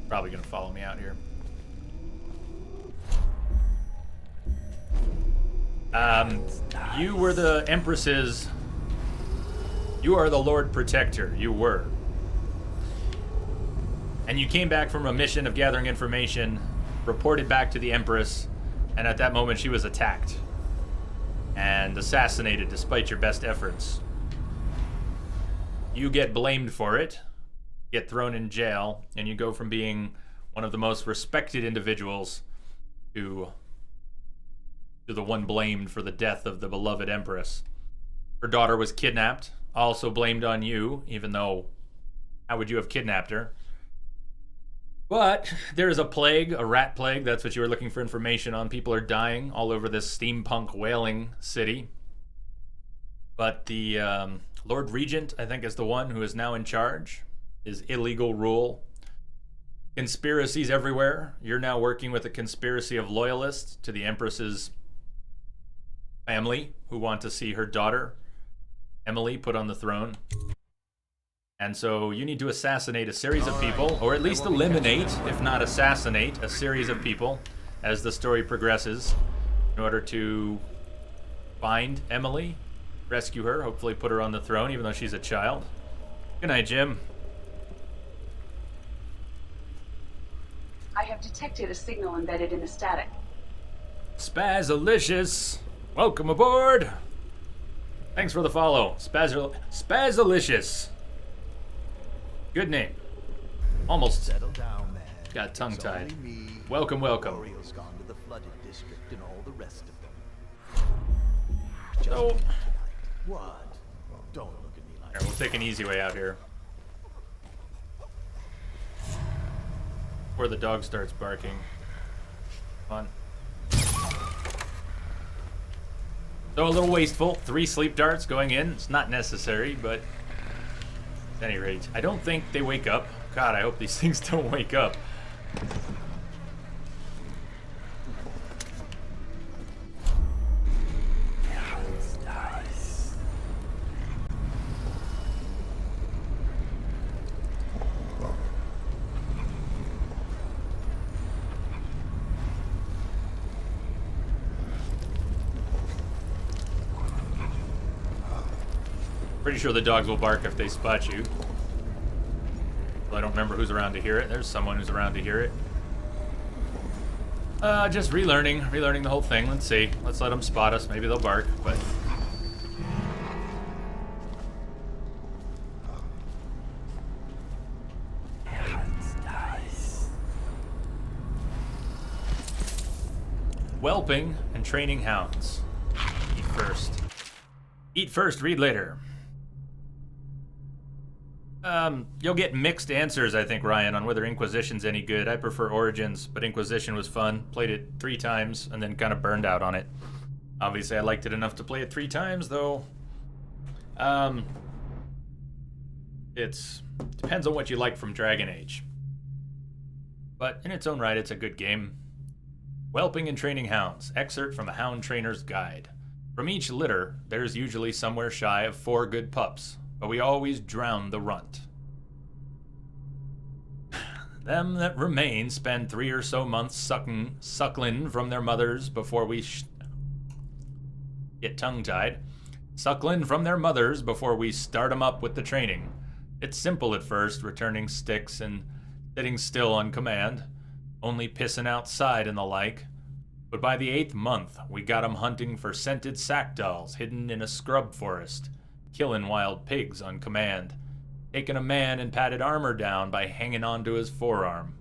Probably gonna follow me out here. You were the Empress's... You are the Lord Protector. You were. And you came back from a mission of gathering information, reported back to the Empress, and at that moment she was attacked and assassinated despite your best efforts. You get blamed for it, get thrown in jail, and you go from being one of the most respected individuals to the one blamed for the death of the beloved Empress. Her daughter was kidnapped, also blamed on you, even though how would you have kidnapped her? But there is a plague, a rat plague. That's what you were looking for information on. People are dying all over this steampunk whaling city. But the Lord Regent, I think, is the one who is now in charge. His illegal rule. Conspiracies everywhere. You're now working with a conspiracy of loyalists to the Empress's family who want to see her daughter, Emily, put on the throne. And so you need to assassinate a series of people, or at least eliminate, if not assassinate, a series of people as the story progresses in order to find Emily, rescue her, hopefully put her on the throne, even though she's a child. Good night, Jim. I have detected a signal embedded in the static. Spazalicious, welcome aboard. Thanks for the follow, Spazalicious. Good name. Almost Settle down, man. got tongue-tied. It's only me. Welcome, welcome. Oriole's gone to the flooded district and all the rest of them. Just Oh. tonight. What? Don't look at me like Alright, we'll take an easy way out here. Before the dog starts barking. Come on. So a little wasteful. 3 sleep darts going in. It's not necessary, but at any rate, I don't think they wake up. God, I hope these things don't wake up. Pretty sure the dogs will bark if they spot you. Well, I don't remember who's around to hear it. There's someone who's around to hear it. Just relearning the whole thing. Let's see. Let's let them spot us. Maybe they'll bark, but... Whelping and training hounds. Eat first. Eat first, read later. You'll get mixed answers, I think, Ryan, on whether Inquisition's any good. I prefer Origins, but Inquisition was fun. Played it 3 times, and then kind of burned out on it. Obviously, I liked it enough to play it 3 times, though. It depends on what you like from Dragon Age. But in its own right, it's a good game. Whelping and Training Hounds. Excerpt from a Hound Trainer's Guide. From each litter, there's usually somewhere shy of 4 good pups, but we always drown the runt. Them that remain spend 3 or so months suckling from their mothers before we get tongue-tied. Suckling from their mothers before we start 'em up with the training. It's simple at first, returning sticks and sitting still on command, only pissing outside and the like. But by the 8th month, we got 'em hunting for scented sack dolls hidden in a scrub forest, killing wild pigs on command, taking a man in padded armor down by hanging onto his forearm.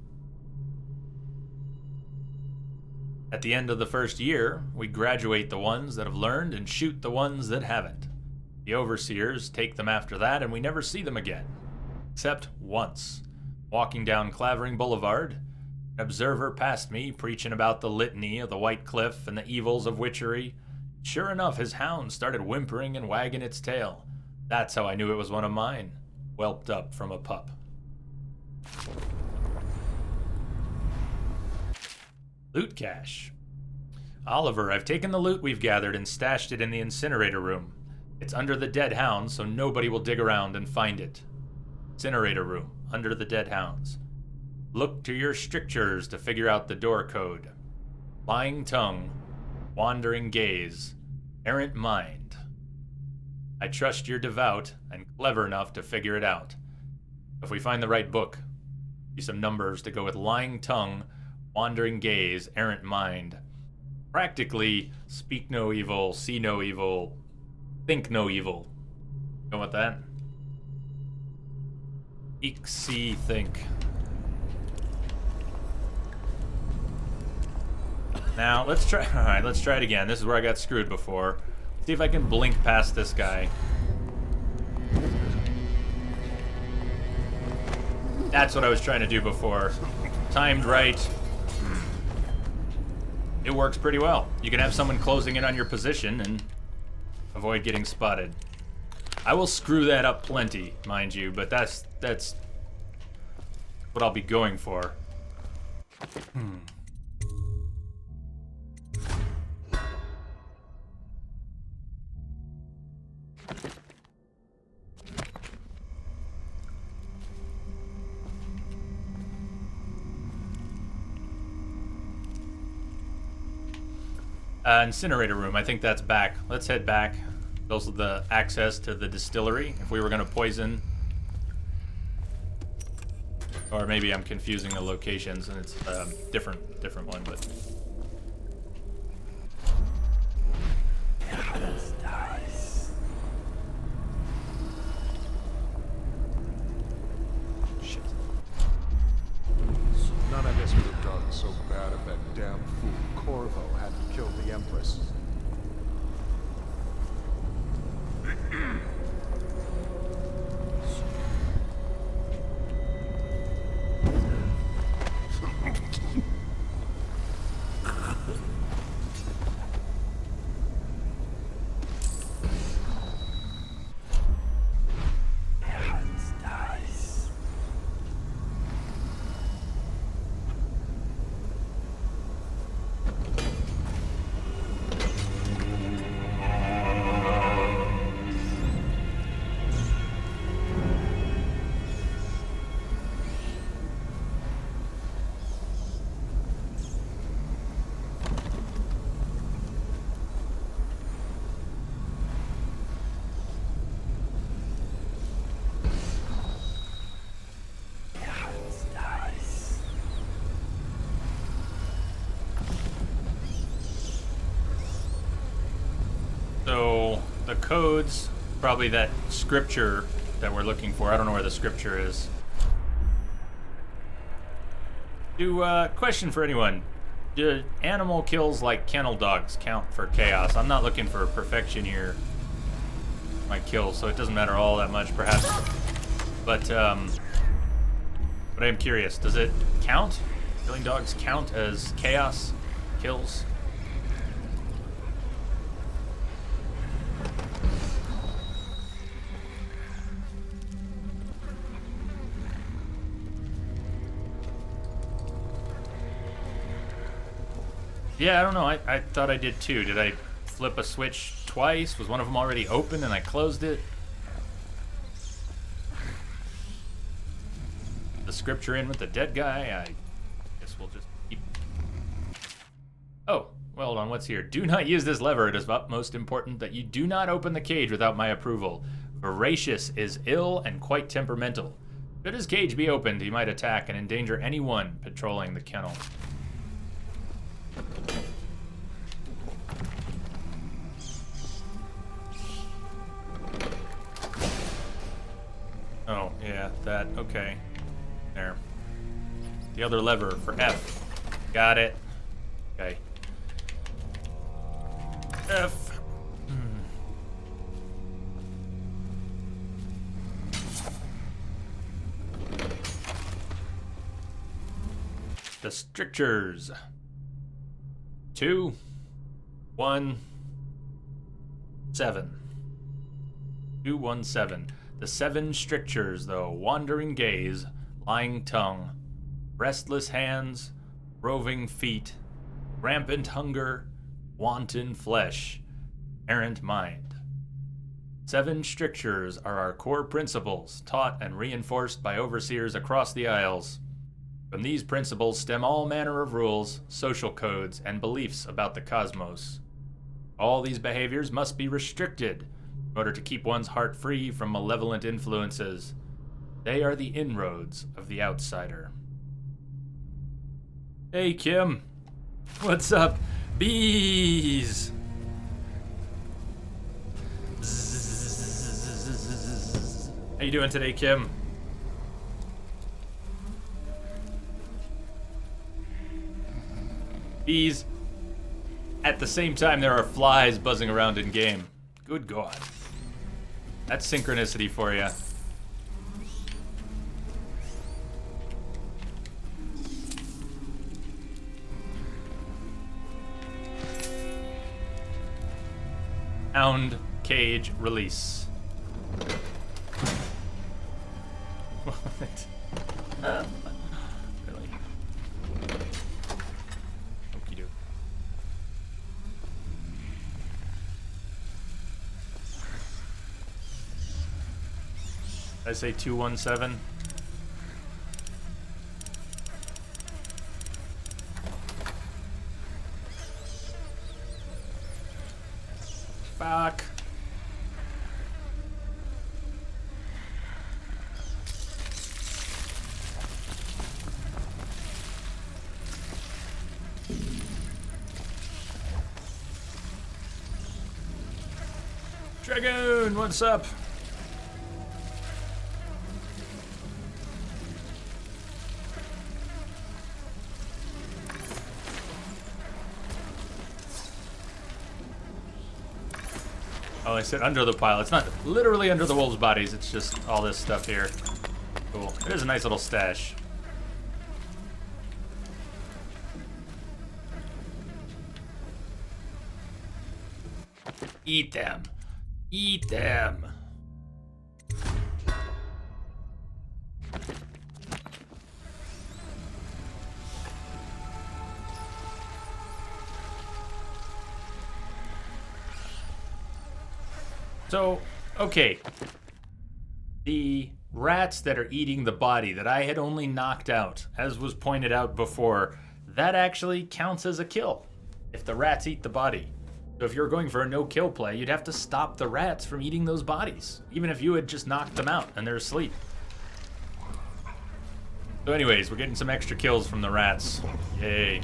At the end of the first year, we graduate the ones that have learned and shoot the ones that haven't. The overseers take them after that, and we never see them again. Except once. Walking down Clavering Boulevard, an observer passed me preaching about the litany of the White Cliff and the evils of witchery. Sure enough, his hound started whimpering and wagging its tail. That's how I knew it was one of mine. Whelped up from a pup. Loot cache. Oliver, I've taken the loot we've gathered and stashed it in the incinerator room. It's under the dead hounds, so nobody will dig around and find it. Incinerator room, under the dead hounds. Look to your strictures to figure out the door code. Lying tongue, wandering gaze, errant mind. I trust you're devout and clever enough to figure it out. If we find the right book, be some numbers to go with lying tongue, wandering gaze, errant mind. Practically, speak no evil, see no evil, think no evil. Go with that. Speak, see, think. Now, let's try. Alright, let's try it again. This is where I got screwed before. See if I can blink past this guy. That's what I was trying to do before. Timed right. It works pretty well. You can have someone closing in on your position and avoid getting spotted. I will screw that up plenty, mind you, but that's what I'll be going for. Incinerator room, I think that's back. Let's head back. Those are the access to the distillery. If we were gonna poison... Or maybe I'm confusing the locations and it's a different one, but... Shit. None of this would have gotten so bad if that damn fool Corvo hadn't killed the Empress. So, the codes, probably that scripture that we're looking for. I don't know where the scripture is. Question for anyone. Do animal kills like kennel dogs count for chaos? I'm not looking for perfection here. My kills, so it doesn't matter all that much, perhaps. But I am curious. Does it count? Killing dogs count as chaos kills? Yeah, I don't know. I thought I did too. Did I flip a switch twice? Was one of them already open and I closed it? The scripture in with the dead guy? I guess we'll just keep... Oh, well, hold on. What's here? Do not use this lever. It is of utmost important that you do not open the cage without my approval. Voracious is ill and quite temperamental. Should his cage be opened, he might attack and endanger anyone patrolling the kennel. Oh, yeah, that, okay. There. The other lever for F. Got it. Okay. F. The strictures. 2, 1, 7. 217. The 7 strictures, though: wandering gaze, lying tongue, restless hands, roving feet, rampant hunger, wanton flesh, errant mind. 7 strictures are our core principles, taught and reinforced by overseers across the Isles. From these principles stem all manner of rules, social codes, and beliefs about the cosmos. All these behaviors must be restricted in order to keep one's heart free from malevolent influences. They are the inroads of the outsider. Hey, Kim. What's up? Bees! How you doing today, Kim? Bees. At the same time, there are flies buzzing around in game. Good God. That's synchronicity for you. Hound cage release. What? Really? Okey doke. Did I say 217? Fuck. Dragoon, what's up? Oh, I said under the pile. It's not literally under the wolves' bodies. It's just all this stuff here. Cool. It is a nice little stash. Eat them. Eat them. So, okay. The rats that are eating the body that I had only knocked out, as was pointed out before, that actually counts as a kill if the rats eat the body. So if you're going for a no-kill play, you'd have to stop the rats from eating those bodies, even if you had just knocked them out and they're asleep. So anyways, we're getting some extra kills from the rats. Yay.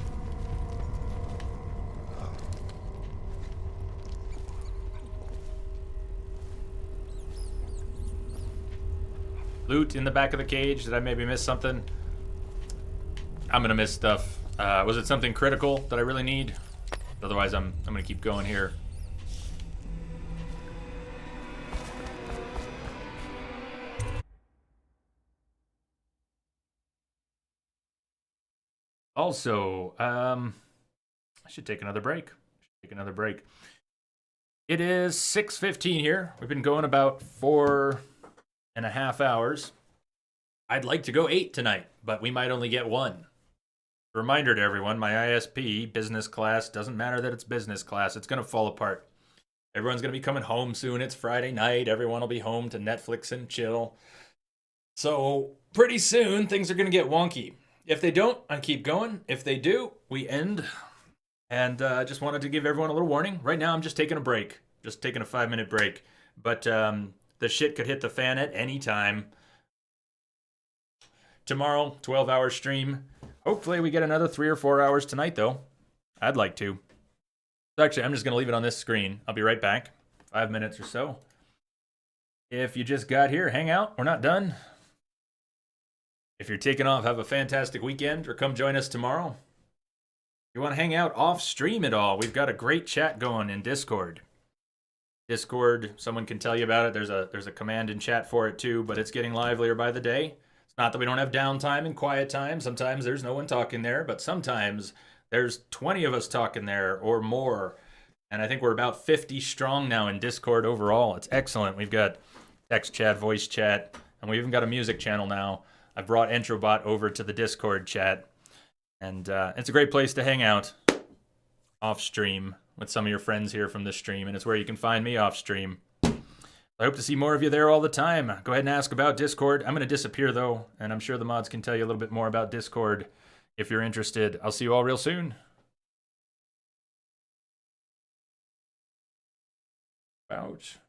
Loot in the back of the cage. Did I maybe miss something? I'm gonna miss stuff. Was it something critical that I really need? Otherwise, I'm gonna keep going here. Also, I should take another break. It is 6:15 here. We've been going about 4.5 hours. I'd like to go 8 tonight, but we might only get 1. Reminder to everyone, my ISP, business class, doesn't matter that it's business class, it's going to fall apart. Everyone's going to be coming home soon. It's Friday night. Everyone will be home to Netflix and chill. So pretty soon, things are going to get wonky. If they don't, I keep going. If they do, we end. And I just wanted to give everyone a little warning. Right now, I'm just taking a break. Just taking a 5-minute break. But the shit could hit the fan at any time. Tomorrow, 12-hour stream. Hopefully we get another 3 or 4 hours tonight, though. I'd like to. So actually, I'm just going to leave it on this screen. I'll be right back. 5 minutes or so. If you just got here, hang out. We're not done. If you're taking off, have a fantastic weekend, or come join us tomorrow. If you want to hang out off stream at all, we've got a great chat going in Discord. Someone can tell you about it. There's a command in chat for it too, but it's getting livelier by the day. It's not that we don't have downtime and quiet time. Sometimes there's no one talking there, but sometimes there's 20 of us talking there or more. And I think we're about 50 strong now in Discord overall. It's excellent. We've got text chat, voice chat, and we even got a music channel now. I've brought Entrobot over to the Discord chat, and it's a great place to hang out off stream with some of your friends here from the stream, and it's where you can find me off stream. I hope to see more of you there all the time. Go ahead and ask about Discord. I'm going to disappear, though, and I'm sure the mods can tell you a little bit more about Discord if you're interested. I'll see you all real soon. Ouch.